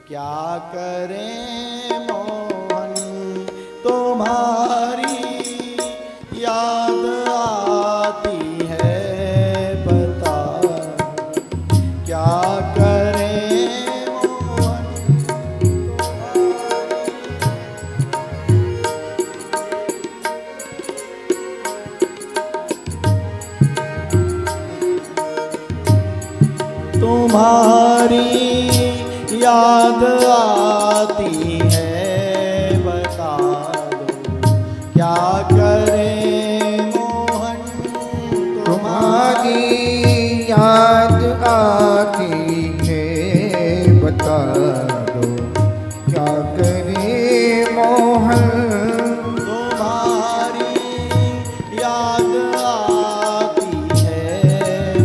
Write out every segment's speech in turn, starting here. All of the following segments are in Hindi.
क्या करें मोहन तुम्हारी याद आती है, बता क्या करें मोहन तुम्हारी याद आती है, बता दो क्या करें मोहन तुम्हारी याद आती है, बता दो क्या करें मोहन। तुम्हारी याद आती है,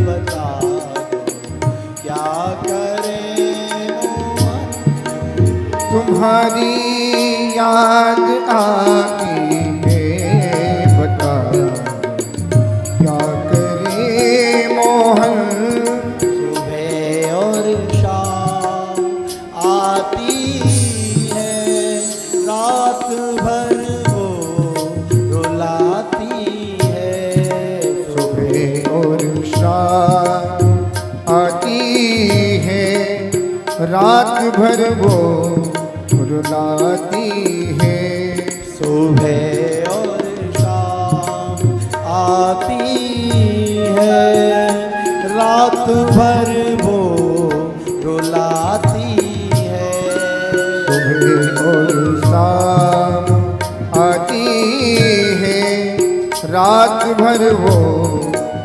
बता दो क्या करें मोहन। तुम्हारी याद आती है, बता दो क्या करें मोहन। सुबह और शाम आती है, रात भर वो रुलाती है। सुबह और शाम आती है, रात भर वो रुलाती है। सुबह और शाम आती है, रात भर वो रुलाती है। सुबह और शाम आती है, रात भर वो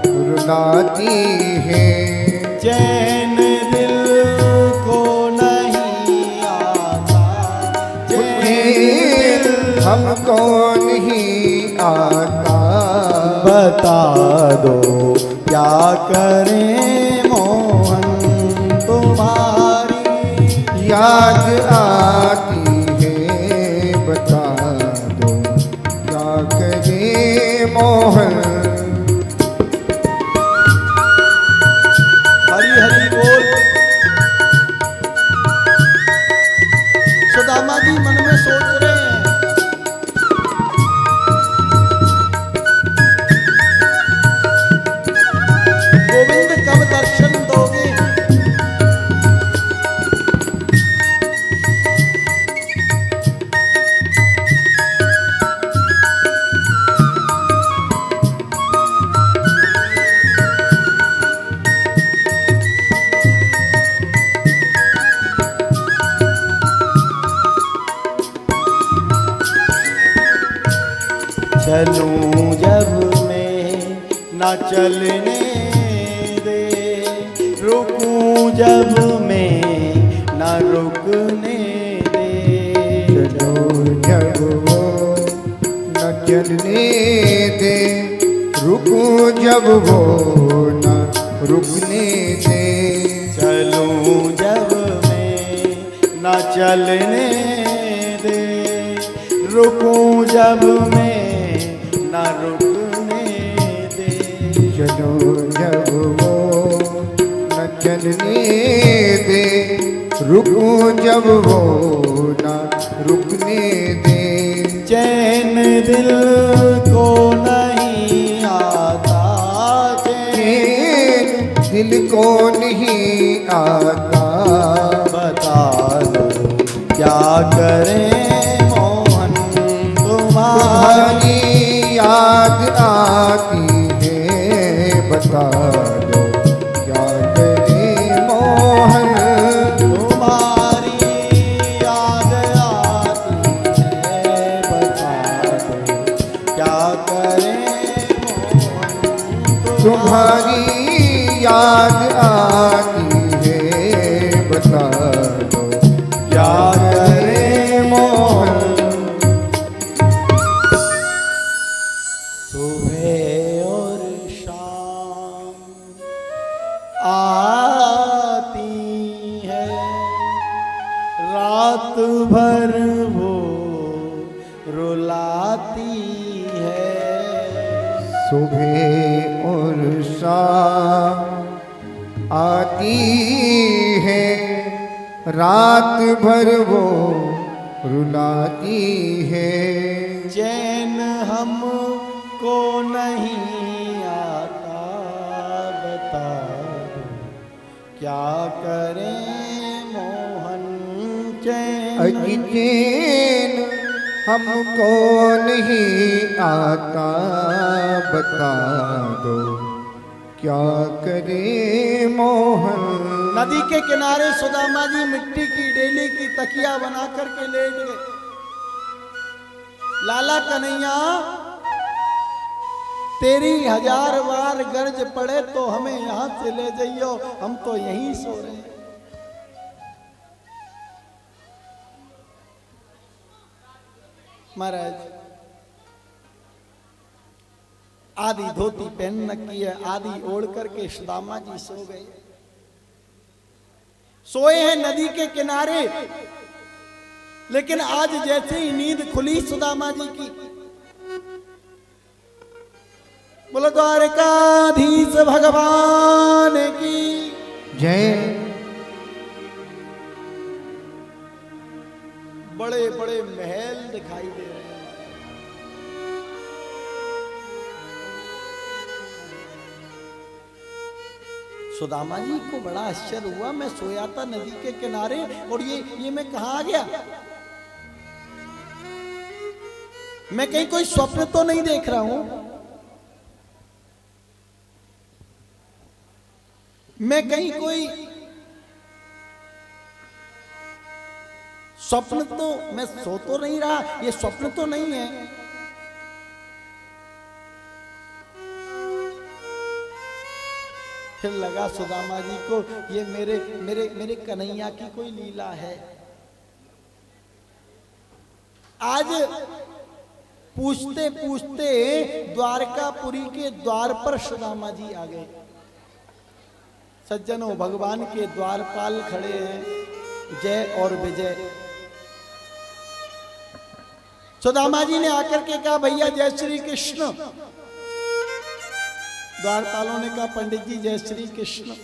रुलाती है। चैन दिल को नहीं आता, चैन दिल हमको नहीं आता, बता दो क्या करें मोहन तुम्हारी याद आती है, बता दो क्या करें मोहन। हरी हरी बोल। सुदामा जी मन में सोच रहे हैं, गोविंद कब दर्शन दोगे। चलूं जब मैं न चलने दे, रुकूं जब मैं न रुकने दे। चलो जब वो न चलने दे, रुकूं जब वो न रुकने दे। चलूं जब मैं न चलने दे, रुकूं जब मैं न रुकने दे। चलो जब वो न चलने दे, रुकूं जब वो न रुकने दे। चैन दिल को नहीं आता, चैन दिल को नहीं आता, बता दो क्या करें मोहन तुम्हारी तुम्हारी याद आती है, बता दो क्या करें मोहन। तुम्हारी याद आती है, बता दो क्या करें मोहन तुम्हारी याद आती है, बता दो क्या करें मोहन। सुबह और शाम आती है, रात भर वो रुलाती है। सुबह और शाम आती है, रात भर वो रुलाती है। चैन हमको नहीं आता, बता दो क्या करें मोहन चैन। चैन हमको नहीं आता, बता दो क्या करे मोहन। नदी के किनारे सुदामा जी मिट्टी की डेली की तकिया बना करके लेट गए। लाला कन्हैया, तेरी 1000 बार गर्ज पड़े तो हमें यहां से ले जाइयो, हम तो यहीं सो रहे हैं। महाराज आधी धोती पहन रखी है, आधी ओढ़ करके सुदामा जी सो गए। सोए हैं नदी के किनारे, लेकिन आज जैसे ही नींद खुली सुदामा जी की, बोलो द्वारकाधीश भगवान की जय। बड़े बड़े महल दिखाई दे रहे हैं। सुदामा जी को बड़ा आश्चर्य हुआ। मैं सोया था नदी के किनारे और ये मैं कहां आ गया? मैं कहीं कोई स्वप्न तो नहीं देख रहा हूं? मैं कहीं कोई स्वप्न तो, मैं सो तो नहीं रहा, ये स्वप्न तो नहीं है। फिर लगा सुदामा जी को ये मेरे मेरे मेरे कन्हैया की कोई लीला है। आज पूछते पूछते द्वारकापुरी के द्वार पर सुदामा जी आ गए। सज्जनों, भगवान के द्वारपाल खड़े हैं, जय और विजय। सुदामा जी ने आकर के कहा, भैया जय श्री कृष्ण। द्वारपालों ने कहा, पंडित जी जय श्री कृष्ण।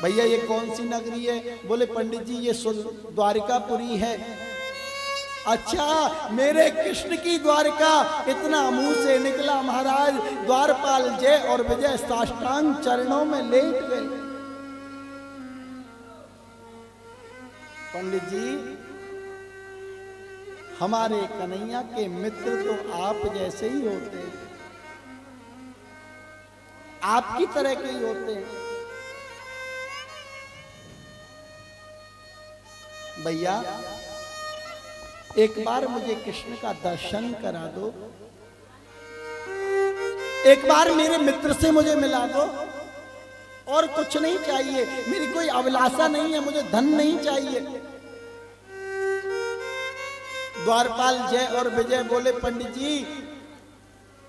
भैया ये कौन सी नगरी है? बोले पंडित जी ये द्वारकापुरी है। अच्छा, मेरे कृष्ण की द्वारका, इतना मुंह से निकला महाराज। द्वारपाल जय और विजय साष्टांग चरणों में लेट गए। पंडित जी, हमारे कन्हैया के मित्र तो आप जैसे ही होते हैं, आपकी तरह के ही होते हैं। भैया एक बार मुझे कृष्ण का दर्शन करा दो, एक बार मेरे मित्र से मुझे मिला दो, और कुछ नहीं चाहिए, मेरी कोई अभिलाषा नहीं है, मुझे धन नहीं चाहिए। द्वारपाल जय और विजय बोले, पंडित जी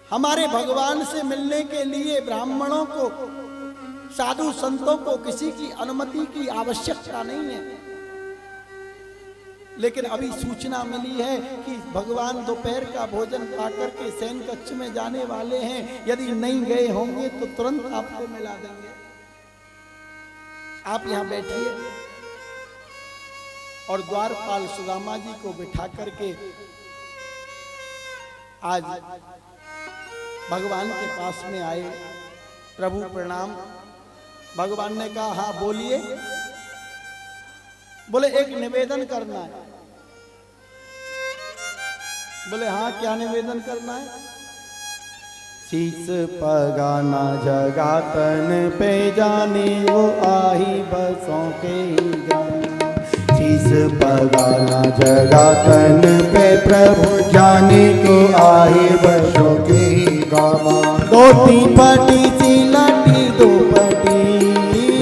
हमारे भगवान से मिलने के लिए ब्राह्मणों को, साधु संतों को किसी की अनुमति की आवश्यकता नहीं है, लेकिन अभी सूचना मिली है कि भगवान दोपहर का भोजन पाकर के शयन कक्ष में जाने वाले हैं। यदि नहीं गए होंगे तो तुरंत आपको मिला देंगे। आप यहां बैठिए। और द्वारपाल सुदामा जी को बिठा करके आज भगवान के पास में आए। प्रभु प्रणाम। भगवान ने कहा, हाँ बोलिए। बोले एक निवेदन करना है। बोले हाँ, क्या निवेदन करना है? शीस पगाना जगातन पे जाने, वो आही बसों के ही जाने। शीस पगाना जगातन पे प्रभु जाने को आही बसों के ही गामा। दोती पटी सी लाटी दो पटी,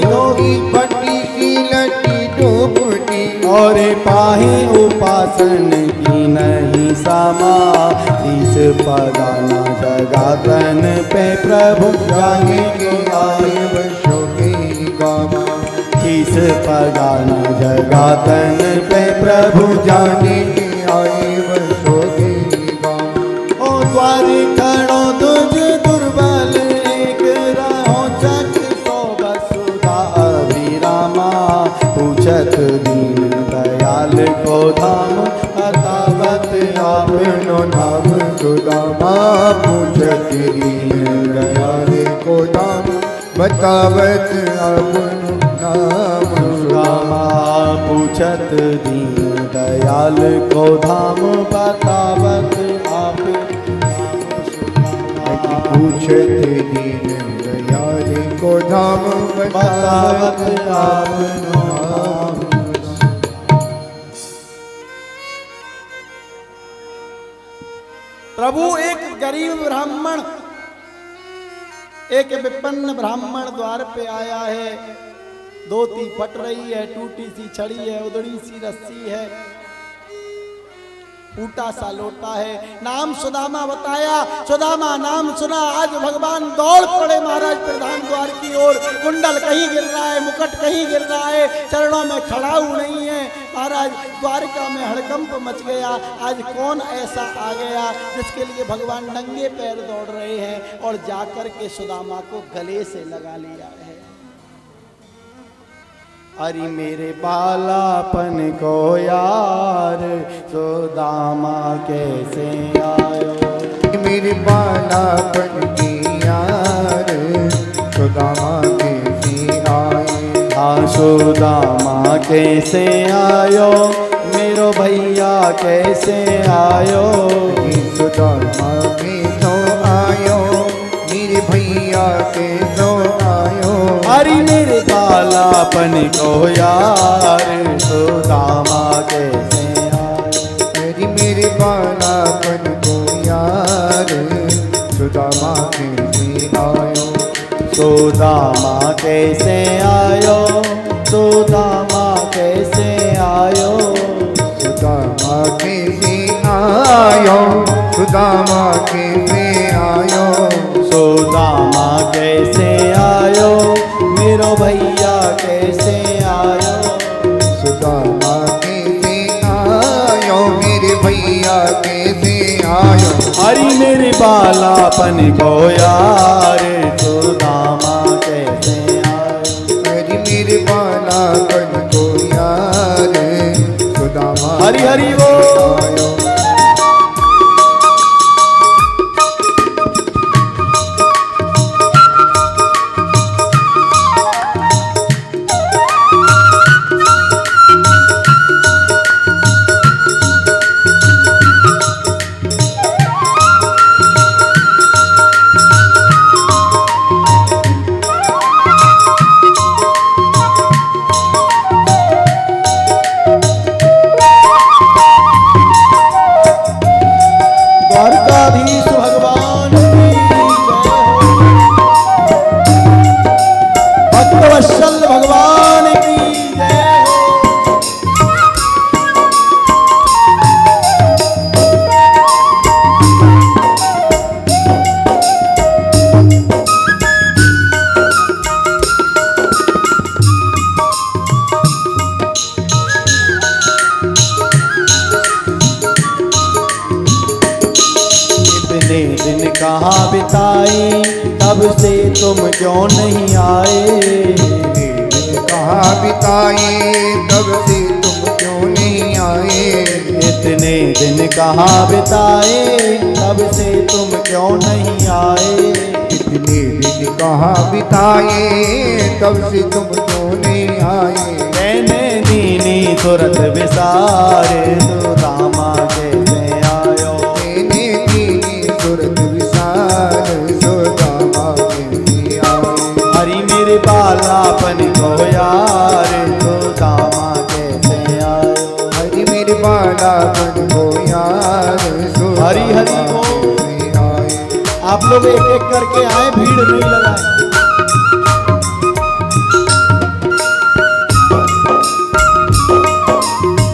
दोती पटी सी लाटी दो पटी, और पाहे उपासन की नहीं सामा। शीस पगाना जगातन पे प्रभु जाने को आही बसों के ही गामा। शीस पगाना जगातन पे प्रभु जाने के आए बसों के गामा। ओ द्वारे खड़ो तुझ दुर्बल, एक रहो चक सो बसुधा अभिरामा। पूछत दीन दयाल को धाम बतावत आपनो नाम सुदामा पूछत दीन दयाल को धाम बतावत आपनो नाम सुदामा पूछत दीन दयाल को धाम बतावत आप पूछत दीन दयाल को धाम बतावत आपनो नाम। प्रभु एक गरीब ब्राह्मण, एक विपन्न ब्राह्मण द्वार पे आया है। धोती फट रही है, टूटी सी छड़ी है, उधड़ी सी रस्सी है, फूटा सा लोटा है। नाम सुदामा बताया, सुदामा नाम सुना। आज भगवान दौड़ पड़े महाराज प्रधान द्वार की ओर। कुंडल कहीं गिर रहा है, मुकुट कहीं गिर रहा है, चरणों में खड़ाऊ नहीं है। महाराज द्वारिका में हड़कंप मच गया। आज कौन ऐसा आ गया जिसके लिए भगवान नंगे पैर दौड़ रहे हैं और जाकर के सुदामा को गले से लगा लिया है। अरे मेरे बालापन को यार सुदामा कैसे आयो। मेरे बालापन की यार सुदामा कैसे आए। हाँ सुदामा कैसे आयो, मेरो भैया कैसे आयो। सुदामा कैसो आयो, मेरे भैया कैसो आयो। अरे मेरे बालापन को यार सुदामा कैसे आयो। अरे मेरे बालापन को यार सुदामा कैसे आयो। सुदामा कैसे आयो, सुदामा कैसे आयो। सुदामा कैसे आयो, सुदामा कैसे आयो। सुदामा कैसे आयो, मेरो भैया कैसे आयो। सुदामा कैसे आयो, मेरे भैया कैसे आयो। हरी मेरे बालापन को यार सुदामा कैसे आयो। हरि मेरे बालापन को यार सुदामा हरि हरि वो आयो। द्वारकाधीश भगवान की जय हो। भक्तवत्सल भगवान की जय हो। इतने दिन कहाँ बिताए, तब से तुम क्यों नहीं आए। कहाँ बिताए तब से तुम क्यों नहीं आए। इतने दिन कहाँ बिताए, तब से तुम क्यों नहीं आए। इतने दिन कहाँ बिताए तब से तुम क्यों नहीं आए। मैंने दीनी तुरंत विसारे, सुदामा कैसे आयो। मैंने दीनी तुरंत विसार सुदामा कैसे आए। हरी मेरे बालापन को यार सुदामा कैसे आयो। हरि मेरे बालापन को यार हरि हरि सुदामा बोल। कैसे आए। आप लोग एक एक करके आए, भीड़ नहीं लगाए।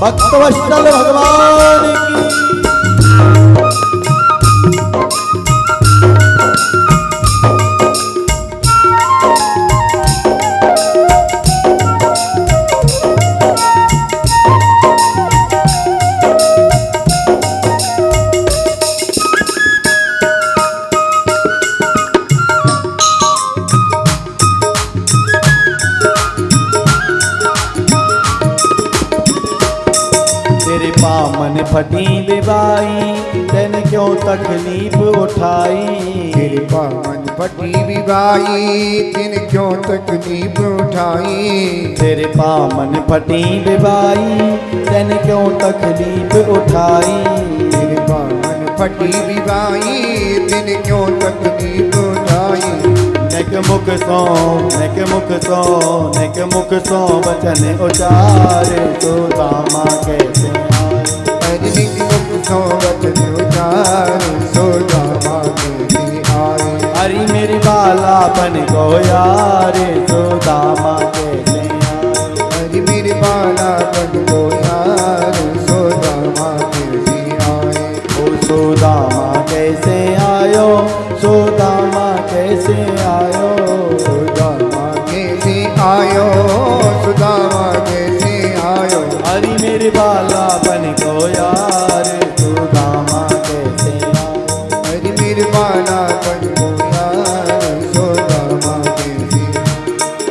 भक्तवत्सल भगवान की पामन फटी विवाई तैन क्यों तकलीफ उठाई। तेरे पावन फटी विवाई तिन क्यों तकलीफ उठाई। तेरे पामन फटी विवाई तैन क्यों तकलीफ उठाई। तेरे पावन फटी विवाई तिन क्यों तकलीफ उठाई। नेक मुख सो नेक मुख सो वचन उचार सुदामा कैसे आए। हरि निक मुख सो वचन उचार सुदामा कैसे आए। हरि मेरी बालापन को यार सुदामा कैसे आए। हरि मेरे बालापन को यार सुदामा कैसे आए। ओ सुदामा कैसे आयो सुदामा कैसे आयो। सुदामा कैसे आयो सुदामा कैसे आयो। हरि मेरे बालापन को यार सुदामा कैसे आयो। हरि मेरे बालापन को यार सुदामा कैसे।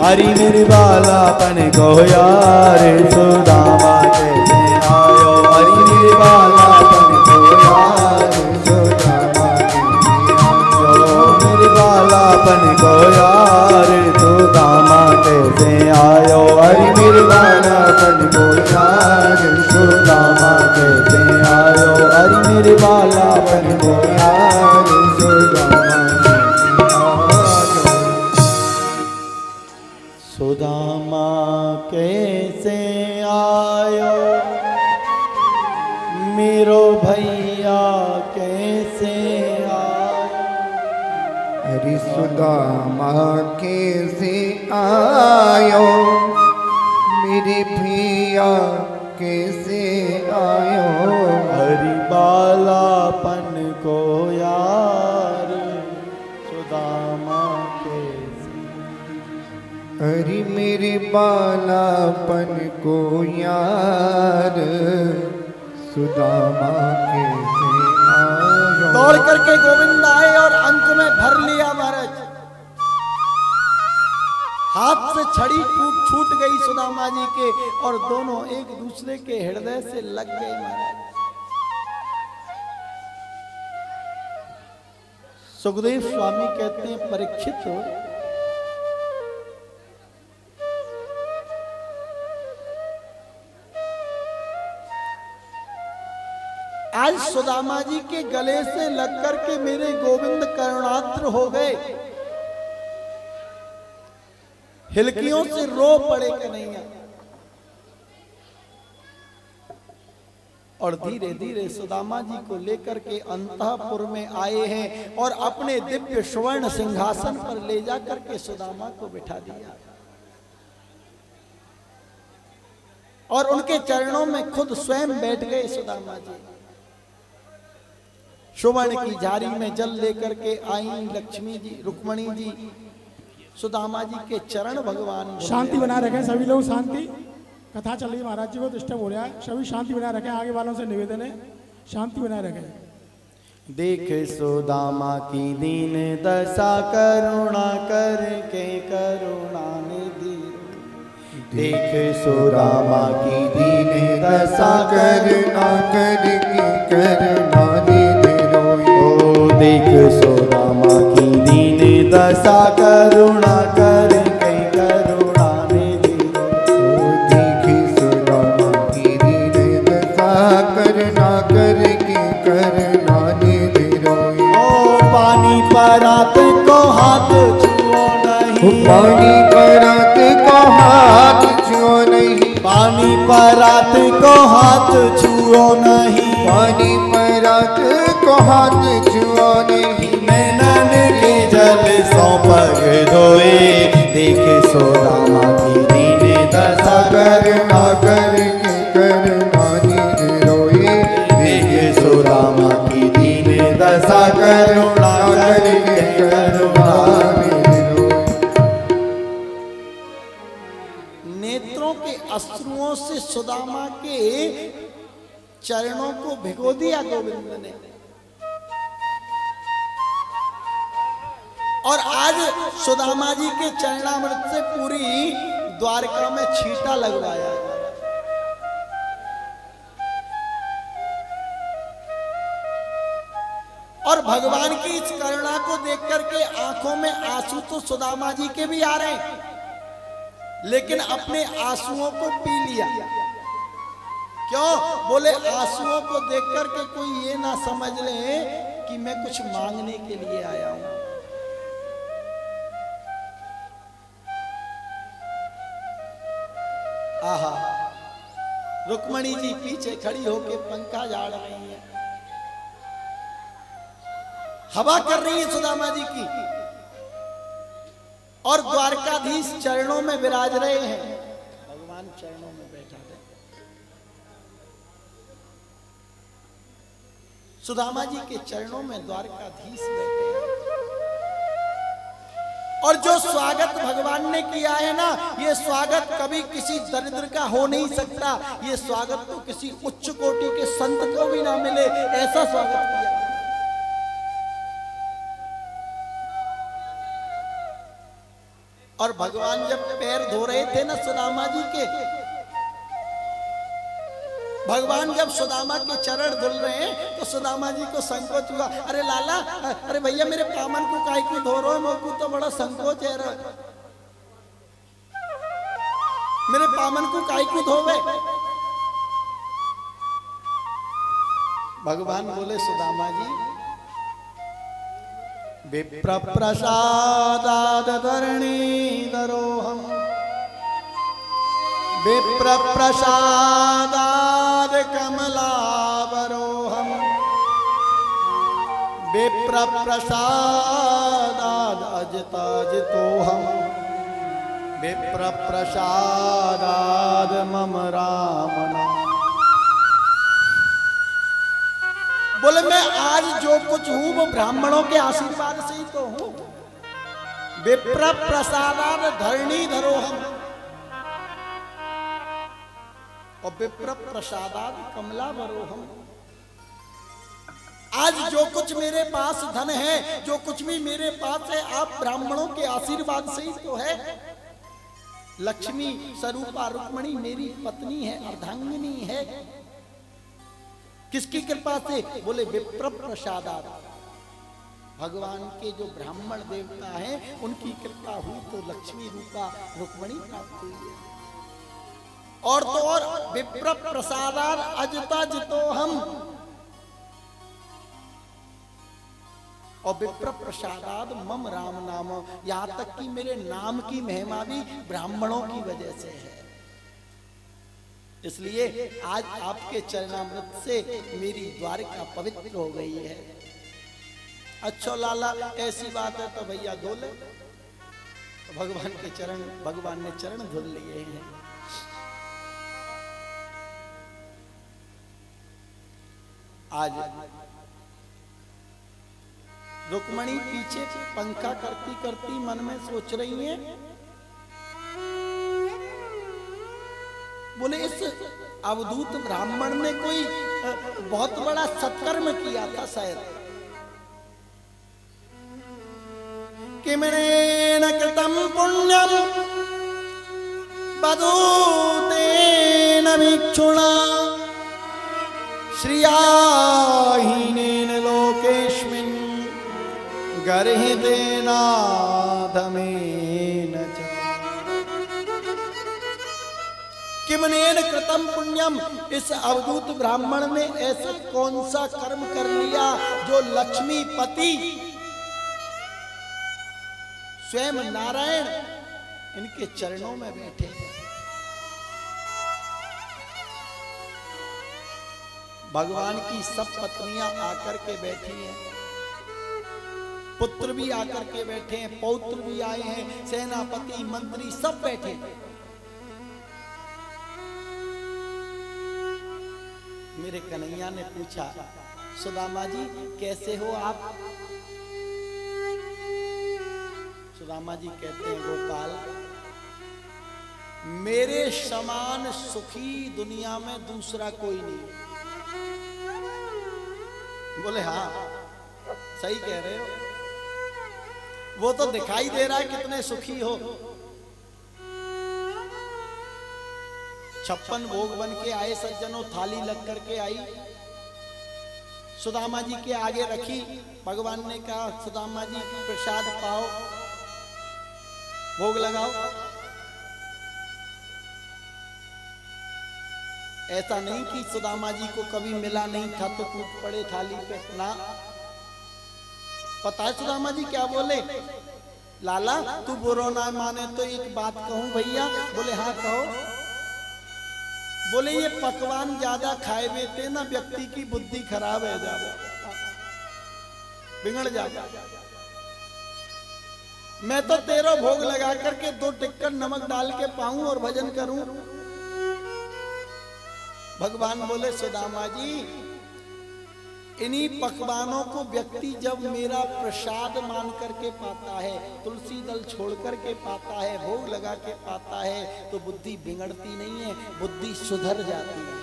हरि मेरे बालापन को यार सुदामा कैसे आयो। हरि मेरे बालापन को यार सुदामा कैसे आयो। मेरे बालापन को यार सुदामा कैसे आयो। हरि मेरे बालापन को यार सुदामा कैसे आयो। हरि मेरे बालापन को यार सुदामा सुदामा कैसे आयो। मेरो भैया कैसे आयो। हरि सुदामा कैसे आयो। मेरे भैया कैसे आयो। हरि बालापन को यार सुदामा कैसे। हरि मेरे बालापन को यार सुदामा कैसे आयो। दौड़ करके गोविंद आए और अंक में भर लिया महाराज। हाथ से छड़ी छूट गई सुदामा जी के और दोनों एक दूसरे के हृदय से लग गए महाराज। सुखदेव स्वामी कहते हैं परीक्षित हो, आज सुदामा जी के गले से लग करके मेरे गोविंद करुणात्र हो गए। हिलकियों से रो पड़े कन्हैया। और धीरे धीरे सुदामा जी को लेकर के अंतःपुर में आए हैं और अपने दिव्य स्वर्ण सिंहासन पर ले जाकर के सुदामा को बिठा दिया और उनके चरणों में खुद स्वयं बैठ गए सुदामा जी। सुवर्ण की झारी में जल लेकर के आई लक्ष्मी जी, रुक्मणी जी सुदामा जी के चरण भगवान। शांति बनाए रखें सभी लोग, शांति। कथा चल रही है, महाराज जी को डिस्टर्ब हो रहा है। सभी शांति बनाए रखें। आगे वालों से निवेदन है शांति बनाए रखें। देख सुदामा की दीन दशा करुणा करके करुणा निधि। देख सुदामा की दीन दशा करुणा करके करुणा निधि रोई। ओ देख सुदामा की दीन दशा करुणा करके करुणा निधि। ओ देखी सुदामा की दीन दशा करुणा करके करुणा निधि रोई। ओ पानी परात को हाथ छुओ नहीं। पानी परात को हाथ छुओ नहीं। पानी परात को हाथ छुओ नहीं। पानी परात को हाथ छुओ नहीं। नैनन के जल सौ पग धोए। देख सुदामा की दीन दशा करुणा करके करुणा निधि रोई। देख सुदामा की दीन दशा करुणा करके करुणा निधि रोई। नेत्रों के अश्रुओं से सुदामा के चरणों को भिगो दिया गोविंद ने। और आज सुदामा जी के चरणामृत से पूरी द्वारका में छींटा लगवाया। और भगवान की इस करुणा को देख करके आंखों में आंसू तो सुदामा जी के भी आ रहे हैं, लेकिन अपने आंसुओं को पी लिया। क्यों? बोले आंसुओं को देख करके कोई ये ना समझ ले कि मैं कुछ मांगने के लिए आया हूं। आहा, रुक्मणी जी पीछे खड़ी होके पंखा झाड़ रही है, हवा कर रही है सुदामा जी की, और द्वारकाधीश चरणों में विराज रहे हैं। भगवान चरणों में बैठा है। सुदामा जी के चरणों में द्वारकाधीश बैठे हैं। और जो स्वागत भगवान ने किया है ना, ये स्वागत कभी किसी दरिद्र का हो नहीं सकता। ये स्वागत तो किसी उच्च कोटि के संत को भी ना मिले, ऐसा स्वागत किया। और भगवान जब पैर धो रहे थे ना सुदामा जी के, भगवान जब सुदामा के चरण धुल रहे हैं तो सुदामा जी को संकोच हुआ। अरे लाला, अरे भैया मेरे पामन को काहे को धो रहे हो? मोको तो बड़ा संकोच है। मेरे पामन को काहे को धोवे? भगवान बोले सुदामा जी, विप्र प्रसादाद धरणीधरोऽहम्, विप्र प्रसादाद कमलावरोऽहम्, विप्र प्रसादाद अजिताजितोऽहम्, विप्र प्रसादाद मम राम नाम। बोले मैं आज जो कुछ हूं वो ब्राह्मणों के आशीर्वाद से ही तो हूं। विप्र प्रसादाद धरणीधरोऽहम् और विप्र प्रसादाद कमलावरोऽहम्। आज जो कुछ मेरे पास धन है, जो कुछ भी मेरे पास है, आप ब्राह्मणों के आशीर्वाद से ही तो है। लक्ष्मी स्वरूपा रुक्मणी मेरी पत्नी है, अर्धांगिनी है। किसकी कृपा से? बोले विप्र प्रसादाद, भगवान के जो ब्राह्मण देवता हैं उनकी कृपा हुई तो लक्ष्मी रूपा रुक्मणी प्राप्त हुई है। और तो और विप्र प्रसादाद अजिता जितोऽहम्, और विप्र प्रसादाद मम राम नाम। यहां तक कि मेरे नाम की महिमा भी ब्राह्मणों की वजह से है। इसलिए आज आपके चरणामृत से मेरी द्वारका पवित्र हो गई है। अच्छा लाला, ऐसी बात है तो भैया धो ले। तो भगवान के चरण, भगवान ने चरण धुल लिए हैं। आज रुक्मणी पीछे पंखा करती करती मन में सोच रही हैं, बोले इस अवधूत ब्राह्मण ने कोई बहुत बड़ा सत्कर्म किया था शायद। किमनेन कृतं पुण्यं वधूतेन भिक्षुणा, श्रियाहीनेन लोकेस्मिन् गर्हितेनाधमेन च। किमनेन कृतं पुण्यम, इस अवधूत ब्राह्मण ने ऐसा कौन सा कर्म कर लिया जो लक्ष्मीपति स्वयं नारायण इनके चरणों में बैठे। भगवान की सब पत्नियां आकर के बैठी हैं, पुत्र भी आकर के बैठे हैं, पौत्र भी आए हैं, सेनापति मंत्री सब बैठे। मेरे कन्हैया ने पूछा, सुदामा जी कैसे हो आप? सुदामा जी कहते हैं, गोपाल मेरे समान सुखी दुनिया में दूसरा कोई नहीं। बोले हाँ सही कह रहे हो, वो तो दिखाई दे रहा है कितने सुखी हो। 56 भोग बन के आए सज्जनों, थाली लग करके आई, सुदामा जी के आगे रखी। भगवान ने कहा सुदामा जी प्रसाद पाओ, भोग लगाओ। ऐसा नहीं कि सुदामा जी को कभी मिला नहीं था तो टूट पड़े थाली पे, ना। पता है सुदामा जी क्या बोले? लाला तू बुरो ना माने तो एक बात कहूं भैया? बोले हाँ कहो। बोले ये पकवान ज्यादा खाए बेते ना व्यक्ति की बुद्धि खराब है, ज्यादा बिगड़ जाता। मैं तो तेरा भोग लगा करके 2 टिक्कर नमक डाल के पाऊं और भजन करूं। भगवान बोले सुदामा जी इन्हीं पकवानों को व्यक्ति जब मेरा प्रसाद मान करके पाता है, तुलसी दल छोड़ करके पाता है, भोग लगा के पाता है, तो बुद्धि बिगड़ती नहीं है, बुद्धि सुधर जाती है।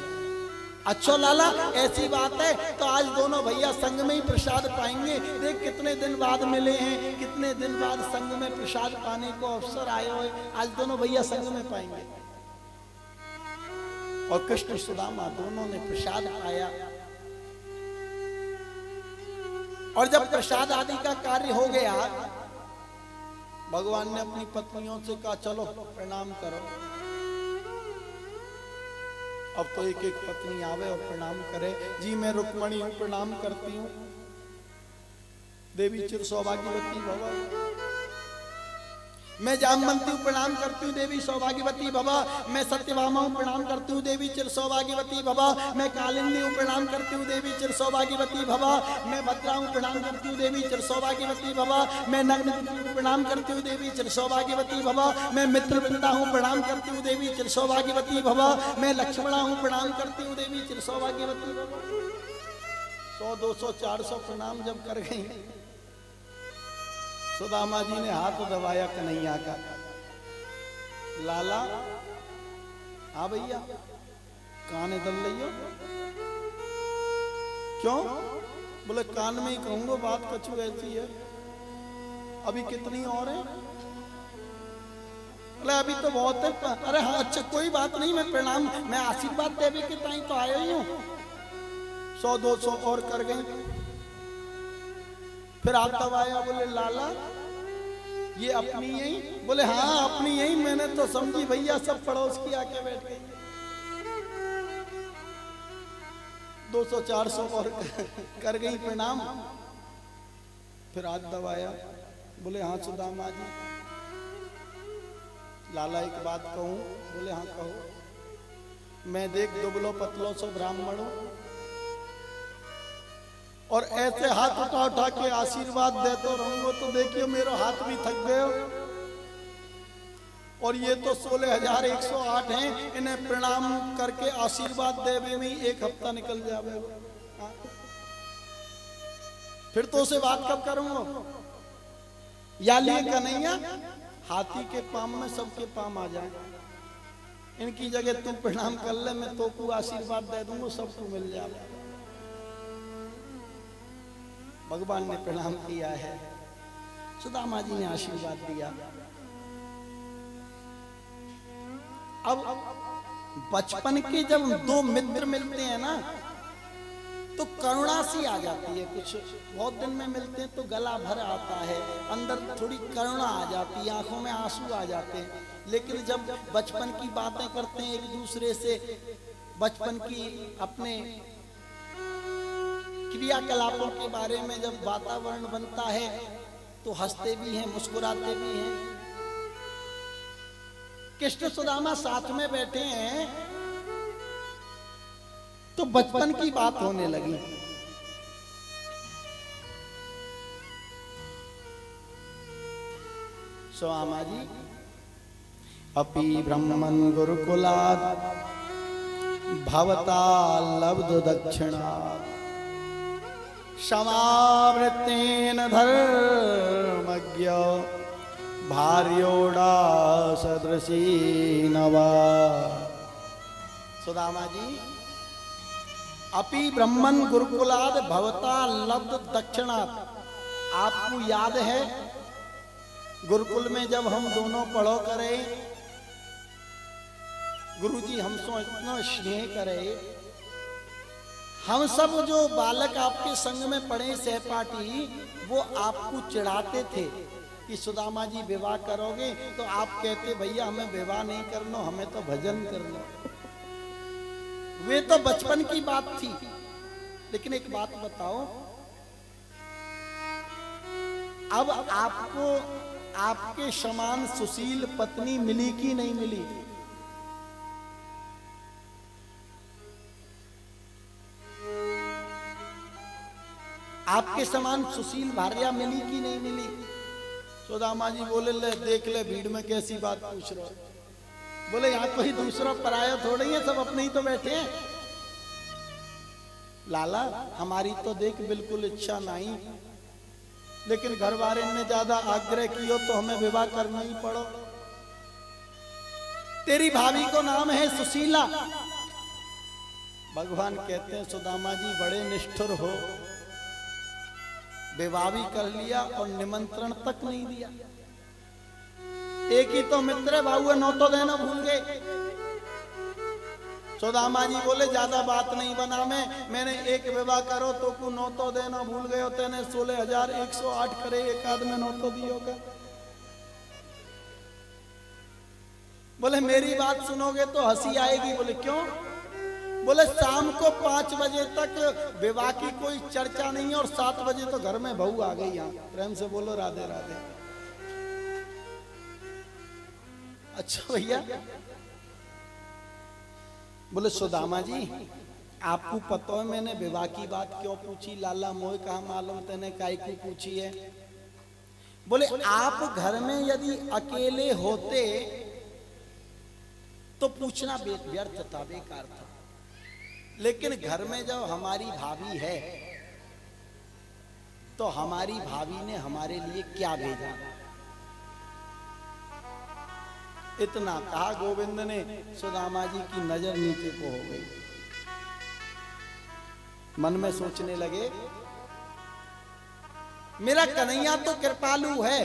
अच्छा लाला ऐसी बात है तो आज दोनों भैया संग में ही प्रसाद पाएंगे। देख कितने दिन बाद मिले हैं, कितने दिन बाद संग में प्रसाद पाने को अवसर आए हुए, आज दोनों भैया संग में पाएंगे। और कृष्ण सुदामा दोनों ने प्रसाद पाया। और जब प्रसाद आदि का कार्य हो गया, भगवान ने अपनी पत्नियों से कहा चलो प्रणाम करो। अब तो एक एक पत्नी आवे और प्रणाम करे। जी मैं रुक्मणी हूं, प्रणाम करती हूं। देवी चिर सौभाग्यवती भव। मैं जामवंती हूं, प्रणाम करती हूँ देवी सौभाग्यवती भवा। मैं सत्यभामा हूं, प्रणाम करती हूँ देवी चिर सौभाग्यवती भवा। मैं कालिंदी हूं, प्रणाम करती हूँ देवी चिर सौभाग्यवती भवा। मैं भद्रा हूं, प्रणाम करती हूँ देवी चिर सौभाग्यवती भवा। मैं नग्न हूं, प्रणाम करती हूँ देवी चिर सौभाग्यवती भवा। मैं मित्रवृंदा हूं, प्रणाम करती हूँ देवी चिर सौभाग्यवती भवा। मैं लक्ष्मणा हूं, प्रणाम करती हूँ देवी चिर सौभाग्यवती भवा। 100 200 400 प्रणाम जब कर गई, सुदामा जी ने हाथ दबाया कन्हैया का। लाला हाँ भैया कान दल लियो। क्यों? बोले कान में ही कहूंगा, बात कछु ऐसी है। अभी कितनी और है? बोले अभी तो बहुत है। अरे हाँ अच्छा कोई बात नहीं, मैं प्रणाम, मैं आशीर्वाद देवी के ताई तो आया ही हूं। 100 200 और कर गई। फिर आप दबाया। बोले लाला ये अपनी यही? बोले हाँ अपनी यही। मैंने तो समझी भैया सब पड़ोस की आके बैठ गई। 200 400 और कर गई प्रणाम। फिर हाथ दबाया। बोले हाँ सुदामा जी। लाला एक बात कहूं? बोले हाँ कहो। मैं देख दुबलो पतलो सो ब्राह्मण हूं और ऐसे हाथ उठा उठा के आशीर्वाद देते रहूंगा तो देखियो मेरा हाथ भी थक गए। और ये तो 16,108 हैं, इन्हें प्रणाम करके आशीर्वाद देवे में 1 हफ्ता निकल जावे। फिर तो उसे बात कब करूंगा? या लिए कन्हैया हाथी के पाम में सबके पाम आ जाए। इनकी जगह तुम प्रणाम कर ले, मैं तो को आशीर्वाद दे दूंगा, सबको मिल जाए। भगवान ने प्रणाम किया है, सुदामा जी ने आशीर्वाद दिया। अब बचपन के जब 2 मित्र मिलते हैं ना तो करुणा सी आ जाती है। कुछ बहुत दिन में मिलते हैं तो गला भर आता है, अंदर थोड़ी करुणा आ जाती है, आंखों में आंसू आ जाते हैं। लेकिन जब बचपन की बातें करते हैं एक दूसरे से, बचपन की अपने क्रियाकलापों के बारे में जब वातावरण बनता है तो हंसते भी हैं, मुस्कुराते भी हैं। कृष्ण सुदामा साथ में बैठे हैं तो बचपन की बात होने लगी। सुदामा जी अपि ब्रह्मन् गुरुकुलात् भवता लब्ध दक्षिणात् समावृत्तेन धर्मज्ञ भार्योड़ा सदृशी नवा। सुदामा जी अपि ब्रह्मन् गुरुकुलाद भवता लब्ध दक्षिणात्। आपको याद है गुरुकुल में जब हम दोनों पढ़ो करे, गुरुजी हमसे इतना स्नेह करे, हम सब जो बालक आपके संग में पढ़े सहपाठी, वो आपको चिढ़ाते थे कि सुदामा जी विवाह करोगे, तो आप कहते भैया हमें विवाह नहीं करना, हमें तो भजन करना। वे तो बचपन की बात थी। लेकिन एक बात बताओ, अब आपको आपके समान सुशील पत्नी मिली कि नहीं मिली? आपके समान सुशील भार्या मिली कि नहीं मिली? सुदामा जी बोले, ले देख ले भीड़ में कैसी बात पूछ रहे हो। बोले यहाँ कोई दूसरा पराया थोड़ी है, सब अपने ही तो बैठे हैं। लाला हमारी तो देख बिल्कुल इच्छा नहीं, लेकिन घर वाले ने ज्यादा आग्रह किया तो हमें विवाह करना ही पड़ो। तेरी भाभी को नाम है सुशीला। भगवान कहते हैं सुदामा जी बड़े निष्ठुर हो, विवाह भी कर लिया और निमंत्रण तक नहीं दिया। एक ही तो मित्र भाऊ है, नौ तो देना भूल गए। सुदामा जी बोले ज्यादा बात नहीं बना, मैंने एक विवाह करो तो को नौ तो देना भूल गए। तेने 16,108 करे, एक आदमी नौ तो दियो का। बोले मेरी बात सुनोगे तो हंसी आएगी। बोले क्यों? बोले शाम को 5 बजे तक विवाह की कोई चर्चा नहीं है और 7 बजे तो घर में बहू आ गई। यहाँ प्रेम से बोलो राधे राधे। अच्छा भैया। बोले सुदामा जी आपको पता है मैंने विवाह की बात क्यों पूछी? लाला मोह कहा मालूम तेने काहे की पूछी है? बोले आप घर में यदि अकेले होते तो पूछना व्यर्थ था, बेकार था। लेकिन घर में जब हमारी भाभी है तो हमारी भाभी ने हमारे लिए क्या भेजा? इतना कहा गोविंद ने, सुदामा जी की नजर नीचे को हो गई। मन में सोचने लगे मेरा कन्हैया तो कृपालु है,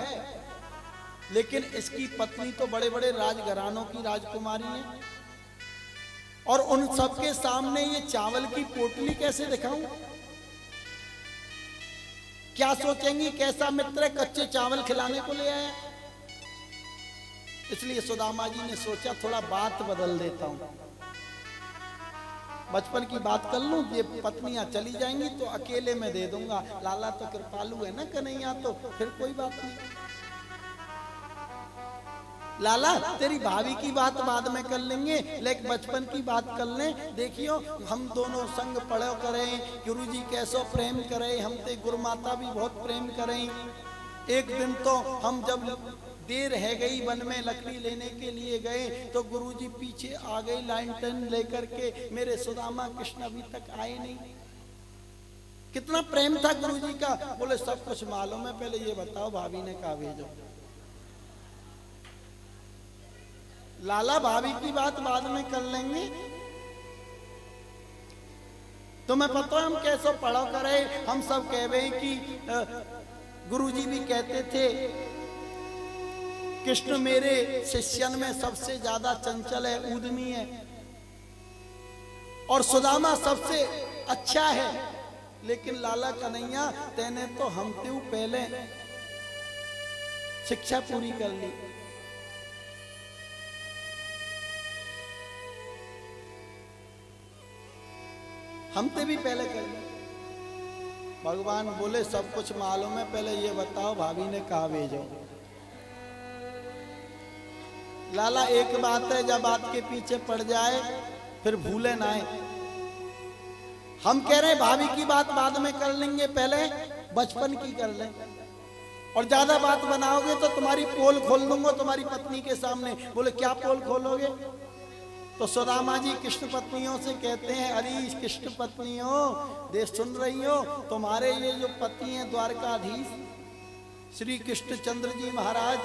लेकिन इसकी पत्नी तो बड़े बड़े राजघरानों की राजकुमारी है, और उन सबके सामने ये चावल की पोटली कैसे दिखाऊं? क्या सोचेंगी कैसा मित्र कच्चे चावल खिलाने को ले आया? इसलिए सुदामा जी ने सोचा थोड़ा बात बदल देता हूं, बचपन की बात कर लूं, ये पत्नियां चली जाएंगी तो अकेले में दे दूंगा। लाला तो कृपालु है ना कन्हैया, तो फिर कोई बात नहीं। लाला तेरी भाभी की बात बाद में कर लेंगे, लेकिन बचपन की बात कर लें। देखियो हम दोनों संग पढ़ो करें, गुरुजी कैसो प्रेम करे, हम ते गुरु माता भी बहुत प्रेम करें। एक दिन तो हम जब देर है गई वन में लकड़ी लेने के लिए गए तो गुरुजी पीछे आ गए लालटेन लेकर के, मेरे सुदामा कृष्ण अभी तक आए नहीं। कितना प्रेम था गुरुजी का। बोले सब कुछ मालूम है, पहले ये बताओ भाभी ने कहा भेजो। लाला भाभी की बात बाद में कर लेंगे, तुम्हें पता है हम कैसे पढ़ा करे। हम सब कह रहे कि गुरुजी भी कहते थे कृष्ण मेरे शिष्यन में सबसे ज्यादा चंचल है, उद्यमी है, और सुदामा सबसे अच्छा है। लेकिन लाला कन्हैया तेने तो हमसे पहले शिक्षा पूरी कर ली। हमसे भी पहले कर ली। भगवान बोले सब कुछ मालूम है, पहले ये बताओ भाभी ने कहा भेजो। लाला एक बात है, जब बात के पीछे पड़ जाए फिर भूले ना है। हम कह रहे हैं भाभी की बात बाद में कर लेंगे, पहले बचपन की कर लें। और ज्यादा बात बनाओगे तो तुम्हारी पोल खोल दूंगा तुम्हारी पत्नी के सामने। बोले क्या पोल खोलोगे? तो सुदामा जी कृष्ण पत्नियों से कहते हैं, अरे कृष्ण पत्नियों देश सुन रही हो, तुम्हारे ये जो पति हैं द्वारकाधीश श्री कृष्ण चंद्र जी महाराज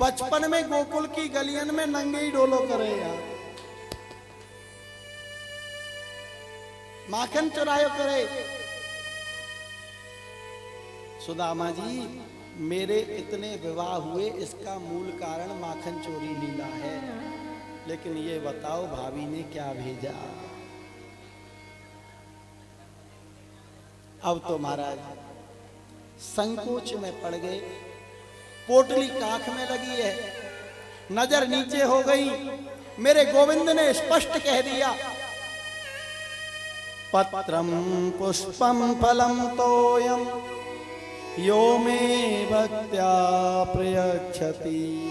बचपन में गोकुल की गलियन में नंगे ही डोलो करे यार, माखन चुरायो करे। सुदामा जी मेरे इतने विवाह हुए, इसका मूल कारण माखन चोरी लीला है। लेकिन ये बताओ भाभी ने क्या भेजा? अब तो महाराज संकोच में पड़ गए, पोटली कांख में लगी है, नजर नीचे हो गई। मेरे गोविंद ने स्पष्ट कह दिया, पत्रम पुष्पम फलम तोयम यो मे भक्त्या प्रयच्छति।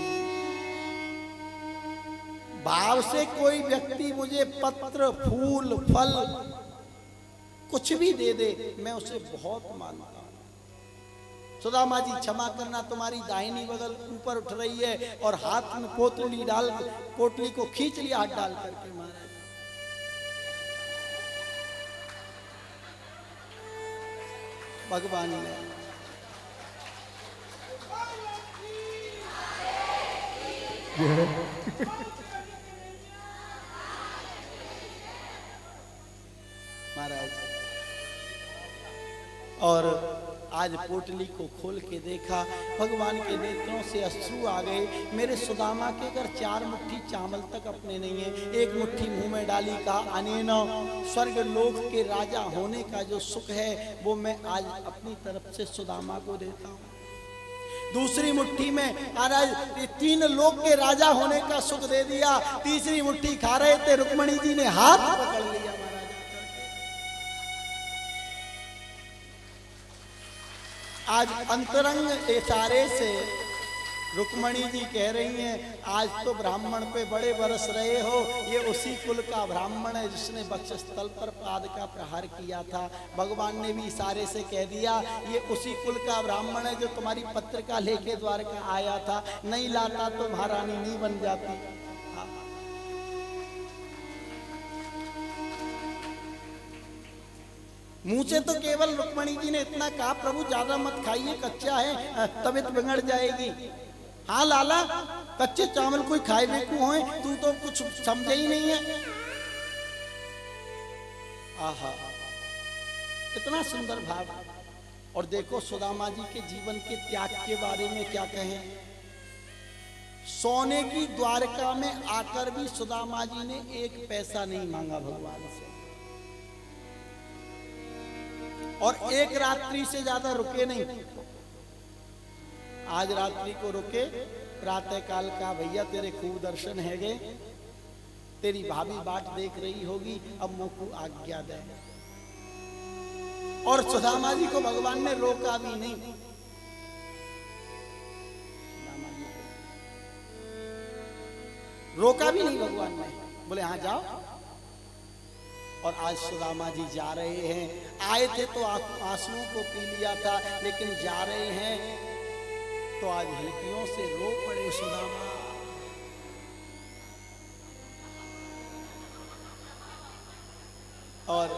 भाव से कोई व्यक्ति मुझे पत्र, फूल, फल कुछ भी दे दे, मैं उसे बहुत मानता हूं। सुदामा जी क्षमा करना, तुम्हारी दाहिनी बगल ऊपर उठ रही है और हाथ में पोटली डाल, पोटली को खींच लिया हाथ डाल करके महाराज। भगवान ने महाराज और आज पोटली को खोल के देखा, भगवान के नेत्रों से अश्रु आ गए। मेरे सुदामा के घर 4 मुट्ठी चावल तक अपने नहीं है, 1 मुट्ठी मुंह में डाली, कहा अनेन स्वर्ग लोक के राजा होने का जो सुख है वो मैं आज अपनी तरफ से सुदामा को देता हूँ। दूसरी मुट्ठी में महाराज 3 लोक के राजा होने का सुख दे दिया। तीसरी मुट्ठी खा रहे थे, रुक्मणी जी ने हाथ पकड़ लिया महाराज। आज अंतरंग इशारे से रुक्मणी जी कह रही हैं, आज तो ब्राह्मण पे बड़े बरस रहे हो, ये उसी कुल का ब्राह्मण है जिसने वक्षस्थल पर पाद का प्रहार किया था। भगवान ने भी इशारे से कह दिया, ये उसी कुल का ब्राह्मण है जो तुम्हारी पत्रिका लेके द्वारका आया था, नहीं लाता तो महारानी नहीं बन जाती। मुंह से तो केवल रुक्मणी जी ने इतना कहा, प्रभु ज्यादा मत खाइए, कच्चा है, तबीयत बिगड़ जाएगी। हाँ लाला, कच्चे चावल कोई खाए बेकू हो, तू तो कुछ समझे ही नहीं है। आहा, इतना सुंदर भाव। और देखो सुदामा जी के जीवन के त्याग के बारे में क्या कहें। सोने की द्वारका में आकर भी सुदामा जी ने 1 पैसा नहीं मांगा भगवान से, और 1 रात्रि से ज्यादा रुके नहीं। आज रात्रि को रुके, प्रातः काल का भैया तेरे खूब दर्शन है गए, तेरी भाभी बाट देख रही होगी, अब मुंह को आज्ञा दे। और सुदामा जी को भगवान ने रोका भी नहीं। रोका भी नहीं भगवान ने, बोले हाँ जाओ। और आज सुदामा जी जा रहे हैं, आए थे तो आंसुओं को पी लिया था, लेकिन जा रहे हैं तो आज हल्कियों से रो पड़े सुदामा। और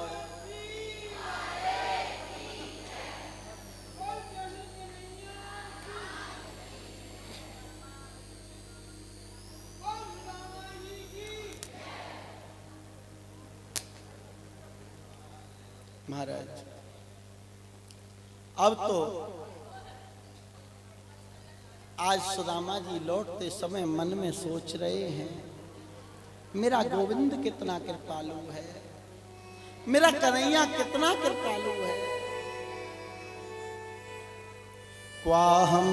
महाराज अब तो आज सुदामा जी लौटते समय मन में सोच रहे हैं, मेरा गोविंद कितना कृपालु है, मेरा कन्हैया कितना कृपालु है। क्वाहम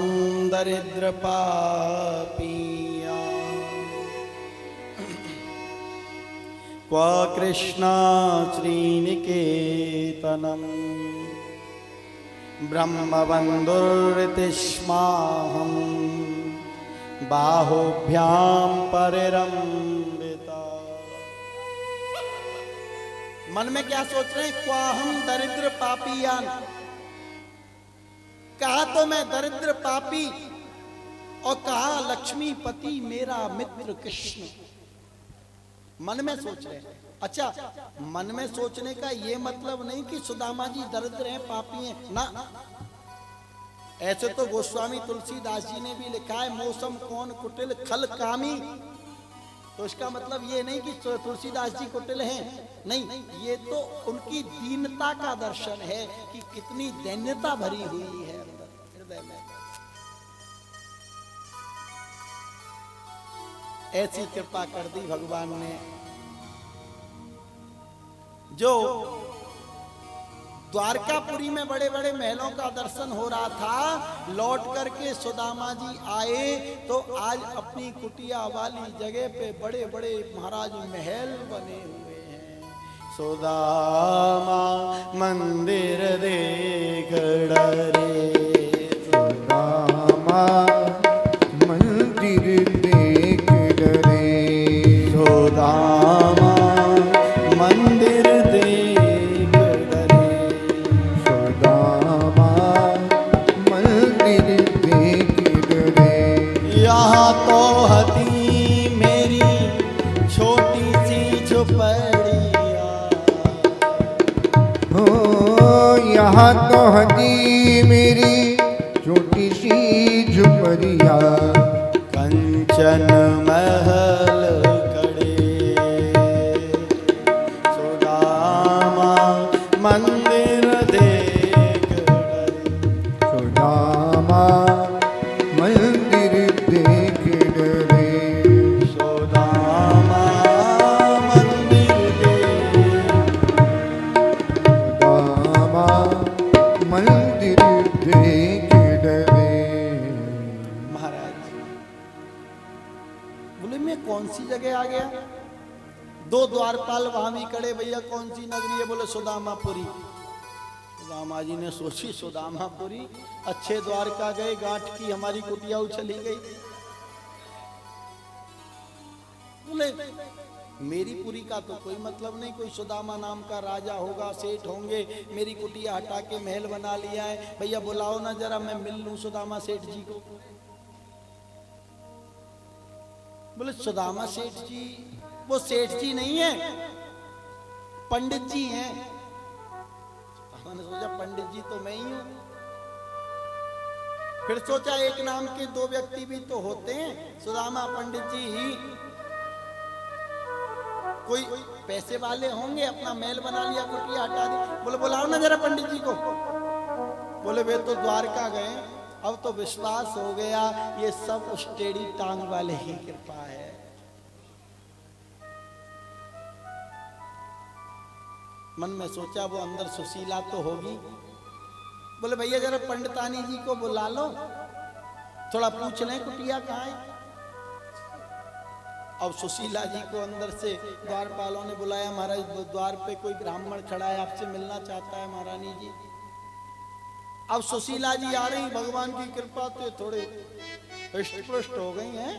दरिद्र पापिया क्वा कृष्णा श्रीनिकेतनम ब्रह्मबंधुर्तिष्माहं बाहुभ्याम परिरंबिता। मन में क्या सोच रहे हैं, क्वाहम दरिद्र पापियान, कहा तो मैं दरिद्र पापी, और कहा लक्ष्मीपति मेरा मित्र कृष्ण। मन में सोच रहे हैं। अच्छा, मन में सोचने का ये मतलब नहीं कि सुदामा जी दरिद्र हैं, पापी हैं, ना। ऐसे तो गोस्वामी तुलसीदास जी ने भी लिखा है, मौसम कौन कुटिल खल कामी। तो इसका मतलब ये नहीं कि तुलसीदास जी कुटिल हैं, नहीं, ये तो उनकी दीनता का दर्शन है कि कितनी दैन्यता भरी हुई है अंदर हृदय में। ऐसी कृपा कर दी भगवान ने, जो द्वारकापुरी में बड़े बड़े महलों का दर्शन हो रहा था, लौट करके सुदामा जी आए तो आज अपनी कुटिया वाली जगह पे बड़े बड़े महाराज महल बने हुए हैं। सुदामा मंदिर देख डरे, सुदामा मंदिर देख डरे, सुदामा मंदिर देख डरे, सुदामा मंदिर देख डरे। यहाँ तो हती मेरी छोटी सी झुपड़िया, हो यहाँ तो हदी मेरी छोटी सी झुपड़िया, कंचन महल कड़े, सुदामा मंदिर देख डरे, सुदामा मंदिर देख डरे, सुदामा मंदिर देख, सुदामा मंदिर देख डरे। महाराज बोले मैं कौन सी जगह आ गया? दो द्वारपाल वहां भी खड़े, भैया कौन सी नगरी है? बोले सुदामापुरी। सुदामा जी ने सोची सुदामापुरी, अच्छे द्वारका गए, गांठ की हमारी कुटिया उछली गई। बोले मेरी पुरी का तो कोई मतलब नहीं, कोई सुदामा नाम का राजा होगा, सेठ होंगे, मेरी कुटिया हटा के महल बना लिया है। भैया बुलाओ ना जरा, मैं मिल लूं सुदामा सेठ जी को। बोले सुदामा सेठ जी, वो सेठ जी नहीं है, पंडित जी हैं। मैंने सोचा पंडित जी तो मैं ही हूं। फिर सोचा एक नाम के दो व्यक्ति भी तो होते हैं, सुदामा पंडित जी ही कोई पैसे वाले होंगे, अपना महल बना लिया, कुटिया हटा दी। बोले बुलाओ ना जरा पंडित जी को। बोले वे तो द्वारका गए, अब तो विश्वास हो गया ये सब उस टेढ़ी टांग वाले की कृपा है। मन में सोचा वो अंदर सुशीला तो होगी। बोले भैया जरा पंडितानी जी को बुला लो, थोड़ा पूछ लें कुटिया कहाँ है। अब सुशीला जी को अंदर से द्वारपालों ने बुलाया, महाराज द्वार पे कोई ब्राह्मण खड़ा है, आपसे मिलना चाहता है महारानी जी। अब सुशीला जी आ रही, भगवान की कृपा से थोड़े हृष्ट हो गई हैं।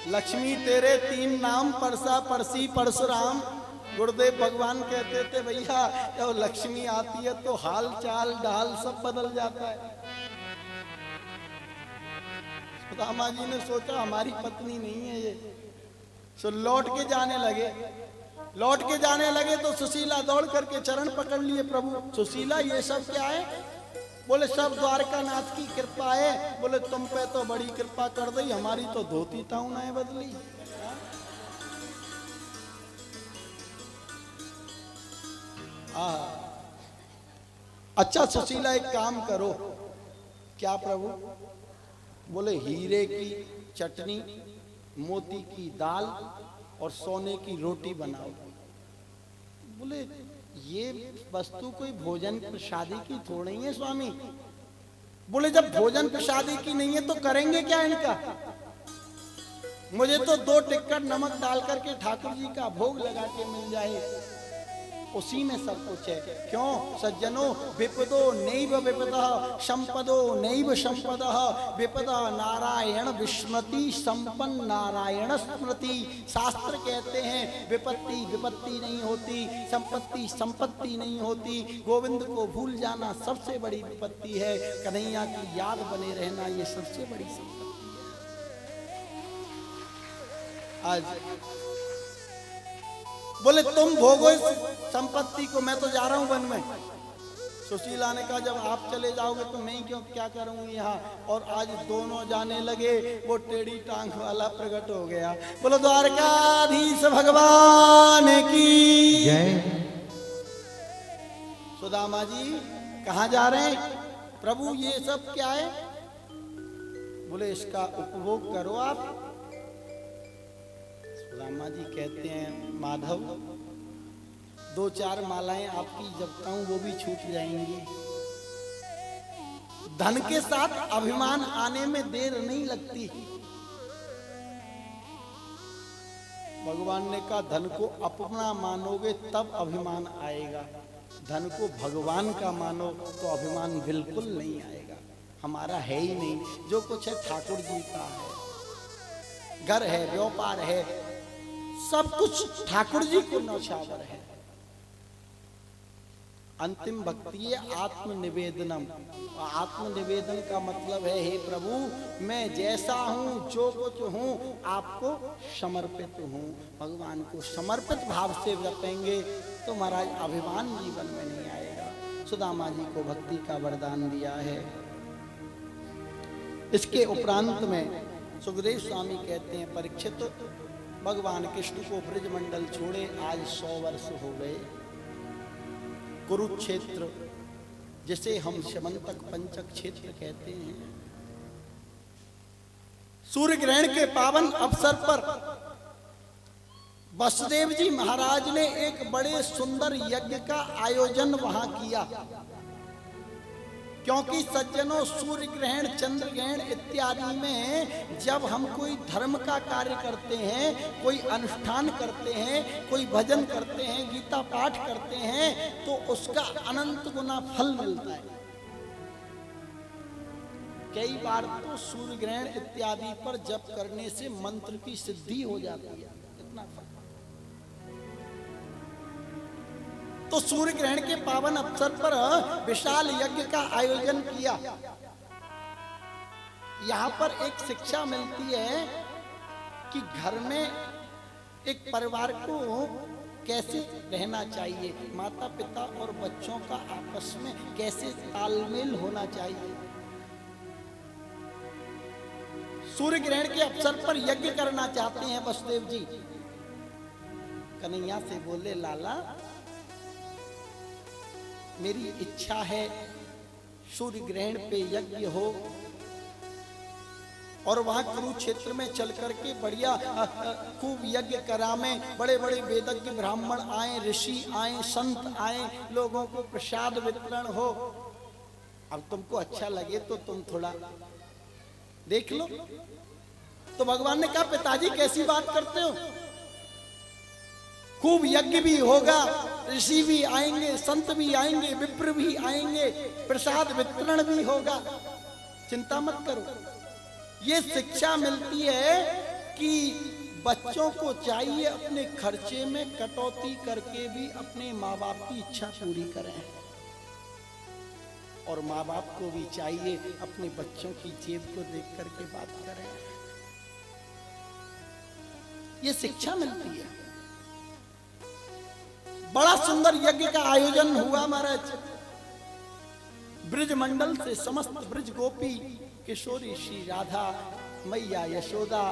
लक्ष्मी तेरे तीन नाम, परसा परसी परशुराम। गुरुदेव भगवान कहते थे भैया जब लक्ष्मी आती है तो हाल चाल ढाल सब बदल जाता है। सुदामा जी ने सोचा हमारी पत्नी नहीं है ये, सो लौट के जाने लगे। लौट के जाने लगे तो सुशीला दौड़ करके चरण पकड़ लिए, प्रभु सुशीला ये सब क्या है? बोले सब द्वारका नाथ की कृपा है। बोले तुम पे तो बड़ी कृपा कर दी, हमारी तो धोती ताऊ ना बदली। अच्छा सुशीला एक काम करो। क्या प्रभु? बोले हीरे की चटनी, मोती की दाल और सोने की रोटी बनाओ। बोले ये वस्तु कोई भोजन प्रसादी की थोड़ी है स्वामी। बोले जब भोजन प्रसादी की नहीं है तो करेंगे क्या इनका? मुझे तो 2 टिक्कर नमक डाल करके ठाकुर जी का भोग लगा के मिल जाए, उसी में सब कुछ है। क्यों सज्जनों? विपदो नैव विपदः संपदो नैव संपदः, विपदा नारायण विस्मृति संपन्न नारायण स्मृति। शास्त्र कहते हैं विपत्ति विपत्ति नहीं होती, संपत्ति संपत्ति नहीं होती। गोविंद को भूल जाना सबसे बड़ी विपत्ति है, कन्हैया की याद बने रहना ये सबसे बड़ी संपत्ति है। आज बोले तुम भोगो इस संपत्ति को, मैं तो जा रहा हूं वन में। सुशीला ने कहा जब आप चले जाओगे तो मैं क्यों क्या करूंगी यहाँ। और आज दोनों जाने लगे, वो टेढ़ी टांग वाला प्रकट हो गया। बोलो द्वारकाधीश भगवान की जय। सुदामा जी कहाँ जा रहे हैं? प्रभु ये सब क्या है? बोले इसका उपभोग करो आप। सुदामा जी कहते हैं माधव दो चार मालाएं आपकी जपता हूं वो भी छूट जाएंगी। धन के साथ अभिमान आने में देर नहीं लगती। भगवान ने कहा धन को अपना मानोगे तब अभिमान आएगा, धन को भगवान का मानो तो अभिमान बिल्कुल नहीं आएगा। हमारा है ही नहीं, जो कुछ है ठाकुर जी का है। घर है, व्यापार है, सब कुछ ठाकुर जी को नौछावर है। अंतिम भक्ति है आत्मनिवेदनम। आत्मनिवेदन का मतलब है हे प्रभु मैं जैसा हूं, जो कुछ हूं, आपको समर्पित हूं। भगवान को समर्पित भाव से जपेंगे तो महाराज अभिमान जीवन में नहीं आएगा। सुदामा जी को भक्ति का वरदान दिया है। इसके उपरांत में सुखदेव स्वामी कहते हैं परीक्षित भगवान कृष्ण को ब्रजमंडल छोड़े आज 100 वर्ष हो गए। कुरुक्षेत्र जिसे हम शमंतक पंचक क्षेत्र कहते हैं, सूर्य ग्रहण के पावन अवसर पर वसुदेव जी महाराज ने एक बड़े सुंदर यज्ञ का आयोजन वहां किया। क्योंकि सज्जनों सूर्य ग्रहण, चंद्र ग्रहण इत्यादि में जब हम कोई धर्म का कार्य करते हैं, कोई अनुष्ठान करते हैं, कोई भजन करते हैं, गीता पाठ करते हैं, तो उसका अनंत गुना फल मिलता है। कई बार तो सूर्य ग्रहण इत्यादि पर जप करने से मंत्र की सिद्धि हो जाती है। इतना फल। तो सूर्य ग्रहण के पावन अवसर पर विशाल यज्ञ का आयोजन किया। यहां पर एक शिक्षा मिलती है कि घर में एक परिवार को कैसे रहना चाहिए, माता पिता और बच्चों का आपस में कैसे तालमेल होना चाहिए। सूर्य ग्रहण के अवसर पर यज्ञ करना चाहते हैं वसुदेव जी। कन्हैया से बोले लाला मेरी इच्छा है सूर्य ग्रहण पे यज्ञ हो और वहां कुरुक्षेत्र में चल करके बढ़िया खूब यज्ञ करामें, बड़े बड़े वेदज्ञ ब्राह्मण आए, ऋषि आए, संत आए, लोगों को प्रसाद वितरण हो। अब तुमको अच्छा लगे तो तुम थोड़ा देख लो। तो भगवान ने कहा पिताजी कैसी बात करते हो, खूब यज्ञ भी होगा, ऋषि भी आएंगे, संत भी आएंगे, विप्र भी आएंगे, प्रसाद वितरण भी होगा, चिंता मत करो। ये शिक्षा मिलती है कि बच्चों को चाहिए अपने खर्चे में कटौती करके भी अपने माँ बाप की इच्छा पूरी करें, और माँ बाप को भी चाहिए अपने बच्चों की जेब को देख करके बात करें। ये शिक्षा मिलती है। बड़ा सुंदर यज्ञ का आयोजन हुआ महाराज। ब्रजमंडल से समस्त ब्रज गोपी, किशोरी श्री राधा, मैया यशोदा,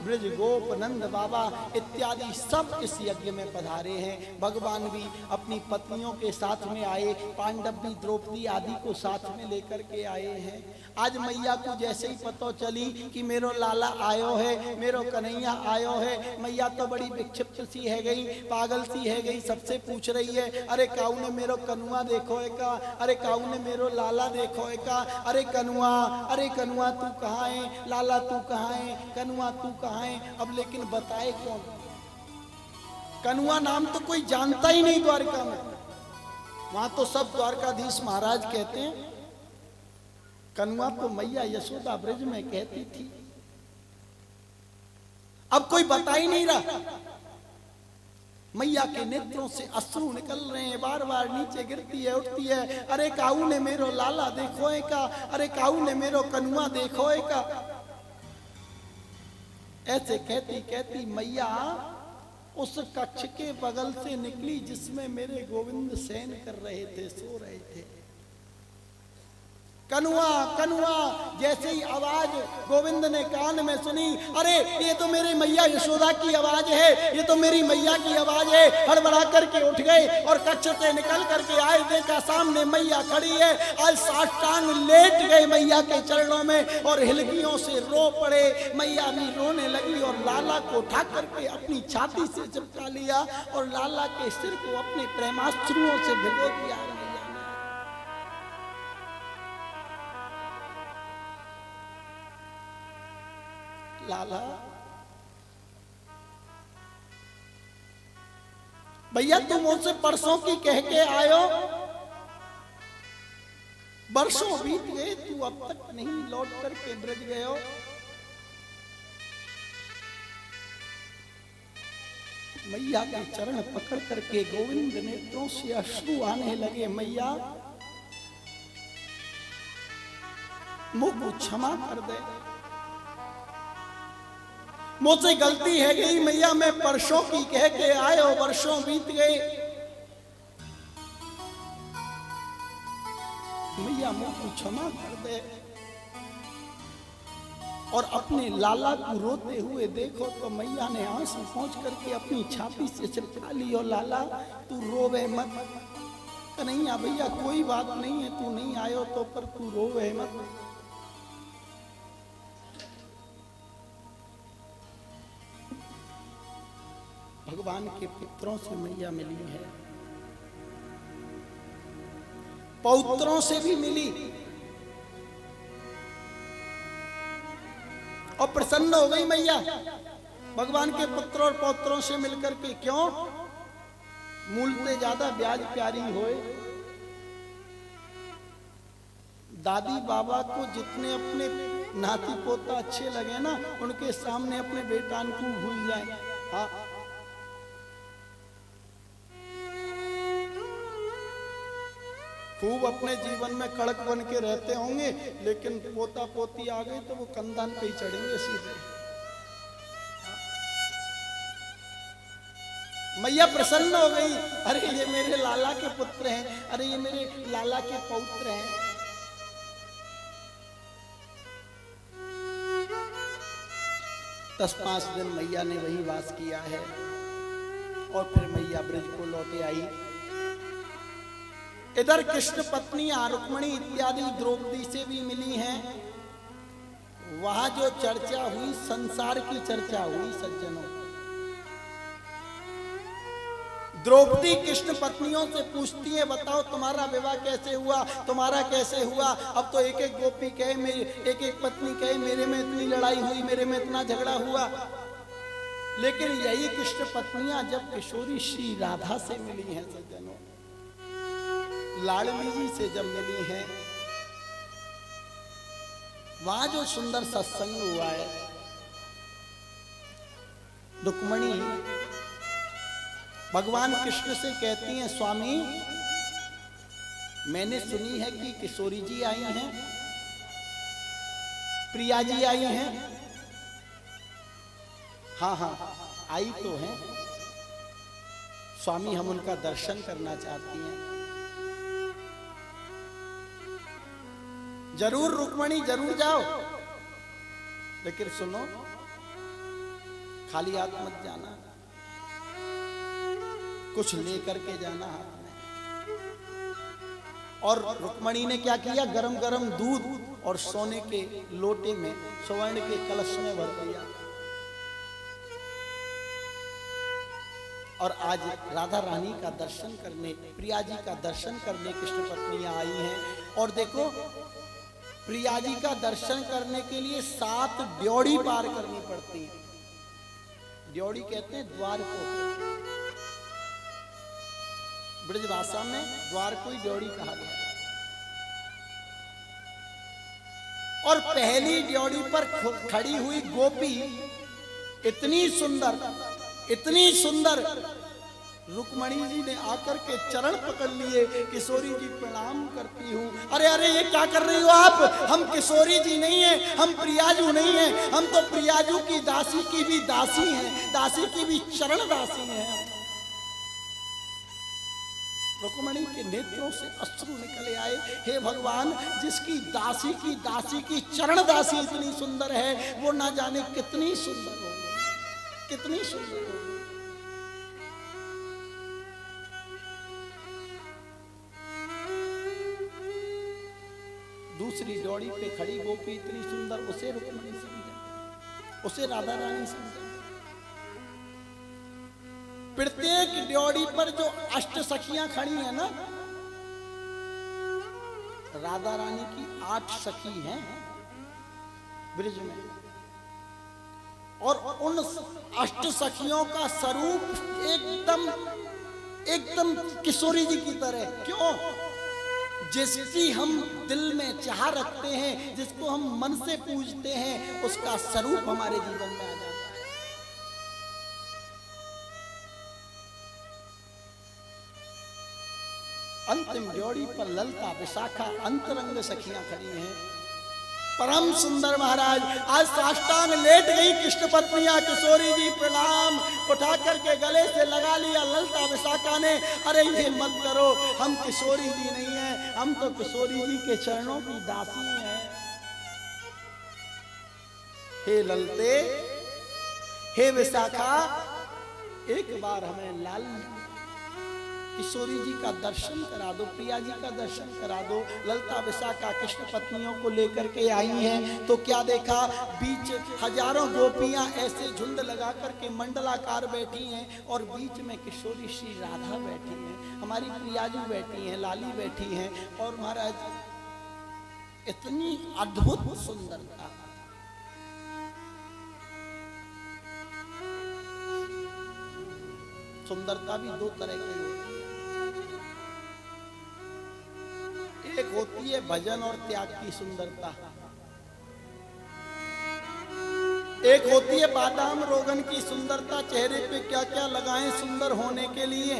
ब्रज गोप, नंद बाबा इत्यादि सब इस यज्ञ में पधारे हैं। भगवान भी अपनी पत्नियों के साथ में आए, पांडव भी द्रौपदी आदि को साथ में लेकर के आए हैं। आज मैया को जैसे ही पता चली कि मेरो लाला आयो है, मेरो कन्हैया आयो है, मैया तो बड़ी विक्षिप्त सी है गई, पागल सी है गई, सबसे पूछ रही है अरे काऊ ने मेरो कनुआ देखो है का, अरे काऊ ने मेरो लाला देखो है का, अरे कनुआ तू कहाँ है, लाला तू कहाँ है, कनुआ तू कहाँ है। अब लेकिन बताए कौन, कनुआ नाम तो कोई जानता ही नहीं द्वारका में। वहां तो सब द्वारकाधीश महाराज कहते हैं, कनुआ तो मैया यशोदा ब्रज में कहती थी। अब कोई बता ही नहीं रहा। मैया के नेत्रों से अश्रु निकल रहे हैं, बार बार नीचे गिरती है, उठती है, अरे काऊ ने मेरो लाला देखो है का, अरे काऊ ने मेरो कनुआ देखो है का। ऐसे कहती कहती मैया उस कक्ष के बगल से निकली जिसमें मेरे गोविंद शयन कर रहे थे, सो रहे थे। कनुआ कनुआ जैसे ही आवाज गोविंद ने कान में सुनी, अरे ये तो मेरी मैया यशोदा की आवाज है, ये तो मेरी मैया की आवाज है। हड़बड़ा करके उठ गए और कक्ष से निकल करके आए, देखा सामने मैया खड़ी है। आज साष्टांग लेट गए मैया के चरणों में और हिलकियों से रो पड़े। मैया भी रोने लगी और लाला को उठा करके अपनी छाती से चिपका लिया और लाला के सिर को अपने प्रेमाश्रुओं से भिगो दिया। लाला भैया तुम मुझसे परसों की कह के आयो, वर्षों बीत गए, तू अब तक नहीं लौट करके ब्रज गए हो। मैया के चरण पकड़ करके गोविंद नेत्रों से अश्रु आने लगे। मैया मुझको क्षमा कर दे, मुझसे गलती है गई मैया, मैं परसों की कह के आयो, वर्षों बीत गए। मैया मुझको क्षमा कर दे। और अपने लाला को रोते हुए देखो तो मैया ने आंसू पहुंच करके अपनी छाती से चिपका ली। और लाला तू रोवे मत। कन्हैया भैया कोई बात नहीं है, तू नहीं आयो तो पर तू रोवे मत। भगवान के पुत्रों से मैया मिली है, पौत्रों से भी मिली और प्रसन्न हो गई मैया भगवान के पुत्रों और पौत्रों से मिलकर के। क्यों? मूलते ज्यादा ब्याज प्यारी होए। दादी बाबा को जितने अपने नाती पोता अच्छे लगे ना, उनके सामने अपने बेटान को भूल जाए। हाँ, खूब अपने जीवन में कड़क बन के रहते होंगे, लेकिन पोता पोती आ गए तो वो कंधन पे ही चढ़ेंगे सीधे। मैया प्रसन्न हो गई, अरे ये मेरे लाला के पुत्र हैं, अरे ये मेरे लाला के पौत्र हैं। दस 5 दिन मैया ने वही वास किया है और फिर मैया ब्रज को लौटे आई। इधर कृष्ण पत्नियां रुक्मणी इत्यादि द्रौपदी से भी मिली हैं। वहां जो चर्चा हुई, संसार की चर्चा हुई सज्जनों। द्रौपदी कृष्ण पत्नियों से पूछती है, बताओ तुम्हारा विवाह कैसे हुआ, तुम्हारा कैसे हुआ। अब तो एक एक गोपी कहे, मेरी एक एक पत्नी कहे मेरे में इतनी लड़ाई हुई, मेरे में इतना झगड़ा हुआ। लेकिन यही कृष्ण पत्नियां जब किशोरी श्री राधा से मिली हैं सज्जनों, लाडली जी से जब मिली है, वहां जो सुंदर सत्संग हुआ है। रुक्मणी भगवान कृष्ण से कहती हैं, स्वामी मैंने सुनी है कि किशोरी जी आई हैं, प्रिया जी आई हैं। हाँ हाँ आई तो हैं स्वामी, हम उनका दर्शन करना चाहती हैं। जरूर रुक्मणी जरूर जाओ, लेकिन सुनो खाली हाथ मत जाना, कुछ लेकर के जाना हाथ में। और रुक्मणी ने क्या किया, गरम गरम दूध और सोने के लोटे में स्वर्ण के कलश में भर दिया। और आज राधा रानी का दर्शन करने, प्रिया जी का दर्शन करने कृष्ण पत्नियां आई हैं। और देखो प्रिया जी का दर्शन करने के लिए 7 ड्योढ़ी पार करनी पड़ती है। ड्योढ़ी कहते हैं द्वार को, ब्रज भाषा में द्वार को ही ड्योढ़ी कहा गया। और पहली ड्योढ़ी पर खड़ी हुई गोपी इतनी सुंदर रुक्मणी जी ने आकर के चरण पकड़ लिए। किशोरी जी प्रणाम करती हूँ। अरे अरे ये क्या कर रही हो आप, हम किशोरी जी नहीं हैं, हम प्रियाजू नहीं हैं, हम तो प्रियाजू की दासी की भी दासी हैं, दासी की भी चरण दासी हैं। रुक्मणी के नेत्रों से अश्रु निकले आए। हे भगवान, जिसकी दासी की चरण दासी इतनी सुंदर है, वो ना जाने कितनी सुंदर होगी, कितनी सुंदर होगी। दूसरी ड्योढ़ी पे खड़ी गोपी इतनी सुंदर, उसे रुक्मणी समझा, उसे राधा रानी समझा। प्रत्येक ड्योढ़ी पर जो अष्ट सखियां खड़ी हैं ना, राधा रानी की 8 सखी हैं ब्रिज में, और उन अष्ट सखियों का स्वरूप एकदम किशोरी जी की तरह। क्यों? जिसकी हम दिल में चाह रखते हैं, जिसको हम मन से पूजते हैं, उसका स्वरूप हमारे जीवन में आ जाता है। अंतिम ड्योढ़ी पर ललता विशाखा अंतरंग सखियां खड़ी हैं, परम सुंदर महाराज। आज साष्टांग लेट गई कृष्ण पत्नियां, किशोरी जी प्रणाम उठा करके गले से लगा लिया ललता विशाखा ने। अरे ये मत करो, हम किशोरी जी नहीं हैं, हम तो किशोरी जी के चरणों की दासी हैं। हे ललते, हे विशाखा, एक बार हमें लाल किशोरी जी का दर्शन करा दो, प्रिया जी का दर्शन करा दो। ललता विशाखा कृष्ण पत्नियों को लेकर के आई हैं, तो क्या देखा, बीच हजारों गोपियां ऐसे झुंड लगा करके मंडलाकार बैठी हैं, और बीच में किशोरी श्री राधा बैठी हैं, हमारी प्रिया जी बैठी हैं, लाली बैठी हैं। और महाराज इतनी अद्भुत सुंदरता। सुंदरता भी 2 तरह की होती है, एक होती है भजन और त्याग की सुंदरता, एक होती है बादाम रोगन की सुंदरता। चेहरे पे क्या क्या लगाएं सुंदर होने के लिए।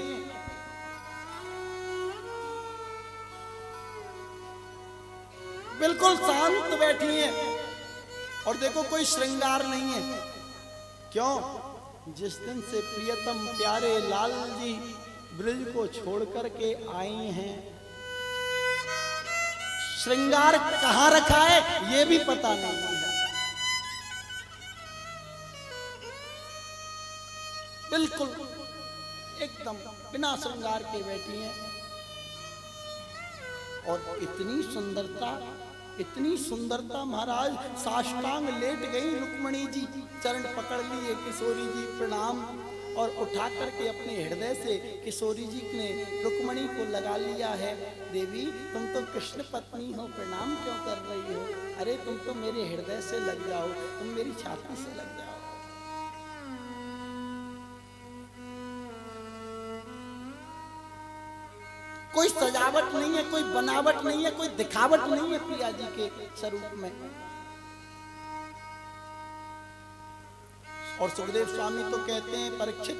बिल्कुल शांत बैठी है, और देखो कोई श्रृंगार नहीं है। क्यों? जिस दिन से प्रियतम प्यारे लाल जी ब्रिज को छोड़ करके आई हैं, श्रृंगार कहां रखा है ये भी पता नहीं है। बिल्कुल एकदम बिना श्रृंगार के बैठी हैं, और इतनी सुंदरता महाराज, साष्टांग लेट गई रुक्मणी जी, चरण पकड़ लिए किशोरी जी प्रणाम, और उठा करके अपने हृदय से किशोरी जी ने रुक्मणी को लगा लिया है। देवी, तुम तो कृष्ण पत्नी हो, प्रणाम क्यों कर रही हो? अरे तुम तो मेरे हृदय से लग जाओ, तुम मेरी छाती से लग जाओ। कोई सजावट नहीं है, कोई बनावट नहीं है, कोई दिखावट नहीं है प्रिया जी के स्वरूप में। और सुखदेव स्वामी तो कहते हैं, परीक्षित,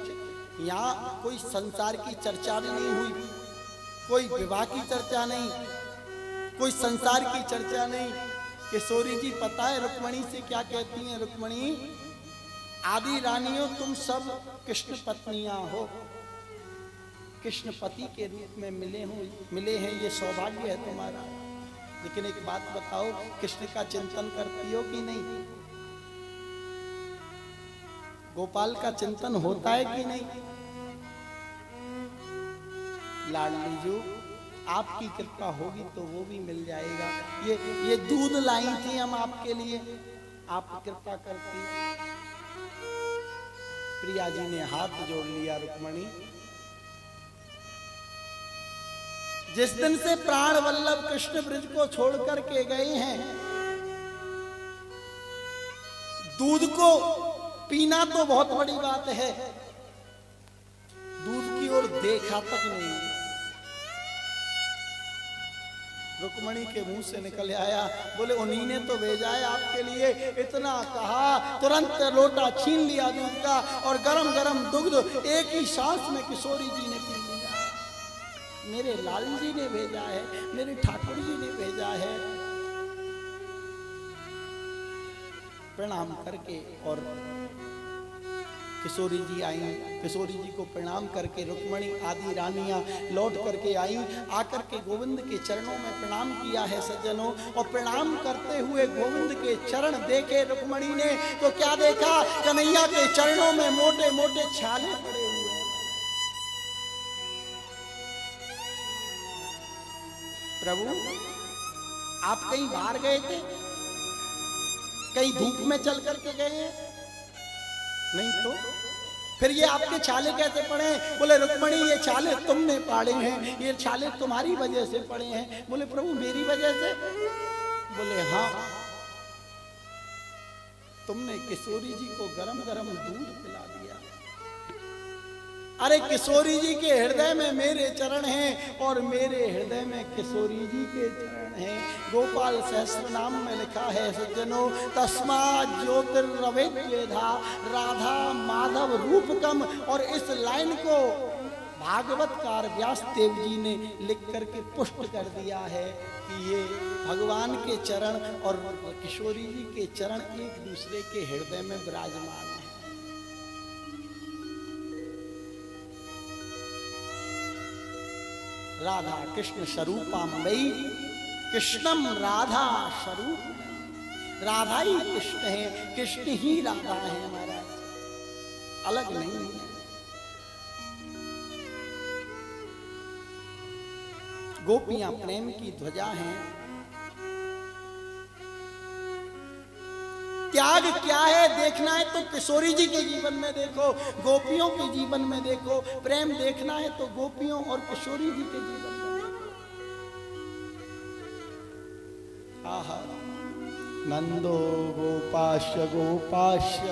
यहाँ कोई संसार की चर्चा नहीं हुई, कोई विवाह की चर्चा नहीं, कोई संसार की चर्चा नहीं। किशोरी जी पता है रुक्मणी से क्या कहती हैं? रुक्मणी, आदि रानियों, तुम सब कृष्ण पत्नियां हो, कृष्ण पति के रूप में मिले हैं, ये सौभाग्य है तुम्हारा। लेकिन एक बात बताओ, कृष्ण का चिंतन करती हो कि नहीं? गोपाल का चिंतन होता है कि नहीं? लाडली जो आपकी कृपा होगी तो वो भी मिल जाएगा। ये दूध लाई थी हम आपके लिए, आप कृपा करती। प्रिया जी ने हाथ जोड़ लिया, रुक्मणी, जिस दिन से प्राण वल्लभ कृष्ण ब्रिज को छोड़ करके गए हैं, दूध को पीना तो बहुत बड़ी बात है, दूध की ओर देखा तक नहीं। रुक्मणी के मुंह से निकल आया, बोले उन्हीं ने तो भेजा है आपके लिए। इतना कहा, तुरंत लोटा छीन लिया दूध का, और गरम गरम दुग्ध एक ही सांस में किशोरी जी ने पी लिया। मेरे लाल जी ने भेजा है, मेरे ठाकुर जी ने भेजा है। प्रणाम करके और किशोरी जी आई, किशोरी जी को प्रणाम करके रुक्मणी आदि रानियां लौट करके आई, आकर के गोविंद के चरणों में प्रणाम किया है सज्जनों। और प्रणाम करते हुए गोविंद के चरण देखे रुक्मणी ने तो क्या देखा, कन्हैया के चरणों में मोटे मोटे छाले पड़े हुए हैं। प्रभु आप कहीं बाहर गए थे, कहीं धूप में चल करके गए हैं? नहीं तो फिर ये आपके छाले कैसे पड़े? बोले रुक्मणी ये छाले तुमने पाड़े हैं, ये छाले तुम्हारी वजह से पड़े हैं। बोले प्रभु मेरी वजह से? बोले हाँ, तुमने किशोरी जी को गरम गरम दूध पिला दिया। अरे किशोरी जी के हृदय में मेरे चरण हैं और मेरे हृदय में किशोरी जी के चरण हैं। गोपाल सहस्त्र नाम में लिखा है सज्जनों, तस्मात् ज्योतिर्रवेद्वेधा राधा माधव रूपकम। और इस लाइन को भागवतकार व्यास देव जी ने लिख करके पुष्ट कर दिया है कि ये भगवान के चरण और किशोरी जी के चरण एक दूसरे के हृदय में विराजमान है। राधा कृष्ण स्वरूपाम्बई, कृष्णम राधा स्वरूप। राधा ही कृष्ण है, कृष्ण ही राधा है महाराज, अलग नहीं है। गोपियां प्रेम की ध्वजा हैं। त्याग क्या है देखना है तो किशोरी जी के जीवन में देखो, गोपियों के जीवन में देखो। प्रेम देखना है तो गोपियों और किशोरी जी के जीवन में देखो। आहा, नंदो गोपाश्य गोपाश्य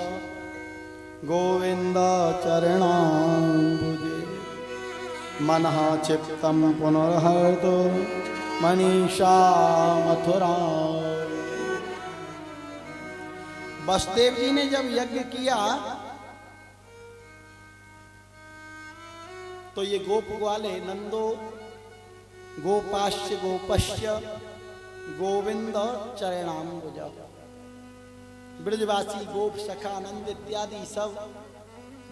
गोविंद चरणाम्बुजे मनः चित्तम पुनर्हरतो मनीषा मथुरा। वसुदेव जी ने जब यज्ञ किया तो ये गोप ग्वाले नंदो गोपाश्य गोपश्य गोविंद चरणाम्बुज, ब्रजवासी गोप सखा नंद इत्यादि सब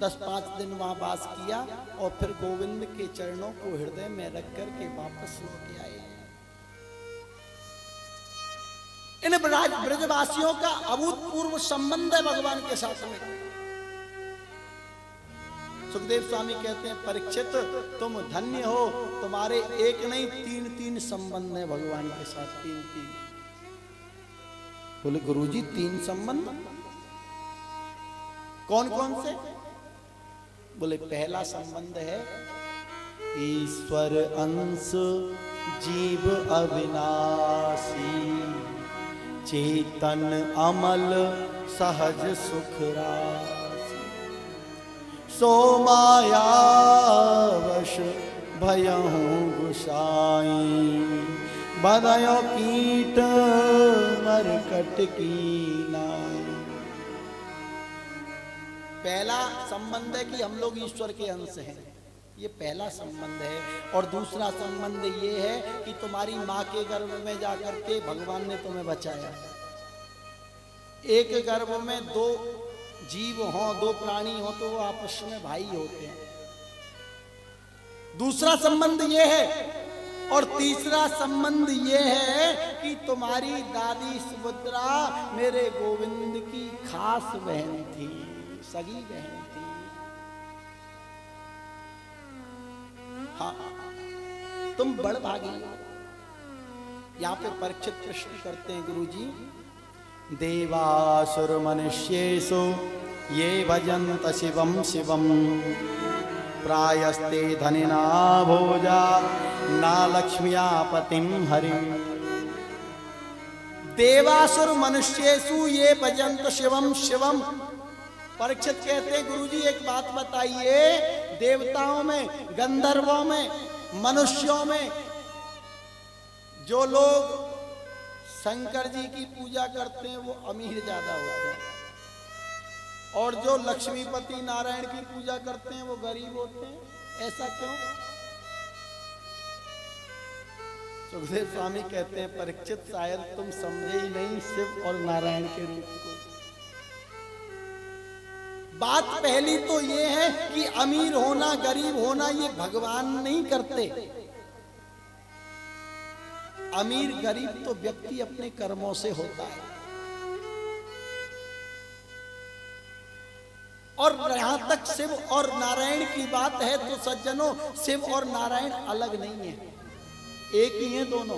10-5 दिन वहां वास किया और फिर गोविंद के चरणों को हृदय में रख करके वापस लौट आए। इन ब्रजवासियों का अभूतपूर्व संबंध है भगवान के साथ में। सुखदेव स्वामी कहते हैं परीक्षित तुम धन्य हो, तुम्हारे एक नहीं 3 संबंध है भगवान के साथ, 3। बोले गुरुजी 3 संबंध कौन कौन से? बोले पहला संबंध है ईश्वर अंश जीव अविनाशी चेतन अमल सहज सुख राशि सो माया वश भयहु गुसाई बदयो कीट मरकट की नाई। पहला संबंध है कि हम लोग ईश्वर के अंश हैं, ये पहला संबंध है। और दूसरा संबंध ये है कि तुम्हारी माँ के गर्भ में जाकर के भगवान ने तुम्हें बचाया। एक गर्भ में 2 जीव हो, 2 प्राणी हो तो वो आपस में भाई होते हैं। दूसरा संबंध ये है। और तीसरा संबंध ये है कि तुम्हारी दादी सुभद्रा मेरे गोविंद की खास बहन थी, सगी बहन थी। हाँ, तुम बड़ भागी। यहाँ पे परीक्षित प्रश्न करते हैं गुरुजी, देवासुर मनुष्येषु ये भजन्त शिवम शिवम प्रायस्ते धनिना भोजा ना लक्ष्म्या पतिम हरिम। देवासुर मनुष्येषु ये भजन्त शिवम शिवम। परीक्षित कहते हैं गुरुजी एक बात बताइए, देवताओं में, गंधर्वों में, मनुष्यों में जो लोग शंकर जी की पूजा करते हैं वो अमीर ज्यादा होते हैं, और जो लक्ष्मीपति नारायण की पूजा करते हैं वो गरीब होते हैं। ऐसा क्यों? सुखदेव स्वामी कहते हैं परीक्षित शायद तुम समझे ही नहीं शिव और नारायण के रूप को। बात पहली तो ये है कि अमीर होना गरीब होना ये भगवान नहीं करते। अमीर गरीब तो व्यक्ति अपने कर्मों से होता है। और यहां तक शिव और नारायण की बात है तो सज्जनों, शिव और नारायण अलग नहीं है, एक ही है दोनों,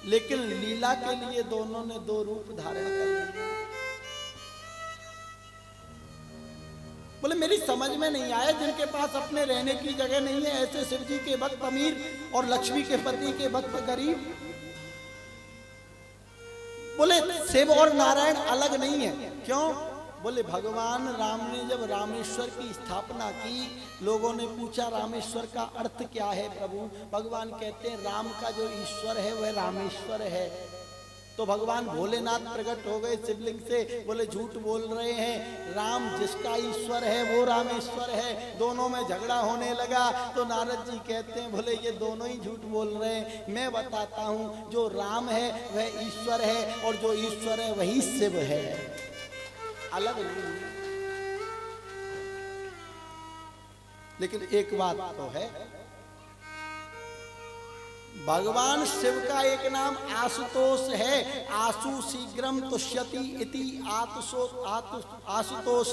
लेकिन लीला के लिए दोनों ने दो रूप धारण कर लिए। बोले मेरी समझ में नहीं आया, जिनके पास अपने रहने की जगह नहीं है ऐसे शिव जी के भक्त अमीर और लक्ष्मी के पति के भक्त गरीब। बोले शिव और नारायण अलग नहीं है, क्यों? बोले भगवान राम ने जब रामेश्वर की स्थापना की, लोगों ने पूछा रामेश्वर का अर्थ क्या है प्रभु? भगवान कहते हैं राम का जो ईश्वर है वह रामेश्वर है। तो भगवान भोलेनाथ प्रकट हो गए शिवलिंग से, बोले झूठ बोल रहे हैं, राम जिसका ईश्वर है वो रामेश्वर है। दोनों में झगड़ा होने लगा तो नारद जी कहते हैं बोले ये दोनों ही झूठ बोल रहे हैं। मैं बताता हूं, जो राम है वह ईश्वर है और जो ईश्वर है वही शिव है, अलग नहीं। लेकिन एक बात तो है, भगवान शिव का एक नाम आशुतोष है। आशु शीघ्रम तुष्यति इति आशुतोष,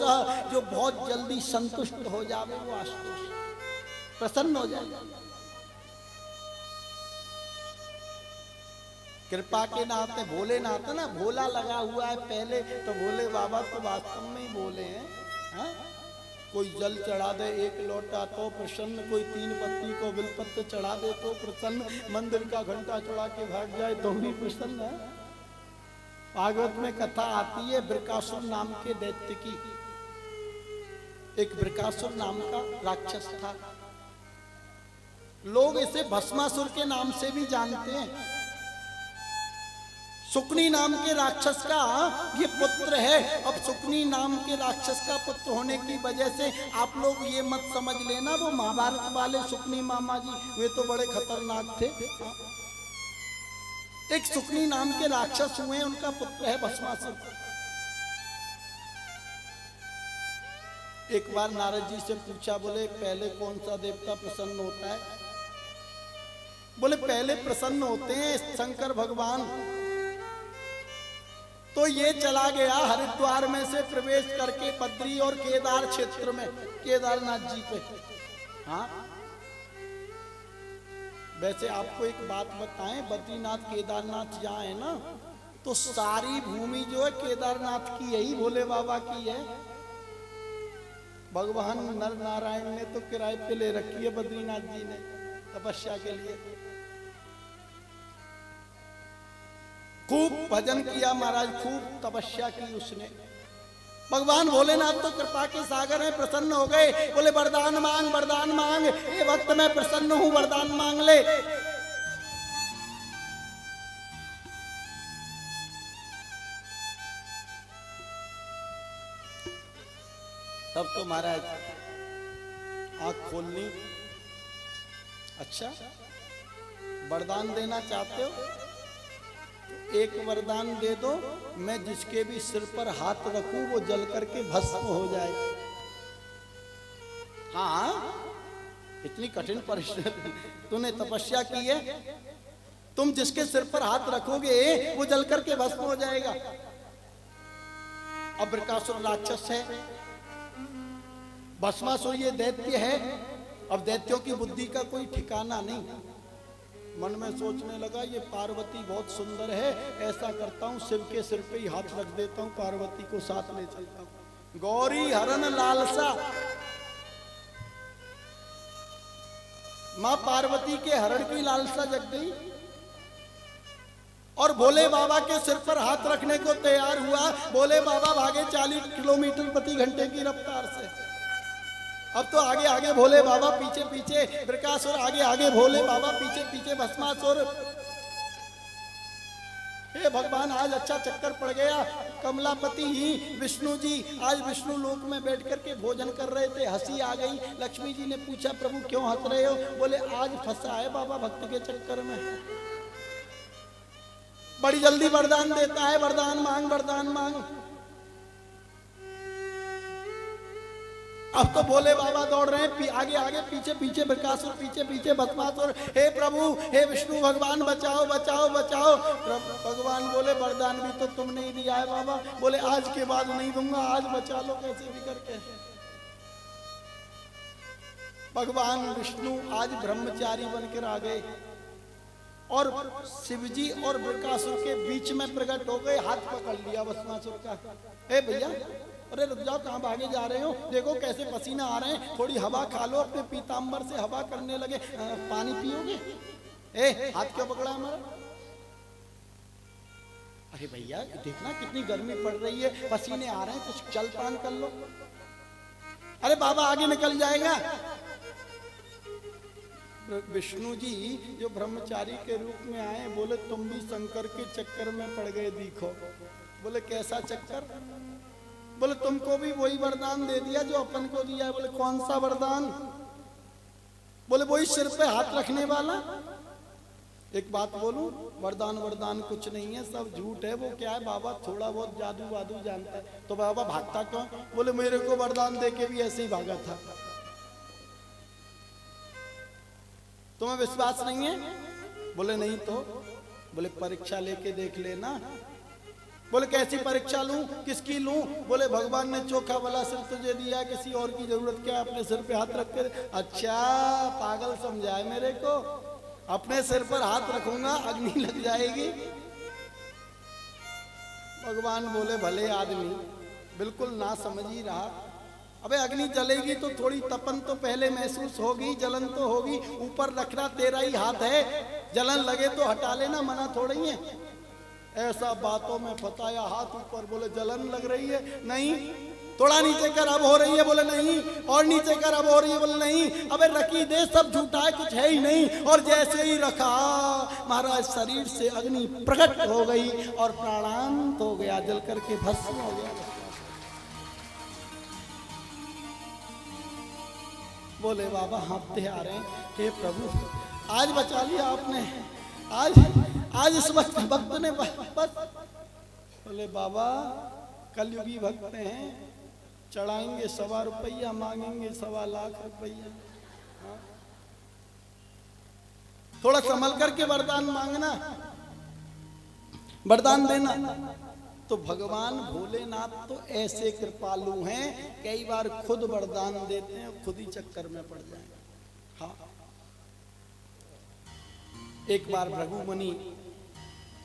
जो बहुत जल्दी संतुष्ट हो जावे वो आशुतोष, प्रसन्न हो जाए। कृपा के नाते भोलेनाथ ना, भोला लगा हुआ है पहले, तो भोले बाबा तो वास्तव में ही भोले हैं। हाँ? कोई जल चढ़ा दे 1 लोटा तो प्रसन्न, कोई 3 पत्ती को बिलपत्र चढ़ा दे तो प्रसन्न, मंदिर का घंटा चढ़ा के भाग जाए तो भी प्रसन्न है। भागवत में कथा आती है बृकासुर नाम के दैत्य की। एक बृकासुर नाम का राक्षस था, लोग इसे भस्मासुर के नाम से भी जानते हैं। सुकनी नाम के राक्षस का ये पुत्र है। अब सुकनी नाम के राक्षस का पुत्र होने की वजह से आप लोग ये मत समझ लेना वो महाभारत वाले सुकनी मामा जी वे तो बड़े खतरनाक थे। एक सुकनी नाम के राक्षस हुए, उनका पुत्र है भस्मासुर। एक बार नारद जी से पूछा, बोले पहले कौन सा देवता प्रसन्न होता है? बोले पहले प्रसन्न होते हैं शंकर भगवान। तो ये चला गया हरिद्वार में से प्रवेश करके बद्री और केदार क्षेत्र में, केदारनाथ जी पे। हाँ, वैसे आपको एक बात बताएं, बद्रीनाथ केदारनाथ जहाँ है ना, तो सारी भूमि जो है केदारनाथ की यही भोले बाबा की है। भगवान नर नारायण ने तो किराए पे ले रखी है बद्रीनाथ जी ने तपस्या के लिए। खूब भजन किया महाराज, खूब तपस्या की उसने। भगवान भोलेनाथ तो कृपा के सागर हैं, प्रसन्न हो गए। बोले वरदान मांग, वरदान मांग, ये वक्त मैं प्रसन्न हूं, वरदान मांग ले। तब तो महाराज आंख खोलनी, अच्छा वरदान देना चाहते हो? एक वरदान दे दो, मैं जिसके भी सिर पर हाथ रखूं वो जल करके भस्म हो जाए। हाँ, इतनी कठिन परिश्रम तूने तपस्या की है, तुम जिसके सिर पर हाथ रखोगे वो जल करके भस्म हो जाएगा। अब बृकासुर राक्षस है, भस्मासुर ये दैत्य है। अब दैत्यों की बुद्धि का कोई ठिकाना नहीं। मन में सोचने लगा ये पार्वती बहुत सुंदर है, ऐसा करता हूँ शिव के सिर पे ही हाथ रख देता हूँ, पार्वती को साथ ले चलता हूँ। गौरी हरण लालसा, मां पार्वती के हरण की लालसा जग गई और भोले बाबा के सिर पर हाथ रखने को तैयार हुआ। भोले बाबा भागे 40 किलोमीटर प्रति घंटे की रफ्तार से। अब तो आगे आगे भोले बाबा, पीछे पीछे बृकासुर, आगे आगे भोले बाबा, पीछे पीछे भस्मासुर। हे भगवान, आज अच्छा चक्कर पड़ गया। कमलापति ही विष्णु जी आज विष्णु लोक में बैठ करके भोजन कर रहे थे, हंसी आ गई। लक्ष्मी जी ने पूछा प्रभु क्यों हंस रहे हो? बोले आज फंसा है बाबा भक्त के चक्कर में। बड़ी जल्दी वरदान देता है, वरदान मांग, वरदान मांग। अब तो भोले बाबा दौड़ रहे हैं, आगे आगे पीछे पीछे बकासुर, पीछे पीछे भस्मासुर। हे प्रभु, हे विष्णु भगवान, बचाओ बचाओ बचाओ। भगवान बोले वरदान भी तो तुमने ही दिया है बाबा। बोले आज के बाद नहीं दूंगा, आज बचा लो कैसे भी करके। भगवान विष्णु आज ब्रह्मचारी बनकर आ गए और शिवजी और बकासुर के बीच में प्रकट हो गए, हाथ पकड़ लिया भस्मासुर का। हे भैया, अरे रुक जाओ, कहाँ भागे जा रहे हो? देखो कैसे पसीना आ रहे हैं, थोड़ी हवा खा लो, अपने पीताम्बर से हवा करने लगे। पानी पियोगे? ए, हाथ क्यों पकड़ा हमारा? अरे भैया देखना कितनी गर्मी पड़ रही है, पसीने आ रहे हैं, कुछ जल पान कर लो। अरे बाबा आगे निकल जाएगा। विष्णु जी जो ब्रह्मचारी के रूप में आए, बोले तुम भी शंकर के चक्कर में पड़ गए दिखो। बोले कैसा चक्कर? बोले तुमको भी वही वरदान दे दिया जो अपन को दिया है। बोले कौन सा वरदान? बोले वही सिर पे हाथ रखने वाला। एक बात बोलूं, वरदान वरदान कुछ नहीं है, सब झूठ है। वो क्या है बाबा, थोड़ा बहुत जादू वादू जानता है। तो बाबा भागता क्यों? बोले मेरे को वरदान दे के भी ऐसे ही भागा था। तुम्हें विश्वास नहीं है? बोले नहीं तो। बोले परीक्षा लेके देख लेना। बोले कैसी परीक्षा लूं, किसकी लूं? बोले भगवान ने चोखा वाला सिर तुझे दिया, किसी और की जरूरत क्या, अपने सिर पे हाथ रख कर। अच्छा पागल समझा है मेरे को, अपने सिर पर हाथ रखूंगा अग्नि लग जाएगी। भगवान बोले भले आदमी, बिल्कुल ना समझ ही रहा। अबे अग्नि जलेगी तो थोड़ी तपन तो पहले महसूस होगी, जलन तो होगी। ऊपर रखना तेरा ही हाथ है, जलन लगे तो हटा लेना, मना थोड़ी है। ऐसा बातों में फताया, हाथ ऊपर। बोले जलन लग रही है? नहीं। थोड़ा नीचे कर, अब हो रही है? बोले नहीं। और नीचे कर, अब हो रही है? बोले नहीं। अबे रखी दे, सब झूठा है, कुछ है ही नहीं। और जैसे ही रखा, महाराज शरीर से अग्नि प्रकट हो गई और प्राणांत हो गया, जल करके भस्म हो गया। बोले बाबा हाँफते आ रहे हैं, हे प्रभु आज बचा लिया आपने, आज इस वक्त भक्त ने बस। बोले बाबा कलयुगी भक्त हैं, चढ़ाएंगे 1.25 रुपया, मांगेंगे 1.25 लाख रुपया। थोड़ा संभल करके वरदान मांगना, वरदान देना। तो भगवान भोलेनाथ तो ऐसे कृपालु हैं, कई बार खुद वरदान देते हैं, खुद ही चक्कर में पड़ जाए। हाँ, एक बार भृगुमुनि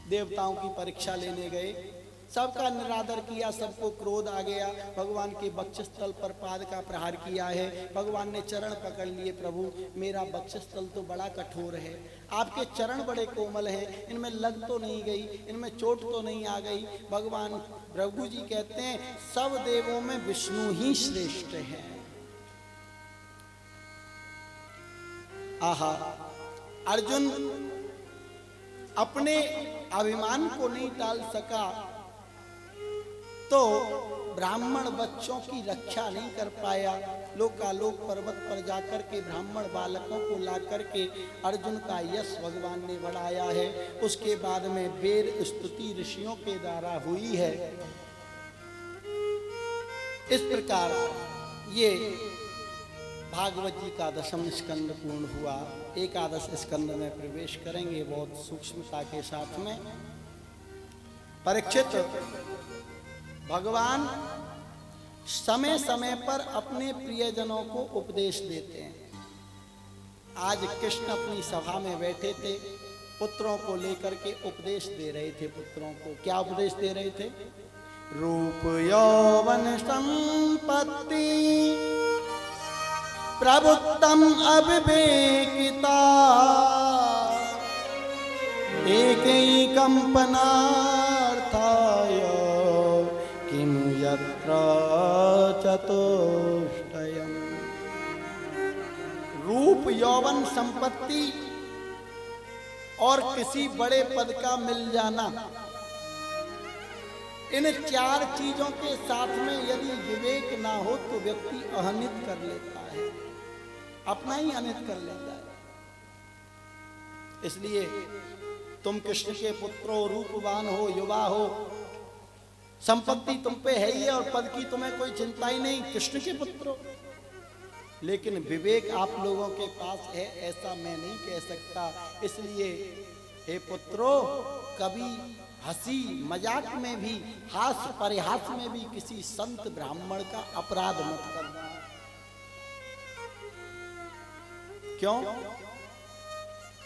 देवताओं की परीक्षा लेने गए, सबका निरादर किया, सबको क्रोध आ गया। भगवान के वक्षस्थल पर पाद का प्रहार किया है। भगवान ने चरण पकड़ लिए, प्रभु मेरा वक्षस्थल तो बड़ा कठोर है, आपके चरण बड़े कोमल हैं, इनमें लग तो नहीं गई, इनमें चोट तो नहीं आ गई। भगवान भृगु जी कहते हैं सब देवों में विष्णु ही श्रेष्ठ है। आहा, अर्जुन अपने अभिमान को नहीं टाल सका तो ब्राह्मण बच्चों की रक्षा नहीं कर पाया। लोकालोक पर्वत पर जाकर के ब्राह्मण बालकों को ला करके अर्जुन का यश भगवान ने बढ़ाया है। उसके बाद में वेद स्तुति ऋषियों के द्वारा हुई है। इस प्रकार ये भागवत जी का 10वां स्कंद पूर्ण हुआ। 11 स्कंद में प्रवेश करेंगे बहुत सूक्ष्मता के साथ में। परीक्षित, भगवान समय समय पर अपने प्रियजनों को उपदेश देते हैं। आज कृष्ण अपनी सभा में बैठे थे, पुत्रों को लेकर के उपदेश दे रहे थे। पुत्रों को क्या उपदेश दे रहे थे? रूप यौवन संपत्ति प्रभुत्तम अविवेकिता एकैकं पनार्थाय किं यत्र चतुष्टयम्। रूप यौवन संपत्ति और किसी बड़े पद का मिल जाना, इन 4 चीजों के साथ में यदि विवेक ना हो तो व्यक्ति अहनित कर लेता है, अपना ही अनित कर लेता है। इसलिए तुम कृष्ण के पुत्र हो, रूपवान हो, युवा हो, संपत्ति तुम पे है ही है और पद की तुम्हें कोई चिंता ही नहीं, कृष्ण के पुत्र हो। लेकिन विवेक आप लोगों के पास है ऐसा मैं नहीं कह सकता। इसलिए हे पुत्रो, कभी हंसी मजाक में भी, हास्य परिहास में भी किसी संत ब्राह्मण का अपराध मत करना। क्यों?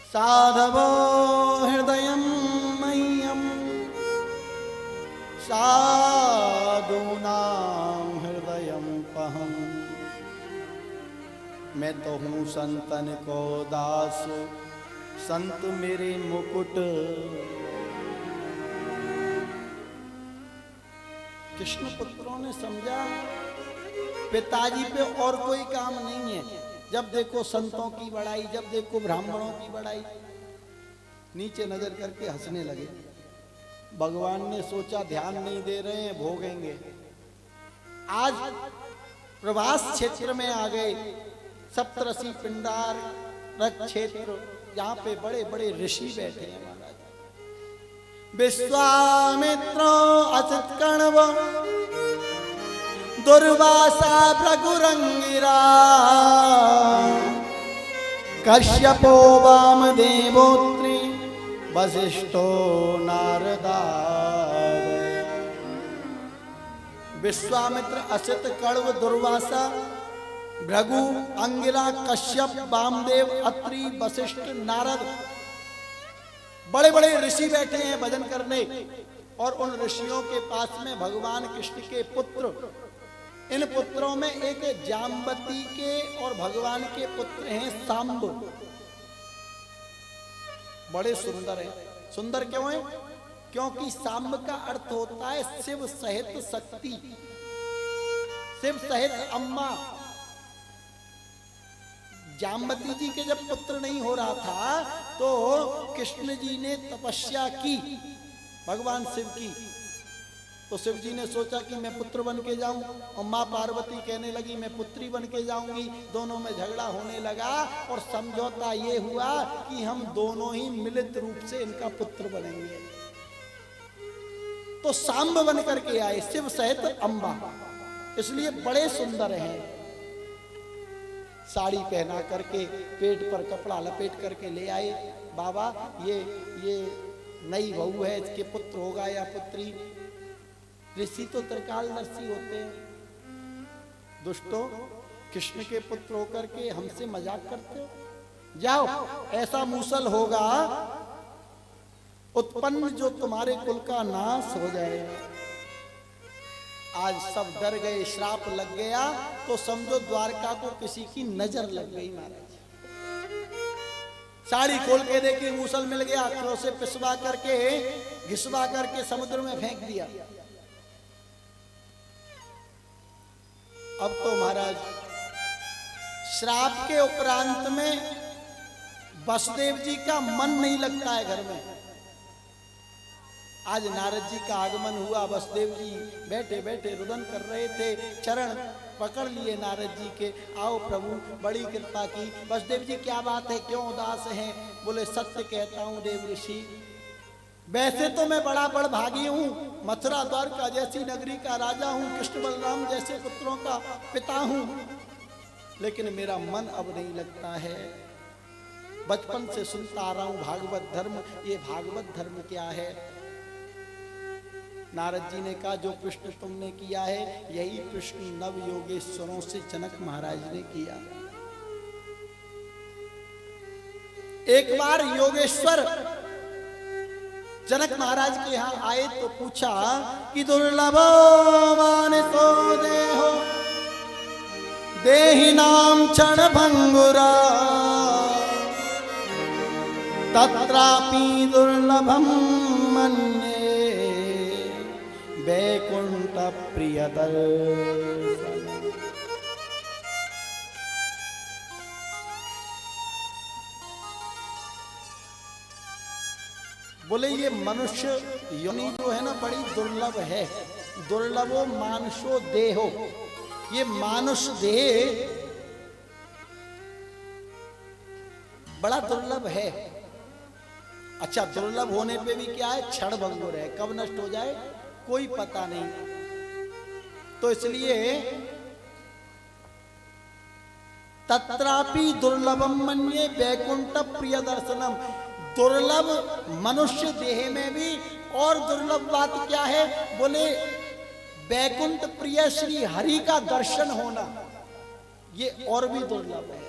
साधवो हृदयं मह्यम साधूनां हृदयं पहम। मैं तो हूँ संतन को दास, संत मेरे मुकुट। कृष्ण पुत्रों ने समझा पिताजी पे और कोई काम नहीं है। जब देखो संतों की बड़ाई, जब देखो ब्राह्मणों की बड़ाई, नीचे नजर करके हंसने लगे। भगवान ने सोचा ध्यान नहीं दे रहे हैं, भोगेंगे। आज प्रवास क्षेत्र में आ गए, सप्तऋषि पिंडार क्षेत्र, जहां पे बड़े बड़े ऋषि बैठे हैं महाराज। विश्वामित्र, असित कण्व, दुर्वासा, भृगुरंगिरा, कश्यपो वामदेवोत्री, वसिष्ठो नारदा। विश्वामित्र, असित कण्व, दुर्वासा, भृगु, अंगिरा, कश्यप, वामदेव, अत्रि, वशिष्ठ, नारद, बड़े बड़े ऋषि बैठे हैं भजन करने। और उन ऋषियों के पास में भगवान कृष्ण के पुत्र, इन पुत्रों में एक जाम्बती के और भगवान के पुत्र हैं सांब। बड़े सुंदर हैं। सुंदर क्यों है? क्योंकि सांब का अर्थ होता है शिव सहित शक्ति, शिव सहित अम्मा। जाम्बती जी के जब पुत्र नहीं हो रहा था तो कृष्ण जी ने तपस्या की भगवान शिव की। तो शिव जी ने सोचा कि मैं पुत्र बन के जाऊं, और माँ पार्वती कहने लगी मैं पुत्री बन के जाऊंगी। दोनों में झगड़ा होने लगा और समझौता ये हुआ कि हम दोनों ही मिलित रूप से इनका पुत्र बनेंगे। तो सांब बन करके आए, शिव सहित अम्बा, इसलिए बड़े सुंदर हैं। साड़ी पहना करके, पेट पर कपड़ा लपेट करके ले आए। बाबा ये नई बहू है, इसके पुत्र होगा या पुत्री। ऋषि तो त्रिकालदर्शी होते हैं। दुष्टो, कृष्ण के पुत्र होकर के हमसे मजाक करते हो? जाओ, ऐसा मूसल होगा उत्पन्न जो तुम्हारे कुल का नाश हो जाएगा। आज सब डर गए, श्राप लग गया, तो समझो द्वारका को किसी की नजर लग गई महाराज। साड़ी खोल के देखी, मूसल मिल गया, अखरों से पिसवा करके, घिसवा करके समुद्र में फेंक दिया। अब तो महाराज श्राप के उपरांत में वसुदेव जी का मन नहीं लगता है घर में। आज नारद जी का आगमन हुआ, वसुदेव जी बैठे बैठे रुदन कर रहे थे, चरण पकड़ लिए नारद जी के, आओ प्रभु बड़ी कृपा की। वसुदेव जी क्या बात है, क्यों उदास हैं? बोले सत्य कहता हूँ देव ऋषि, वैसे तो मैं बड़ा बड़भागी हूँ, मथुरा द्वारका जैसी नगरी का राजा हूँ, कृष्ण बलराम जैसे पुत्रों का पिता हूँ, लेकिन मेरा मन अब नहीं लगता है। बचपन से सुनता आ रहा हूँ भागवत धर्म, ये भागवत धर्म क्या है? नारद जी ने कहा जो प्रश्न तुमने किया है यही प्रश्न नव योगेश्वरों से जनक महाराज ने किया। एक बार योगेश्वर जनक महाराज के यहाँ आए तो पूछा कि दुर्लभो मानसो देहो देहिनाम क्षण भंगुरा तत्रापि दुर्लभम मन्ये वैकुंठ प्रियदर्शन। बोले ये मनुष्य योनि जो है ना बड़ी दुर्लभ है। दुर्लभो मानुषो देहो, ये मानुष देह बड़ा दुर्लभ है। अच्छा, दुर्लभ होने पे भी क्या है, क्षण भंगुर है, कब नष्ट हो जाए कोई पता नहीं। तो इसलिए तत्रापि दुर्लभम मन्ये वैकुंठ प्रिय दर्शनम। दुर्लभ मनुष्य देह में भी और दुर्लभ बात क्या है? बोले वैकुंठ प्रिय श्री हरि का दर्शन होना, ये और भी दुर्लभ है।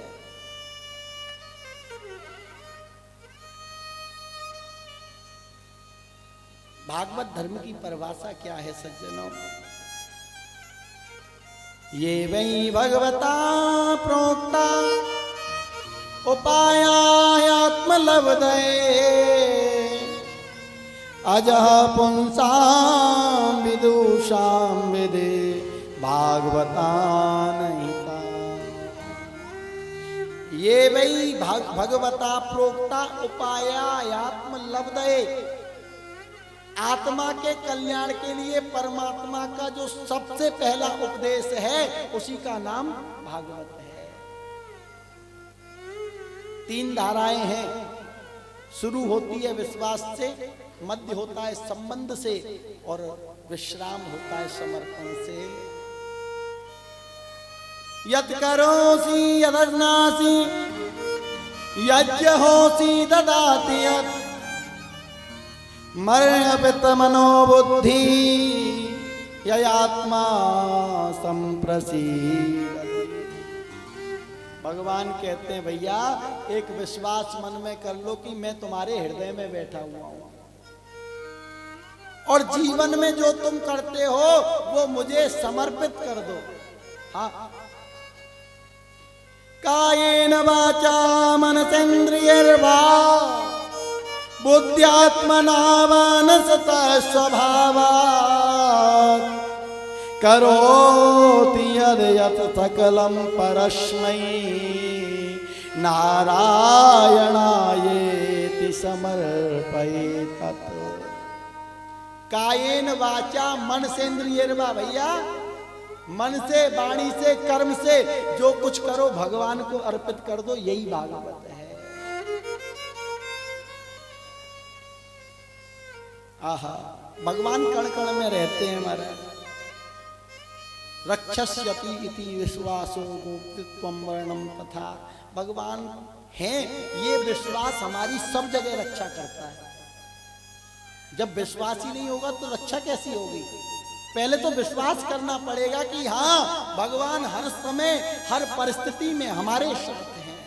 भागवत धर्म की परिभाषा क्या है सज्जनों? ये वै भगवता प्रोक्ता उपायात्मलब्धये अजः पुंसां विदुषां विदे भागवता नहिता। ये वै भगवता प्रोक्ता उपायात्मलब्धये, आत्मा के कल्याण के लिए परमात्मा का जो सबसे पहला उपदेश है उसी का नाम भागवत है। 3 धाराएं हैं। शुरू होती है विश्वास से, मध्य होता है संबंध से और विश्राम होता है समर्पण से। यत् करोसि यदज्ञासि यज्ञ होसि ददाति यत् मरणपित मनोबुद्धि ययात्मा संप्रसीदति। भगवान कहते हैं भैया एक विश्वास मन में कर लो कि मैं तुम्हारे हृदय में बैठा हुआ हूं और जीवन में जो तुम करते हो वो मुझे समर्पित कर दो। हाँ, कायेन वाचा मनसेन्द्रियैर्वा बुद्ध्यात्मना वानसता स्वभावात् करोति यद् यत् सकलं परस्मै नारायणायेति समर्पयेत्। कायेन वाचा मन से इंद्रियर्वा, भैया मन से, वाणी से, कर्म से जो कुछ करो भगवान को अर्पित कर दो, यही भागवत है। आहा, भगवान कण कण में रहते हैं महाराज। रक्षस्यति इति विश्वासो गोप्तित्वं वर्णम तथा। भगवान हैं, ये विश्वास हमारी सब जगह रक्षा करता है। जब विश्वास ही नहीं होगा तो रक्षा कैसी होगी? पहले तो विश्वास करना पड़ेगा कि हाँ भगवान हर समय हर परिस्थिति में हमारे साथ हैं।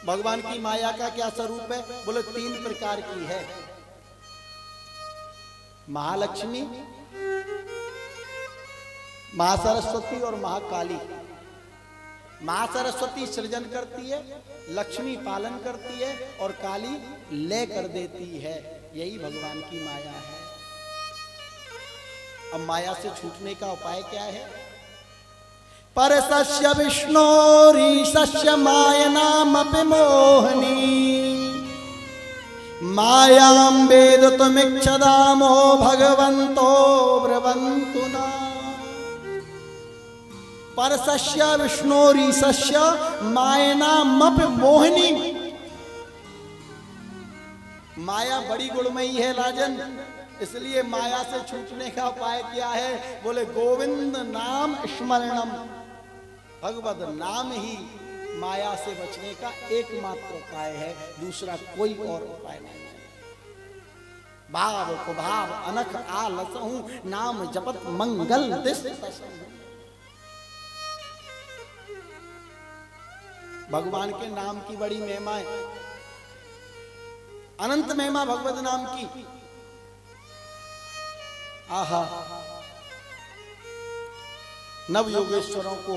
भगवान की माया का क्या स्वरूप है? बोले 3 प्रकार की है। महालक्ष्मी, महासरस्वती और महाकाली। महासरस्वती सृजन करती है, लक्ष्मी पालन करती है और काली लय कर देती है। यही भगवान की माया है। अब माया से छूटने का उपाय क्या है? परसस्य विष्णोरीशस्य मायनामपि मोहिनी मायां वेदितुमिच्छदामो भगवन्तो ब्रवन्तु न। परसस्य विष्णोरीशस्य मायनामपि मोहिनी। माया बड़ी गुणमयी है राजन, इसलिए माया से छूटने का उपाय क्या है? बोले गोविंद नाम स्मरणम। भगवत नाम ही माया से बचने का एकमात्र उपाय है, दूसरा कोई और उपाय नहीं है। भाव कुभाव अनख आलसहु नाम जपत मंगल दिस। भगवान के नाम की बड़ी महिमा है, अनंत महिमा भगवत नाम की। आहा, नव योगेश्वरों को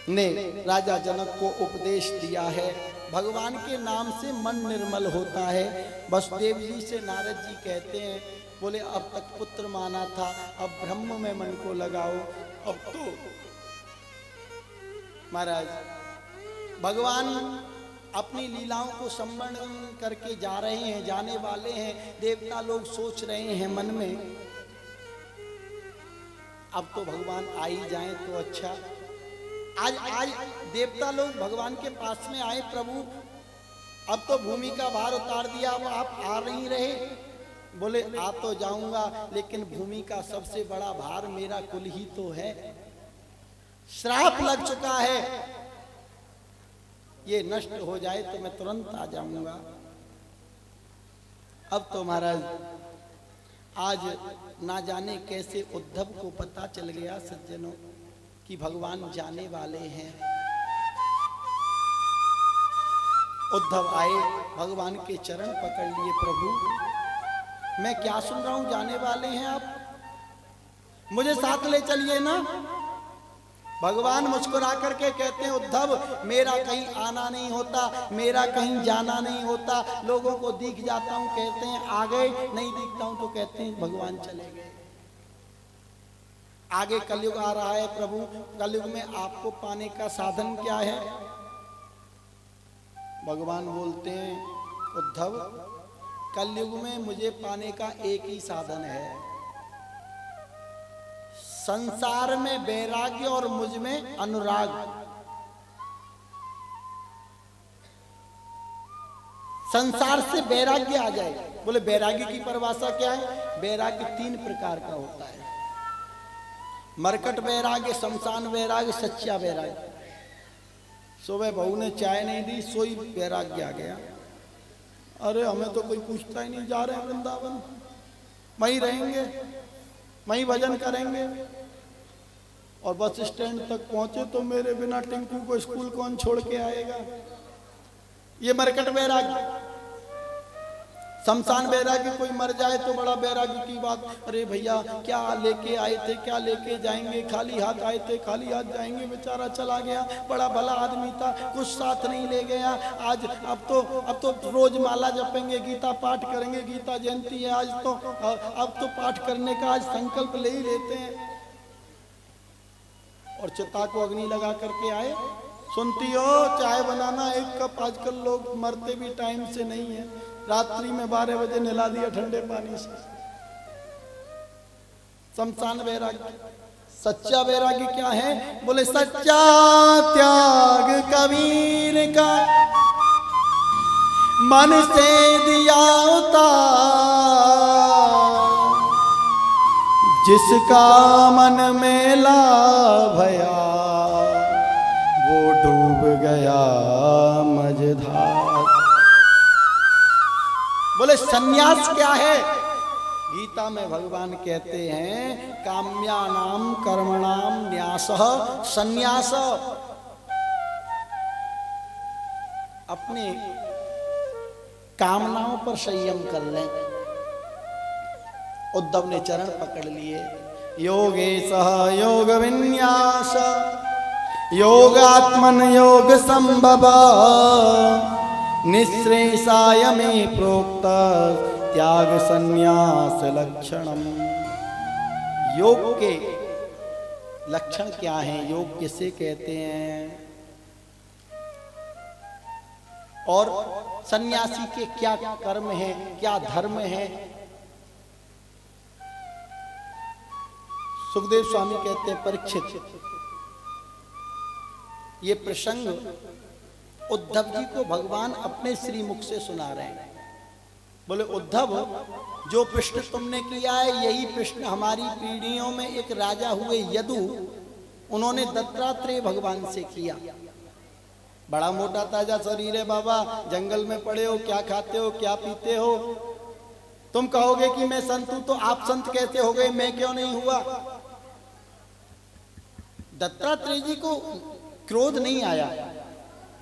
ने राजा जनक को उपदेश दिया है। भगवान के नाम से मन निर्मल होता है। वसुदेव जी से नारद जी कहते हैं, बोले अब तक पुत्र माना था, अब ब्रह्म में मन को लगाओ। अब तो महाराज भगवान अपनी लीलाओं को सम्मान करके जा रहे हैं, जाने वाले हैं। देवता लोग सोच रहे हैं मन में, अब तो भगवान आ ही जाएं तो अच्छा। आज देवता लोग भगवान के पास में आए, प्रभु अब तो भूमि का भार उतार दिया, अब आप आ नहीं रहे। बोले आ तो जाऊंगा, लेकिन भूमि का सबसे बड़ा भार मेरा कुल ही तो है। श्राप लग चुका है, ये नष्ट हो जाए तो मैं तुरंत आ जाऊंगा। अब तो महाराज आज ना जाने कैसे उद्धव को पता चल गया सज्जनों कि भगवान जाने वाले हैं। उद्धव आए, भगवान के चरण पकड़ लिए, प्रभु मैं क्या सुन रहा हूं, जाने वाले हैं आप, मुझे साथ ले चलिए ना। भगवान मुस्कुरा करके कहते हैं उद्धव मेरा कहीं आना नहीं होता, मेरा कहीं जाना नहीं होता, लोगों को दिख जाता हूं कहते हैं आ गए, नहीं दिखता हूं तो कहते हैं भगवान चले गए। आगे कलयुग आ रहा है प्रभु, कलयुग में आपको पाने का साधन क्या है? भगवान बोलते हैं उद्धव कलयुग में मुझे पाने का एक ही साधन है, संसार में वैराग्य और मुझ में अनुराग। संसार से वैराग्य आ जाए। बोले वैराग्य की परिभाषा क्या है? वैराग्य 3 प्रकार का होता है, मरकट वैराग्य, शमशान वैराग्य, सच्चा वैराग्य। सुबह बहू ने चाय नहीं दी, सोई वैराग्य आ गया, अरे हमें तो कोई पूछता ही नहीं, जा रहे हैं वृंदावन, वहीं रहेंगे, वहीं भजन करेंगे। और बस स्टैंड तक पहुंचे तो मेरे बिना टिंकू को स्कूल कौन छोड़ के आएगा, ये मरकट वैराग्य। शमशान वैराग्य, कोई मर जाए तो बड़ा वैराग्य की बात, अरे भैया क्या लेके आए थे, क्या लेके जाएंगे, खाली हाथ आए थे खाली हाथ जाएंगे, बेचारा चला गया, बड़ा भला आदमी था, कुछ साथ नहीं ले गया। आज अब तो रोज माला जपेंगे, गीता पाठ करेंगे, गीता जयंती है आज तो, अब तो पाठ करने का आज संकल्प ले ही लेते हैं। और चिता को अग्नि लगा करके आए, सुनती हो चाय बनाना 1 कप, आजकल लोग मरते भी टाइम से नहीं है, रात्रि में 12 बजे नहला दिया ठंडे पानी से। शमशान वैराग्य। सच्चा वैराग्य क्या है? बोले सच्चा त्याग कबीर का मन से दिया उतार, जिसका मन में लाभ भया वो डूब गया मझधार। बोले सन्यास क्या है? गीता में भगवान कहते हैं काम्यानाम कर्मणाम न्यासः सन्यास। अपने कामनाओं पर संयम कर लें। उद्धव ने चरण पकड़ लिए। योगेशः योग विन्यास योगात्मन योग संभव निःश्रेषाय में प्रोक्त त्याग संन्यास लक्षणम। योग के लक्षण क्या हैं? योग किसे कहते हैं और सन्यासी के क्या कर्म हैं, क्या धर्म है? सुखदेव स्वामी कहते हैं परीक्षित, ये प्रसंग उद्धव जी को भगवान अपने श्री मुख से सुना रहे हैं। बोले उद्धव जो प्रश्न तुमने किया है यही प्रश्न हमारी पीढ़ियों में एक राजा हुए यदु, उन्होंने दत्तात्रेय भगवान से किया। बड़ा मोटा ताजा शरीर है बाबा, जंगल में पड़े हो, क्या खाते हो क्या पीते हो? तुम कहोगे कि मैं संत हूं, तो आप संत कैसे हो गए, मैं क्यों नहीं हुआ? दत्तात्रेय जी को क्रोध नहीं आया,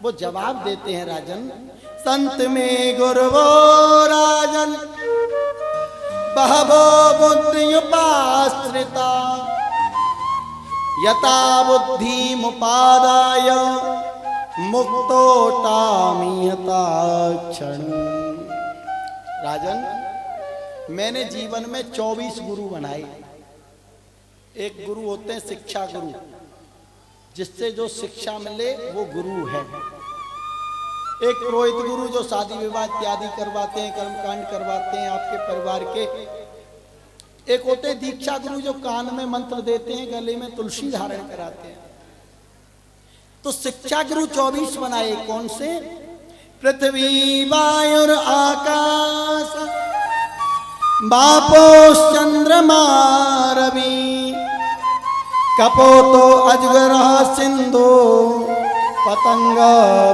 वो जवाब देते हैं राजन, संत में गुरवो राजन बहवो बुद्धियुपाश्रिता यथा बुद्धि मुपादाय मुक्तोटामि यथा क्षण। राजन मैंने जीवन में 24 गुरु बनाए। एक गुरु होते हैं शिक्षा गुरु, जिससे जो शिक्षा मिले वो गुरु है। एक पुरोहित गुरु जो शादी विवाह इत्यादि करवाते हैं, कर्मकांड करवाते हैं आपके परिवार के। एक होते हैं दीक्षा गुरु जो कान में मंत्र देते हैं, गले में तुलसी धारण कराते हैं। तो शिक्षा गुरु 24 बनाए। कौन से? पृथ्वी वायुर आकाश बापोश्चंद्रमा रवि कपोतो अजगर सिंधु पतंग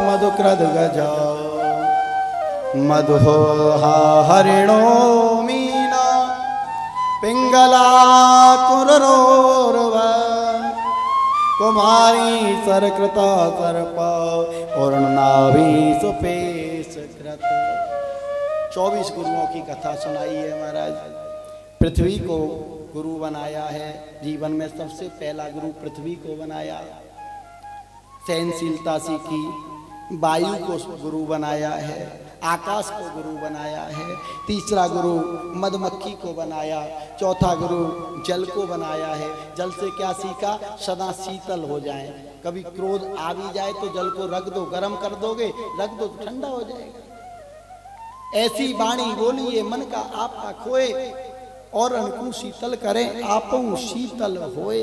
मधुक्रद गजा मधुहो हरिणो मीना पिंगला कुररोरव कुमारी सरकृता सर्प पूर्णनाभि सुपेश कृत। 24 गुरुओं की कथा सुनाई है महाराज। पृथ्वी को गुरु बनाया है, जीवन में सबसे पहला गुरु पृथ्वी को बनाया, सहनशीलता सीखी। वायु को गुरु बनाया है, आकाश को गुरु बनाया है। तीसरा गुरु मधुमक्खी को बनाया, चौथा गुरु जल को बनाया है। जल से क्या सीखा? सदा शीतल हो जाए। कभी क्रोध आ भी जाए तो जल को रख दो, गर्म कर दोगे, रख दो तो ठंडा हो जाएगा। ऐसी वाणी बोलिए मन का आपका खोए, और अनको शीतल करें आपो शीतल होए।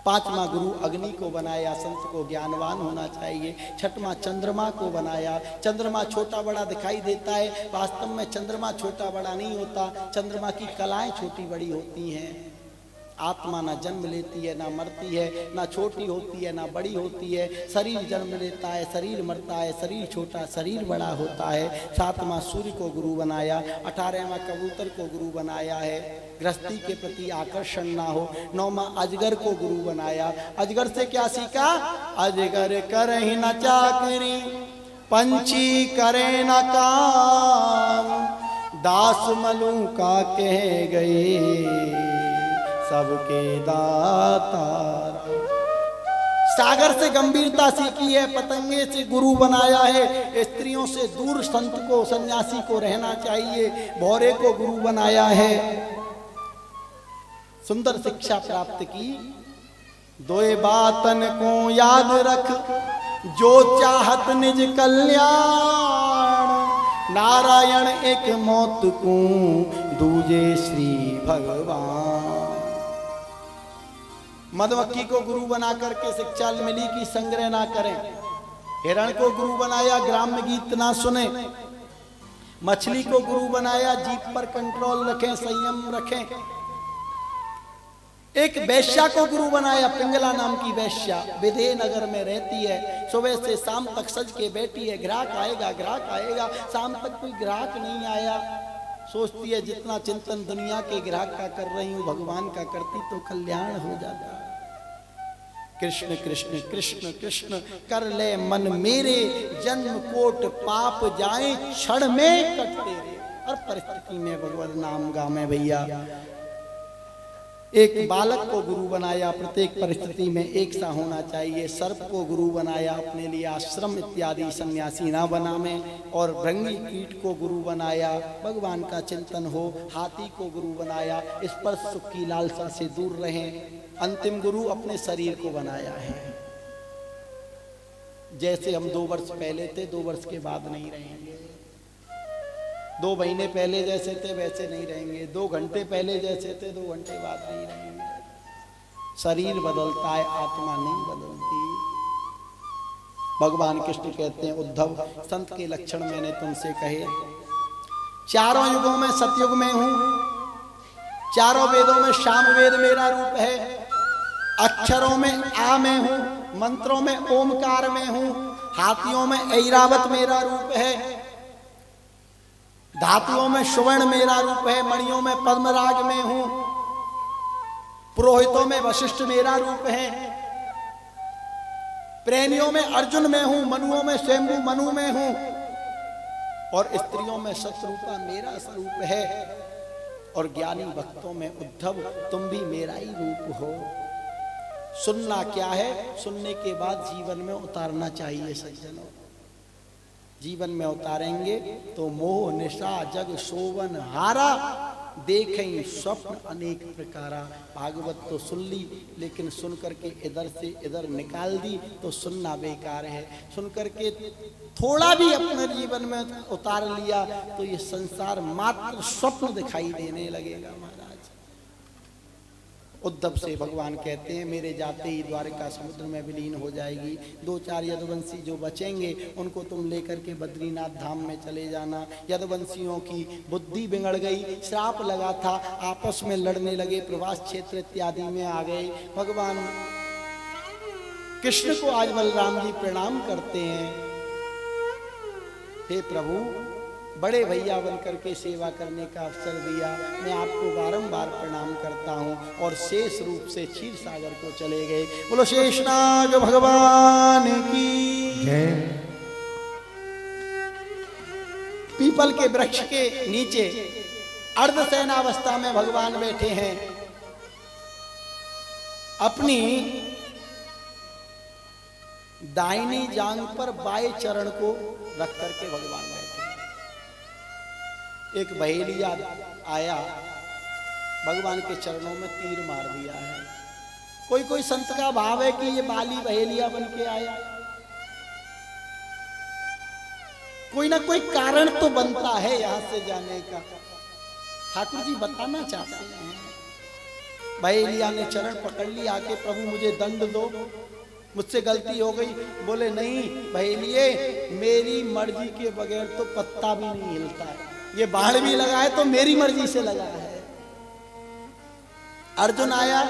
पांचवा गुरु अग्नि को बनाया, संत को ज्ञानवान होना चाहिए। छठवां चंद्रमा को बनाया। चंद्रमा छोटा बड़ा दिखाई देता है, वास्तव में चंद्रमा छोटा बड़ा नहीं होता। चंद्रमा की कलाएं छोटी बड़ी होती हैं। आत्मा ना जन्म लेती है ना मरती है, ना छोटी होती है ना बड़ी होती है। शरीर जन्म लेता है, शरीर मरता है, शरीर छोटा शरीर बड़ा होता है। 7वां सूर्य को गुरु बनाया। 18वां कबूतर को गुरु बनाया है, गृहस्थी के प्रति आकर्षण ना हो। 9वां अजगर को गुरु बनाया। अजगर से क्या सीखा? अजगर करे न चाकरी, पंछी करे न काम, दास मलू का कह गए सबके दाता। सागर से गंभीरता सीखी है, पतंगे से गुरु बनाया है। स्त्रियों से दूर संत को, सन्यासी को रहना चाहिए। भौरे को गुरु बनाया है। सुंदर शिक्षा प्राप्त की। दोए बातन को याद रख, जो चाहत निज कल्याण, नारायण एक मौत को दूजे श्री भगवान। मधुमक्खी को गुरु बना करके शिक्षा मिली कि संग्रह ना करें। हिरण को गुरु बनाया, ग्राम्य गीत ना सुने। मछली को गुरु बनाया, जीभ पर कंट्रोल रखें, संयम रखें। एक वैश्या को गुरु बनाया, पिंगला नाम की वैश्या, विजयनगर में रहती है। सुबह से शाम तक सज के बैठी है, ग्राहक आएगा ग्राहक आएगा। शाम तक कोई ग्राहक नहीं आया। सोचती है जितना चिंतन दुनिया के ग्राहक का कर रही हूं, भगवान का करती तो कल्याण हो जाता। कृष्ण कृष्ण कृष्ण कृष्ण कर ले मन मेरे, जन्म कोट पाप जाए क्षण में कट तेरे। हर परिस्थिति में भगवत नाम गावे भैया। एक बालक को गुरु बनाया, प्रत्येक परिस्थिति में एक सा होना चाहिए। सर्प को गुरु बनाया, अपने लिए आश्रम इत्यादि सन्यासी ना बनावे। और भृंगी कीट को गुरु बनाया, भगवान का चिंतन हो। हाथी को गुरु बनाया, स्पर्श सुख की लालसा से दूर रहें। अंतिम गुरु अपने शरीर को बनाया है। जैसे हम 2 वर्ष पहले थे, 2 वर्ष के बाद नहीं रहेंगे। 2 महीने पहले जैसे थे वैसे नहीं रहेंगे। 2 घंटे पहले जैसे थे 2 घंटे बाद नहीं रहेंगे। शरीर बदलता है, आत्मा नहीं बदलती। भगवान कृष्ण कहते हैं, उद्धव संत के लक्षण मैंने तुमसे कहे। चारों युगों में सतयुग में हूं, चारों वेदों में साम वेद मेरा रूप है। अक्षरों में आ में हूं, मंत्रों में ओमकार में हूं, हाथियों में ऐरावत मेरा रूप है, धातुओं में सुवर्ण मेरा रूप है, मणियों में पद्मराग में हूं, पुरोहितों में वशिष्ठ मेरा रूप है, प्रेमियों में अर्जुन में हूं, मनुओं में स्वयंभू मनु में हूं, और स्त्रियों में शत्रुपा मेरा स्वरूप है, और ज्ञानी भक्तों में उद्धव तुम भी मेरा ही रूप हो। सुनना क्या है? सुनने के बाद जीवन में उतारना चाहिए सज्जनों। जीवन में उतारेंगे तो मोह निशा जग शोभन हारा, देखें स्वप्न अनेक प्रकारा। भागवत तो सुन ली, लेकिन सुन करके इधर से इधर निकाल दी तो सुनना बेकार है। सुन करके थोड़ा भी अपने जीवन में उतार लिया तो ये संसार मात्र स्वप्न दिखाई देने लगेगा महाराज। उद्धव से भगवान कहते हैं मेरे जाते ही द्वारका समुद्र में विलीन हो जाएगी। 2-4 यदुवंशी जो बचेंगे उनको तुम लेकर के बद्रीनाथ धाम में चले जाना। यदुवंशियों की बुद्धि बिगड़ गई, श्राप लगा था, आपस में लड़ने लगे, प्रवास क्षेत्र इत्यादि में आ गए। भगवान कृष्ण को आज बलराम जी प्रणाम करते हैं, हे प्रभु बड़े भैया बनकर के सेवा करने का अवसर दिया, मैं आपको बारंबार प्रणाम करता हूं। और शेष रूप से क्षीर सागर को चले गए। बोलो शेषनाग भगवान की जय। पीपल के वृक्ष के नीचे अर्धशयनावस्था में भगवान बैठे हैं, अपनी दाहिनी जांग पर बाएं चरण को रख करके भगवान बैठे। एक बहेलिया आया, भगवान के चरणों में तीर मार दिया है। कोई कोई संत का भाव है कि ये बाली बहेलिया बन के आया, कोई ना कोई कारण तो बनता है यहां से जाने का। ठाकुर जी बताना चाहते हैं। बहेलिया ने चरण पकड़ लिया, आके प्रभु मुझे दंड दो, मुझसे गलती हो गई। बोले नहीं बहेलिए, मेरी मर्जी के बगैर तो पत्ता भी नहीं हिलता है, ये बाण भी लगा है तो मेरी मर्जी से लगा है। अर्जुन आया,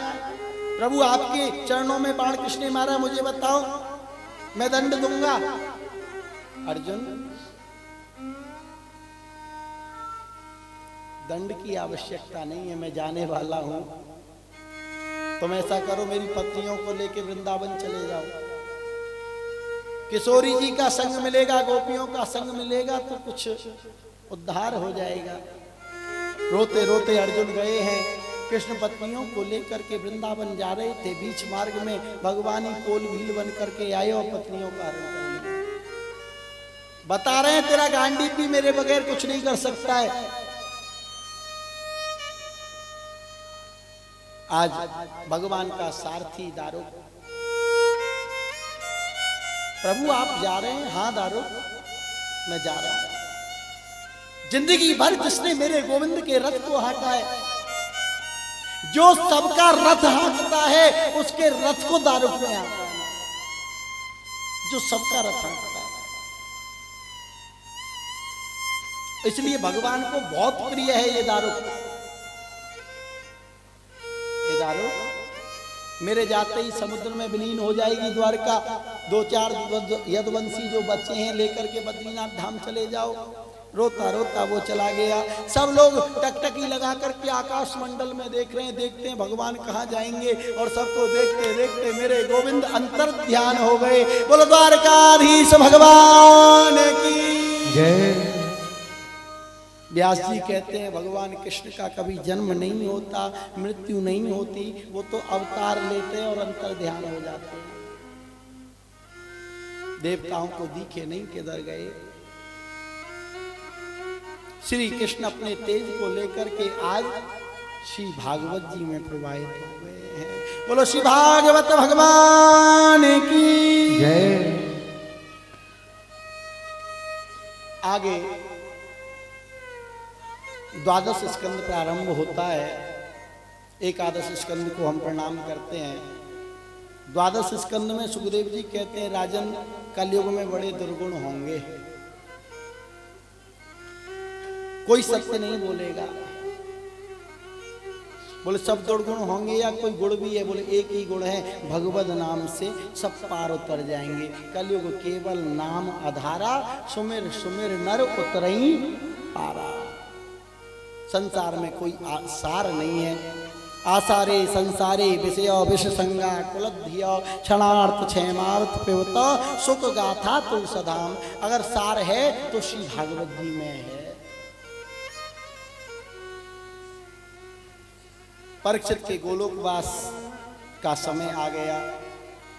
प्रभु आपके चरणों में बाण किसने मारा मुझे बताओ, मैं दंड दूंगा। अर्जुन दंड की आवश्यकता नहीं है, मैं जाने वाला हूं। तुम ऐसा करो, मेरी पत्नियों को लेके वृंदावन चले जाओ, किशोरी जी का संग मिलेगा, गोपियों का संग मिलेगा तो कुछ उद्धार हो जाएगा। रोते रोते अर्जुन गए हैं, कृष्ण पत्नियों को लेकर के वृंदावन जा रहे थे। बीच मार्ग में भगवान ही कोल भील बन करके आए और पत्नियों का हरण कर लिया। बता रहे हैं तेरा गांडी भी मेरे बगैर कुछ नहीं कर सकता है। आज भगवान का सारथी दारुक, प्रभु आप जा रहे हैं? हाँ दारुक मैं जा रहा हूं। जिंदगी भर जिसने मेरे गोविंद के रथ को हाँका है, जो सबका रथ हाँकता है उसके रथ को दारुक में आता है, जो सबका रथ हाँकता है। इसलिए भगवान को बहुत प्रिय है ये दारुक। ये दारुक मेरे जाते ही समुद्र में विलीन हो जाएगी द्वारका। 2-4 यदुवंशी जो बच्चे हैं लेकर के बद्रीनाथ धाम चले जाओ। रोता रोता वो चला गया। सब लोग टकटकी लगा करके आकाश मंडल में देख रहे हैं, देखते हैं भगवान कहाँ जाएंगे। और सबको देखते देखते मेरे गोविंद अंतर ध्यान हो गए। बोलो द्वारकाधीश भगवान की जय। व्यास जी कहते हैं भगवान कृष्ण का कभी जन्म नहीं होता, मृत्यु नहीं होती, वो तो अवतार लेते हैं और अंतर ध्यान हो जाते हैं। देवताओं को दिखे नहीं किधर गए। श्री कृष्ण अपने तेज को लेकर के आज श्री भागवत जी में प्रवाहित हो गए हैं। बोलो श्री भागवत भगवान की जय। आगे द्वादश स्कंद प्रारंभ होता है। एकादश स्कंद को हम प्रणाम करते हैं। द्वादश स्कंद में सुखदेव जी कहते हैं राजन कलयुग में बड़े दुर्गुण होंगे, कोई सत्य नहीं बोलेगा। बोले सब दुर्गुण होंगे या कोई गुण भी है? बोले एक ही गुण है, भगवत नाम से सब पार उतर जाएंगे। कलयुग केवल नाम आधारा, सुमिर सुमिर नर उतरई पारा। संसार में कोई सार नहीं है। आसारे संसारे विषय विष संगा कुलध्य क्षणार्थ क्षेमार्थ पिबत सुख गाथा तुलसधाम। अगर सार है तो श्री भागवत जी में है। परीक्षित के गोलोकवास का समय आ गया।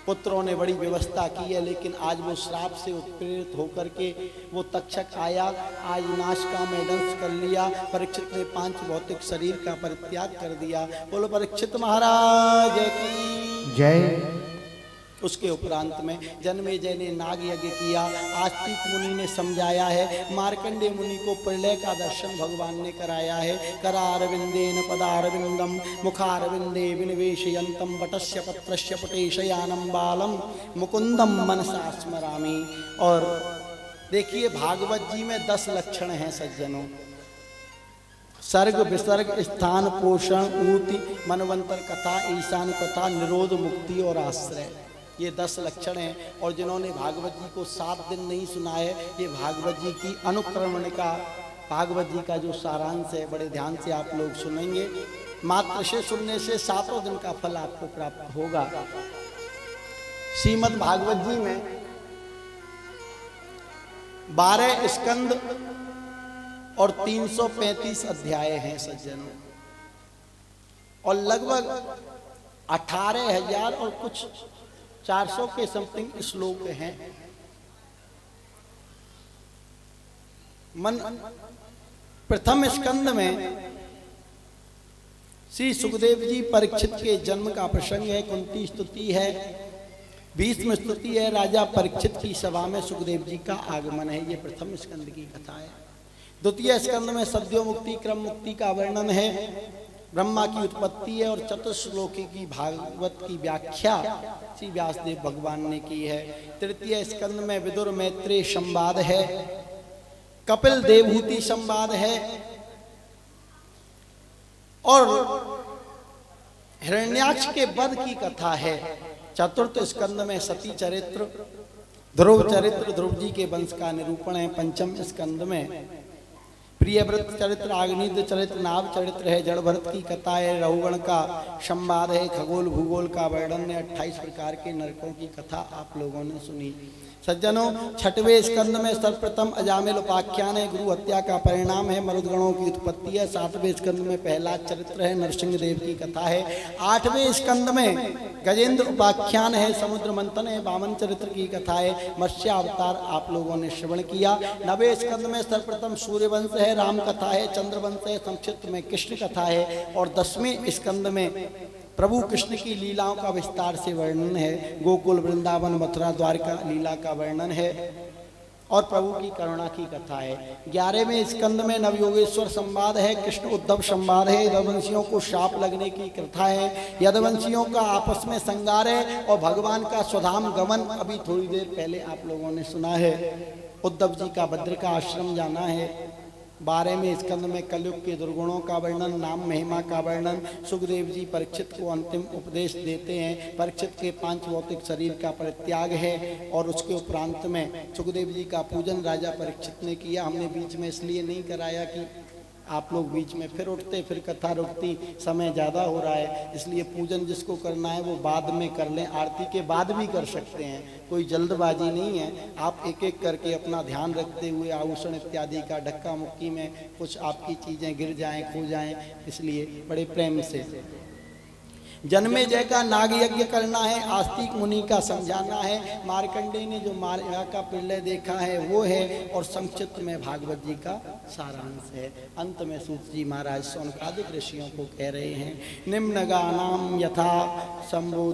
पुत्रों ने बड़ी व्यवस्था की है, लेकिन आज वो श्राप से उत्प्रेरित होकर के वो तक्षक आया, आज नाशिका में दंश कर लिया। परीक्षित ने 5 भौतिक शरीर का परित्याग कर दिया। बोलो परीक्षित महाराज की जय। उसके उपरांत में जन्मेजय ने नाग यज्ञ किया। आस्तिक मुनि ने समझाया है, मार्कंडेय मुनि को प्रलय का दर्शन भगवान ने कराया है। करारविंदेन पदारविंदम मुखारविंदे विनिवेशयंतम वटस्य पत्रस्य पटेशयानम बालम मुकुंदम मनसा स्मरामि। और देखिए भागवत जी में 10 लक्षण हैं सज्जनों। सर्ग विसर्ग स्थान पोषण ऊति मनवंतर कथा ईशान कथा निरोध मुक्ति और आश्रय, ये 10 लक्षण हैं। और जिन्होंने भागवत जी को 7 दिन नहीं सुना है, ये भागवत जी की अनुक्रमण का, भागवत जी का जो सारांश है बड़े ध्यान से आप लोग सुनेंगे। मात्र से सुनने से 7 दिन का फल आपको प्राप्त होगा। श्रीमद् भागवत जी में 12 स्कंद और 335 अध्याय हैं सज्जनों, और लगभग 18,000 और कुछ 400 के समथिंग श्लोक हैं। प्रथम स्कंद में श्री सुखदेव जी परीक्षित के जन्म का प्रसंग है, कुंती स्तुति है, भीष्म स्तुति है, राजा परीक्षित की सभा में सुखदेव जी का आगमन है। ये प्रथम स्कंद की कथा है। द्वितीय स्कंद में सद्यो मुक्ति क्रम मुक्ति का वर्णन है, ब्रह्मा की उत्पत्ति है, और चतुश्लोकी की भागवत की व्याख्या श्री व्यासदेव भगवान ने की है। तृतीय स्कंद में विदुर मैत्रेय संवाद है, कपिल देवहूति संवाद है, और हिरण्याक्ष के वध की कथा है। चतुर्थ स्कंद में सती चरित्र, ध्रुव चरित्र, ध्रुव जी के वंश का निरूपण है। पंचम स्कंद में प्रियव्रत चरित्र, आग्नेय चरित्र, नाभ चरित्र है, जड़ भरत की कथा है, रहुगण का संवाद है, खगोल भूगोल का वर्णन है, 28 प्रकार के नरकों की कथा आप लोगों ने सुनी। सज्जनों, छठवें स्कंद में सर्वप्रथम अजामिल उपाख्यान है, गुरु हत्या का परिणाम है, मरुदगणों की उत्पत्ति है। 7वें स्कंद में पहला चरित्र है, नरसिंह देव की कथा है। 8वें स्कंद में गजेंद्र उपाख्यान है, समुद्र मंथन है, वामन चरित्र की कथा है, मत्स्य अवतार आप लोगों ने श्रवण किया। 9वें स्कंद में सर्वप्रथम सूर्यवंश है, राम कथा है, चंद्रवंश है, संक्षिप्त में कृष्ण कथा है। और 10वें स्कंद में प्रभु कृष्ण की लीलाओं का विस्तार से वर्णन है, गोकुल वृंदावन मथुरा द्वारका लीला का वर्णन है, और प्रभु की करुणा की कथा है। 11वें स्कंद में नवयोगेश्वर संवाद है, कृष्ण उद्धव संवाद है, यदुवंशियों को शाप लगने की कथा है, यदुवंशियों का आपस में संगार है, और भगवान का स्वधाम गमन अभी थोड़ी देर पहले आप लोगों ने सुना है। उद्धव जी का भद्र का आश्रम जाना है। 12वें स्कंद में कलयुग के दुर्गुणों का वर्णन, नाम महिमा का वर्णन, सुखदेव जी परीक्षित को अंतिम उपदेश देते हैं। परीक्षित के 5 भौतिक शरीर का परित्याग है, और उसके उपरांत में सुखदेव जी का पूजन राजा परीक्षित ने किया। हमने बीच में इसलिए नहीं कराया कि आप लोग बीच में फिर उठते, फिर कथा रुकती, समय ज़्यादा हो रहा है, इसलिए पूजन जिसको करना है वो बाद में कर लें, आरती के बाद भी कर सकते हैं, कोई जल्दबाजी नहीं है। आप एक एक करके अपना ध्यान रखते हुए आभूषण इत्यादि का, धक्का मुक्की में कुछ आपकी चीज़ें गिर जाएं, खो जाएं, इसलिए बड़े प्रेम से। जन्मेजय का नाग यज्ञ करना है, आस्तिक मुनि का समझाना है, मार्कंडेय ने जो माया का प्रलय देखा है वो है, और संक्षिप्त में भागवत जी का सारांश है। अंत में सूत जी महाराज शौनकादिक ऋषियों को कह रहे हैं, निम्नगानाम यथा शंभु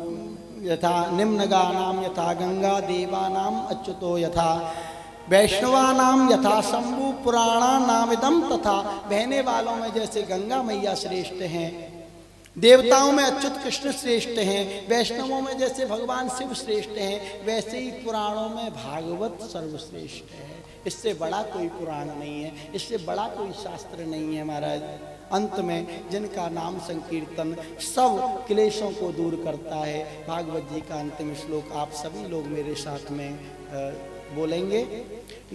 यथा निम्नगानाम यथा गंगा, देवानाम अच्युतो यथा वैष्णवानाम यथा शंभु, पुराणा नामिदम तथा। बहने वालों में जैसे गंगा मैया श्रेष्ठ हैं, देवताओं में अच्युत कृष्ण श्रेष्ठ हैं, वैष्णवों में जैसे भगवान शिव श्रेष्ठ हैं, वैसे ही पुराणों में भागवत सर्वश्रेष्ठ है। इससे बड़ा कोई पुराण नहीं है, इससे बड़ा कोई शास्त्र नहीं है महाराज। अंत में जिनका नाम संकीर्तन सब क्लेशों को दूर करता है, भागवत जी का अंतिम श्लोक आप सभी लोग मेरे साथ में बोलेंगे।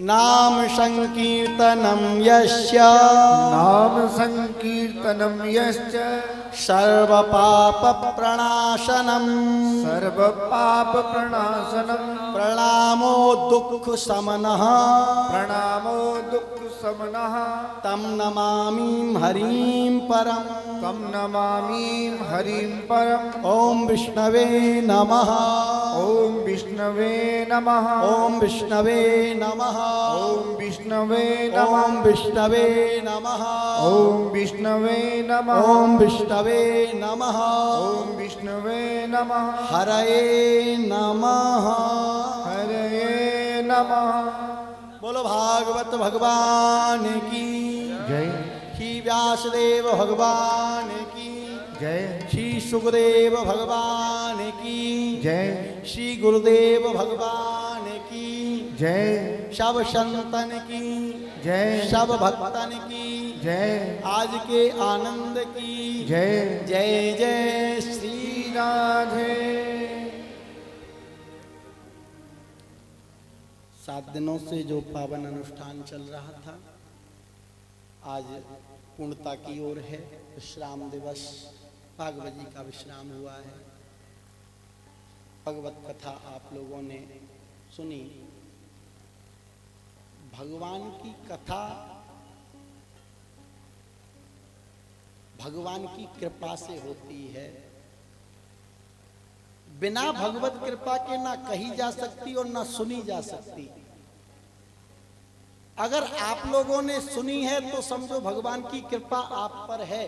नाम संकीर्तनम यस्य, नाम संकीर्तनम यस्य, सर्व पाप प्रणाशनम, सर्व पाप प्रणाशनम, प्रणामो दुख समनः, प्रणामो दुख समनः तम नमामि हरिं परम। तं नमामि हरिं परम्। ओम विष्णवे नमः। ॐ विष्णवे नमः। ओम विष्णवे नमः। ॐ विष्णवे ओम नमः। विष्णवे नमः। ॐ विष्णवे नमः। ओम विष्णवे नमः। ॐ विष्णवे नमः। हरये नमः। हरये नमः। बोलो भागवत भगवान की जय श्री व्यासदेव भगवान की जय श्री सुखदेव भगवान की जय श्री गुरुदेव भगवान की जय सब संतन की जय सब भक्तन की जय आज के आनंद की जय जय जय श्री राधे। 7 दिनों से जो पावन अनुष्ठान चल रहा था आज पूर्णता की ओर है। विश्राम दिवस भागवत जी का विश्राम हुआ है। भगवत कथा आप लोगों ने सुनी। भगवान की कथा भगवान की कृपा से होती है। बिना भगवत कृपा के ना कही जा सकती और ना सुनी जा सकती। अगर आप लोगों ने सुनी है तो समझो भगवान की कृपा आप पर है,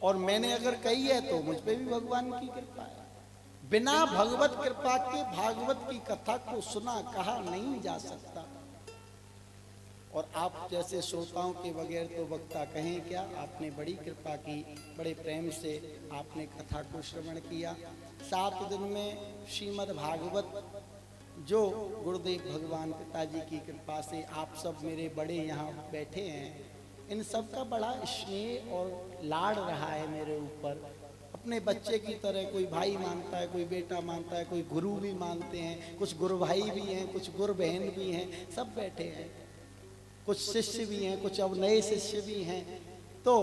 और मैंने अगर कही है तो मुझ पे भी भगवान की कृपा है। बिना भगवत कृपा के भागवत की कथा को सुना कहा नहीं जा सकता। और आप जैसे श्रोताओं के बगैर तो वक्ता कहें क्या। आपने बड़ी कृपा की, बड़े प्रेम से आपने कथा को श्रवण किया। 7 दिन में श्रीमद् भागवत जो गुरुदेव भगवान पिताजी की कृपा से आप सब मेरे बड़े यहाँ बैठे हैं, इन सब का बड़ा स्नेह और लाड रहा है मेरे ऊपर। अपने बच्चे की तरह कोई भाई मानता है, कोई बेटा मानता है, कोई गुरु भी मानते हैं, कुछ गुरु भाई भी हैं, कुछ गुरु बहन भी हैं, सब बैठे हैं। कुछ शिष्य भी हैं, कुछ अब नए शिष्य भी हैं। तो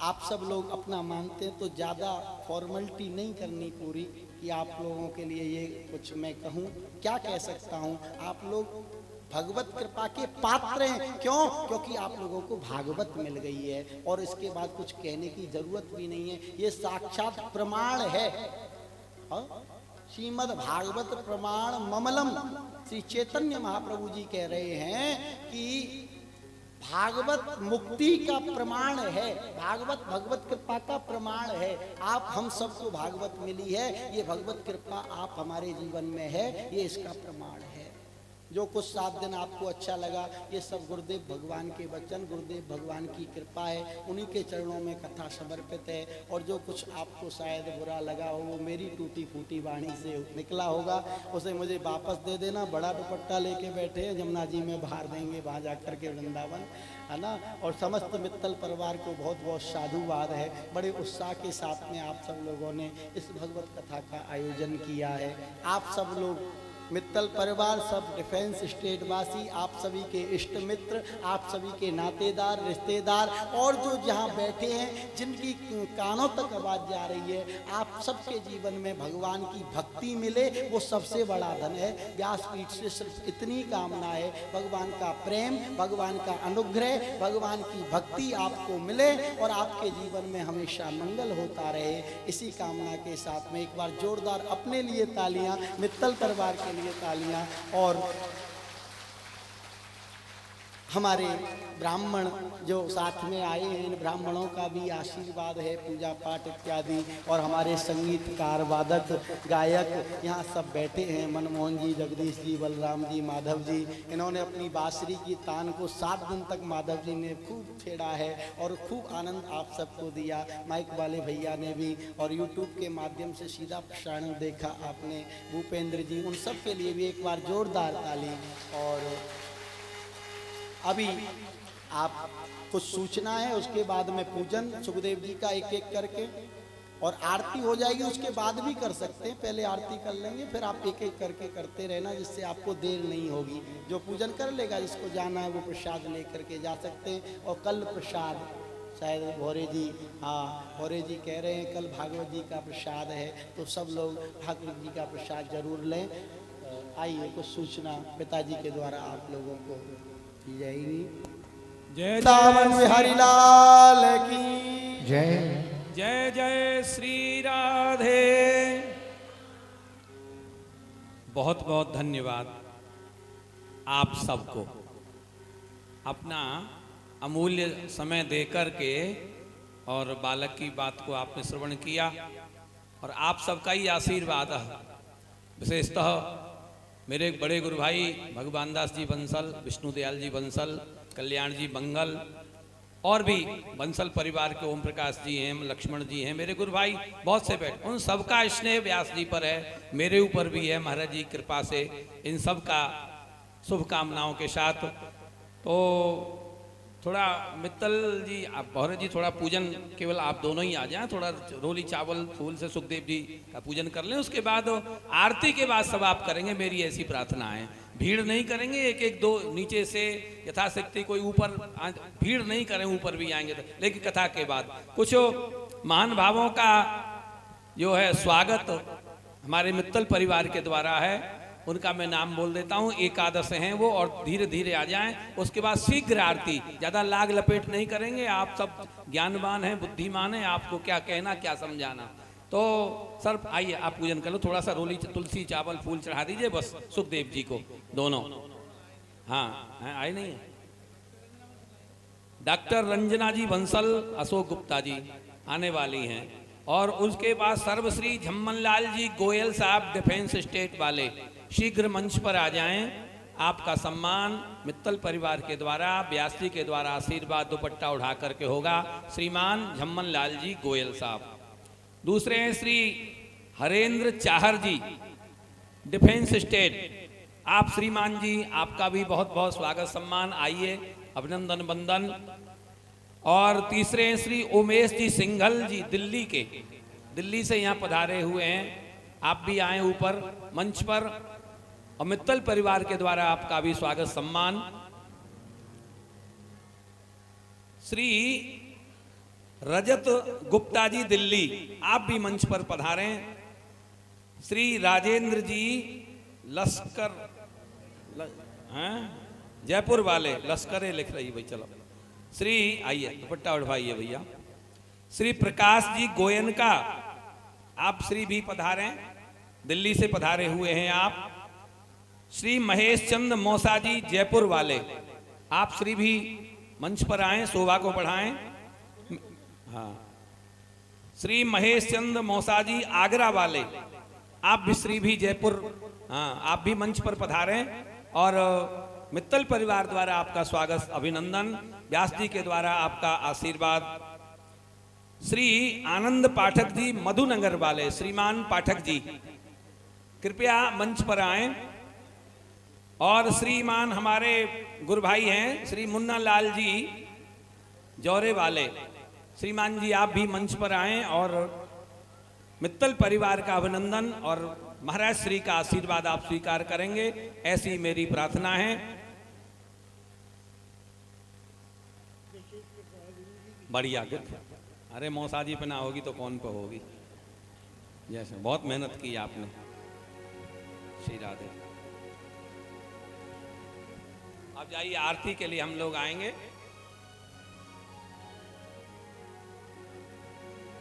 आप सब लोग अपना मानते हैं तो ज़्यादा फॉर्मेलिटी नहीं करनी पूरी कि आप लोगों के लिए ये कुछ मैं कहूँ। क्या कह सकता हूँ, आप लोग भगवत कृपा के पात्र हैं। क्यों? क्योंकि आप लोगों को भागवत मिल गई है और इसके बाद कुछ कहने की जरूरत भी नहीं है। ये साक्षात प्रमाण है। श्रीमद् भागवत प्रमाण ममलम। श्री चैतन्य महाप्रभु जी कह रहे हैं कि भागवत मुक्ति का प्रमाण है, भागवत भगवत कृपा का प्रमाण है। आप हम सबको भागवत मिली है, ये भगवत कृपा आप हमारे जीवन में है, ये इसका प्रमाण है। जो कुछ 7 दिन आपको अच्छा लगा, ये सब गुरुदेव भगवान के वचन, गुरुदेव भगवान की कृपा है। उन्हीं के चरणों में कथा समर्पित है। और जो कुछ आपको शायद बुरा लगा हो, वो मेरी टूटी फूटी वाणी से निकला होगा, उसे मुझे वापस दे देना। बड़ा दुपट्टा लेके बैठे हैं, जमुना जी में बाहर देंगे वहाँ जा कर के वृंदावन, है ना। और समस्त मित्तल परिवार को बहुत बहुत साधुवाद है। बड़े उत्साह के साथ में आप सब लोगों ने इस भगवत कथा का आयोजन किया है। आप सब लोग मित्तल परिवार, सब डिफेंस स्टेट वासी, आप सभी के इष्ट मित्र, आप सभी के नातेदार, रिश्तेदार, और जो जहाँ बैठे हैं, जिनकी कानों तक आवाज़ जा रही है, आप सबके जीवन में भगवान की भक्ति मिले, वो सबसे बड़ा धन है। व्यासपीठ से सिर्फ इतनी कामना है, भगवान का प्रेम, भगवान का अनुग्रह, भगवान की भक्ति आपको मिले और आपके जीवन में हमेशा मंगल होता रहे। इसी कामना के साथ में एक बार जोरदार अपने लिए तालियां, मित्तल परिवार के लिए तालियां, और हमारे ब्राह्मण जो साथ में आए हैं, इन ब्राह्मणों का भी आशीर्वाद है, पूजा पाठ इत्यादि। और हमारे संगीतकार, वादक, गायक यहाँ सब बैठे हैं, मनमोहन जी, जगदीश जी, बलराम जी, माधव जी। इन्होंने अपनी बांसुरी की तान को 7 दिन तक माधव जी ने खूब छेड़ा है और खूब आनंद आप सबको दिया। माइक वाले भैया ने भी, और यूट्यूब के माध्यम से सीधा प्रसारण देखा आपने, भूपेंद्र जी, उन सब के लिए भी एक बार जोरदार ताली। और अभी आप कुछ सूचना है, उसके बाद में पूजन सुखदेव जी का एक एक करके, और आरती हो जाएगी, उसके बाद भी कर सकते हैं। पहले आरती कर लेंगे, फिर आप एक एक करके करते रहना, जिससे आपको देर नहीं होगी। जो पूजन कर लेगा, जिसको जाना है वो प्रसाद लेकर के जा सकते हैं। और कल प्रसाद शायद भोरे जी, हाँ भोरे जी कह रहे हैं कल भागवत जी का प्रसाद है, तो सब लोग भागवत जी का प्रसाद जरूर लें। आइए कुछ सूचना पिताजी के द्वारा आप लोगों को दी जाएगी। जय दामन बिहारी लाल की जय। जय जय श्री राधे। बहुत बहुत धन्यवाद आप सबको अपना अमूल्य समय देकर के, और बालक की बात को आपने श्रवण किया और आप सबका ही आशीर्वाद है। विशेषतः मेरे एक बड़े गुरु भाई भगवान दास जी बंसल, विष्णु दयाल जी बंसल, कल्याण जी मंगल, और भी बंसल परिवार के ओम प्रकाश जी हैं, लक्ष्मण जी हैं, मेरे गुरु भाई बहुत से बैठ, उन सबका स्नेह व्यास जी पर है, मेरे ऊपर भी है महाराज जी कृपा से। इन सब का शुभकामनाओं के साथ तो थोड़ा मित्तल जी, आप भौरत जी थोड़ा पूजन केवल आप दोनों ही आ जाएं, थोड़ा रोली चावल फूल से सुखदेव जी का पूजन कर लें, उसके बाद आरती के बाद सब आप करेंगे, मेरी ऐसी प्रार्थना है। भीड़ नहीं करेंगे, एक एक दो नीचे से यथाशक्ति, कोई ऊपर भीड़ नहीं करें, ऊपर भी आएंगे तो, लेकिन कथा के बाद कुछ महान भावों का जो है स्वागत हमारे मित्तल परिवार के द्वारा है, उनका मैं नाम बोल देता हूँ। एकादश हैं वो, और धीरे धीरे आ जाएं, उसके बाद शीघ्र आरती, ज़्यादा लाग लपेट नहीं करेंगे। आप सब ज्ञानवान हैं, बुद्धिमान हैं, आपको क्या कहना क्या समझाना। तो सर आइए आप पूजन कर लो, थोड़ा सा रोली तुलसी चावल फूल चढ़ा दीजिए बस सुखदेव जी को दोनों। हाँ आए नहीं है। डॉक्टर रंजना जी बंसल, अशोक गुप्ता जी आने वाली हैं, और उसके बाद सर्वश्री झम्मन लाल जी गोयल साहब डिफेंस स्टेट वाले शीघ्र मंच पर आ जाएं। आपका सम्मान मित्तल परिवार के द्वारा, व्यास जी के द्वारा आशीर्वाद दुपट्टा उठा करके होगा। श्रीमान झम्मन लाल जी गोयल साहब। दूसरे हैं श्री हरेंद्र चाहर जी डिफेंस स्टेट। आप श्रीमान जी, आपका भी बहुत बहुत स्वागत सम्मान, आइए अभिनंदन बंदन। और तीसरे हैं श्री उमेश जी सिंघल जी दिल्ली के, दिल्ली से यहाँ पधारे हुए हैं, आप भी आए ऊपर मंच पर, और मित्तल परिवार के द्वारा आपका भी स्वागत सम्मान। श्री रजत गुप्ता जी दिल्ली, आप भी मंच पर पधारे। श्री राजेंद्र जी लश्कर जयपुर वाले, लश्करे लिख रही भाई, चलो श्री आइए दुपट्टा उठवाइए भैया। श्री प्रकाश जी गोयनका, आप श्री भी पधारे, दिल्ली से पधारे हुए हैं आप। श्री महेश चंद मौसा जी जयपुर वाले, आप श्री भी मंच पर आए, शोभा को बढ़ाएं। हाँ, श्री महेश चंद मौसा जी आगरा वाले, आप भी श्री भी जयपुर, हाँ आप भी मंच पर पधारें। और मित्तल परिवार द्वारा आपका स्वागत अभिनंदन, व्यास जी के द्वारा आपका आशीर्वाद। श्री आनंद पाठक जी मधुनगर वाले, श्रीमान पाठक जी कृपया मंच पर आएं। और श्रीमान हमारे गुरु भाई हैं श्री मुन्ना लाल जी जौरे वाले, श्रीमान जी आप भी मंच पर आएं और मित्तल परिवार का अभिनंदन और महाराज श्री का आशीर्वाद आप स्वीकार करेंगे, ऐसी मेरी प्रार्थना है। बढ़िया, अरे मौसा जी पे ना होगी तो कौन पे होगी। जैसे बहुत मेहनत की आपने। श्री राधे। अब जाइए आरती के लिए हम लोग आएंगे,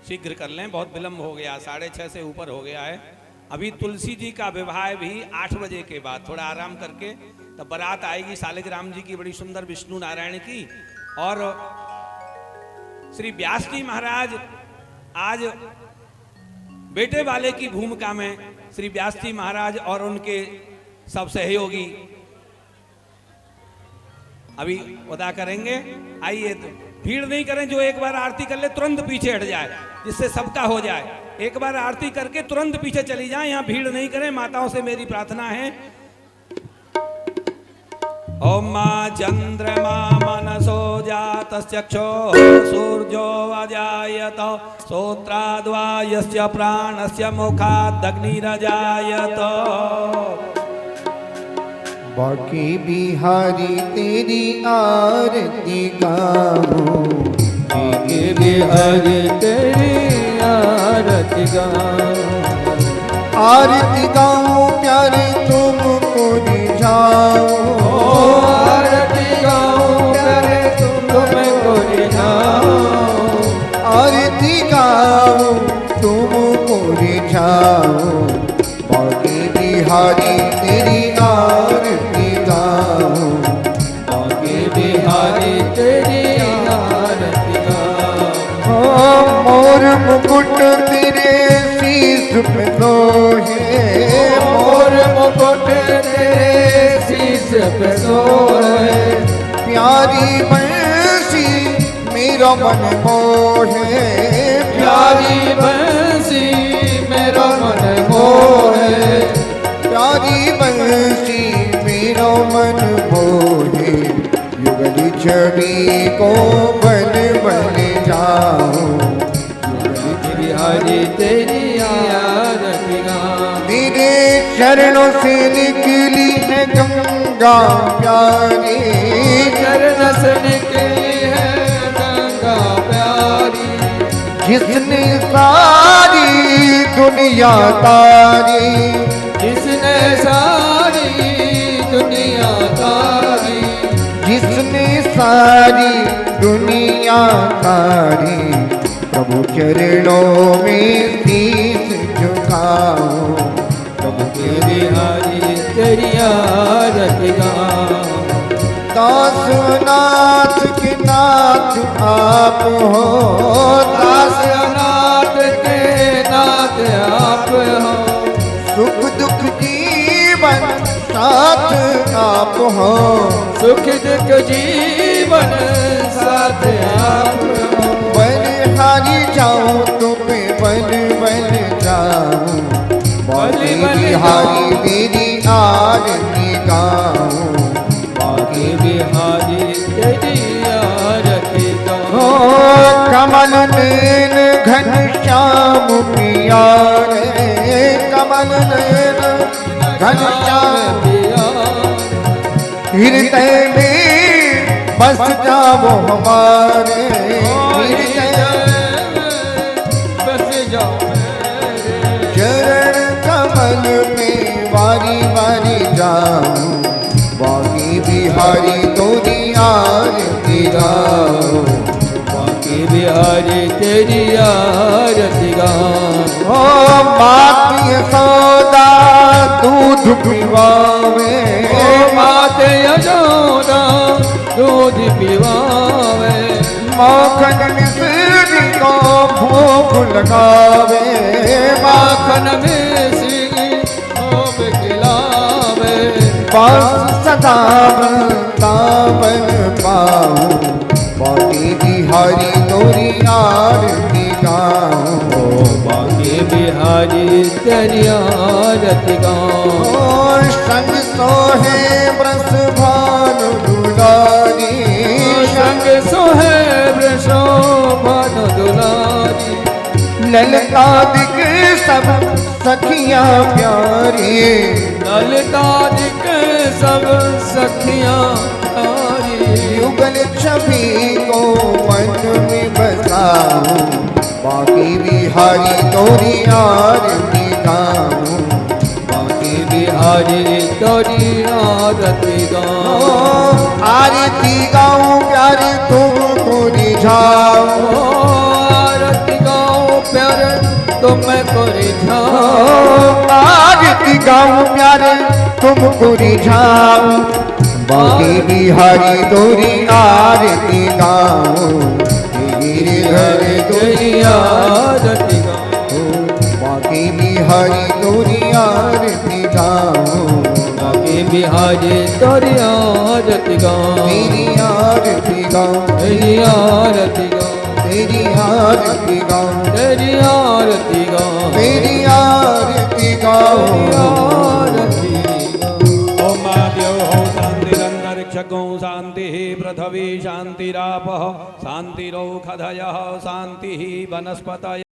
शीघ्र कर लें, बहुत विलंब हो गया, 6:30 से ऊपर हो गया है। अभी तुलसी जी का विवाह भी 8 बजे के बाद, थोड़ा आराम करके तब बारात आएगी शालिग्राम जी की बड़ी सुंदर विष्णु नारायण की। और श्री व्यास जी महाराज आज बेटे वाले की भूमिका में, श्री व्यास जी महाराज और उनके सब सहयोगी अभी अदा करेंगे। आइए, तो भीड़ नहीं करें, जो एक बार आरती कर ले तुरंत पीछे हट जाए, जिससे सबका हो जाए। एक बार आरती करके तुरंत पीछे चली जाए, यहाँ भीड़ नहीं करें, माताओं से मेरी प्रार्थना है। ओम मां चंद्रमा मनसो जातश्चक्षो सूर्यो अजायत श्रोत्राद्वा यस्य प्राणस्य मुखादग्निरजायत। बाकी बिहारी तेरी आरती गाऊं, बिहारी तेरी आरती गाऊं, आरती गाऊं प्यारे तुमको रिझाऊं, आरती गाऊं प्यारे तुमको रिझाऊं, आरती गाऊं तुमको रिझाऊं, बाकी बिहारी तेरी आरती गाऊं, बाकी बिहारी तेरी आरती गाऊं। मोर मुकुट तेरे शीश पे सोहे, मोर मुकुट तेरे शीश पे सोए, प्यारी बंसी मेरा मन मोहे, प्यारी बंसी मेरा मन मोहे, प्यारी बंसी मेरा मन मोहे, युगल छवि को बन बन जाऊं, बिहारी तेरी आरती गाऊं। तेरे चरणों से निकली है गंगा प्यारी, चरण से निकली है गंगा प्यारी, जिसने सारी दुनिया तारी, जिसने सारी दुनिया तारी, जिसने सारी दुनिया तारी, प्रभु चरणों में शीश झुकाऊं, प्रभु के बिहारी तेरी आरती गाऊं। दास नाथ के नाथ आप हो, दास नाथ के नाथ आप हो, सुख दुख जीवन साथ आप हो, सुख दुख जीवन साथ आप हो, बलिहारी जाऊं तुम्हें बल बल जाऊं, बाकी बिहारी तेरी आरती गाऊं, बाकी बिहारी तेरी आरती हो गाऊं। कमल नैन घन श्याम पिया रे, कमल नैन घन श्याम हृदय में बस जाओ हमारे, बस जाओ चरण कमल में वारी वारी जाऊं, बाकी बिहारी तोरी आरती गाऊं, बाकी बिहारी तेरी आरती गाऊं। ओ बाकी सौदा दूध पिवावे, ओ मात यशोदा दूध पिवावे, माखन मिश्री को भोग लगावे, माखन में सिंह भोग खिलावे, बस सदा वृंदावन पाऊं, बाकी बिहारी तोरी आरती गाऊं, बाकी बिहारी तेरी आरती गाऊं। ओ संग सोहे ब्रस भानु दुलारी, संग सोहे वृषोभन दुलारी, ललता दिख सब सखियां प्यारी, ललिता दिख सब सखियां प्यारी, युगल छवि को मन में बसाऊं, बाकी बिहारी तोरी आरती गाऊं, बाकी बिहारी तेरी आरती गाऊं। आरती गाऊं प्यारे तुमको रिझाऊं, आरती गाऊं प्यारे तुमको रिझाऊं, आरती गाऊं प्यारे तुमको रिझाऊं, बाकी बिहारी तोरी आरती गाऊं, तेरे घर तेरी आरती गाऊं, बाकी बिहारी तोरी आरती गाऊं, बाकी बिहारी तेरी आरती गाऊं, तेरी आरती गाऊं, तेरी आरती गाऊं, तेरी आरती गाऊं, तेरी आरती गाऊं, तेरी आरती गाऊं। आरती गाऊं। ओम आद्यो हो शांतिरंतरिक्षको शांति पृथ्वी शांतिरापः शांतिरौषधयः शांति वनस्पतयः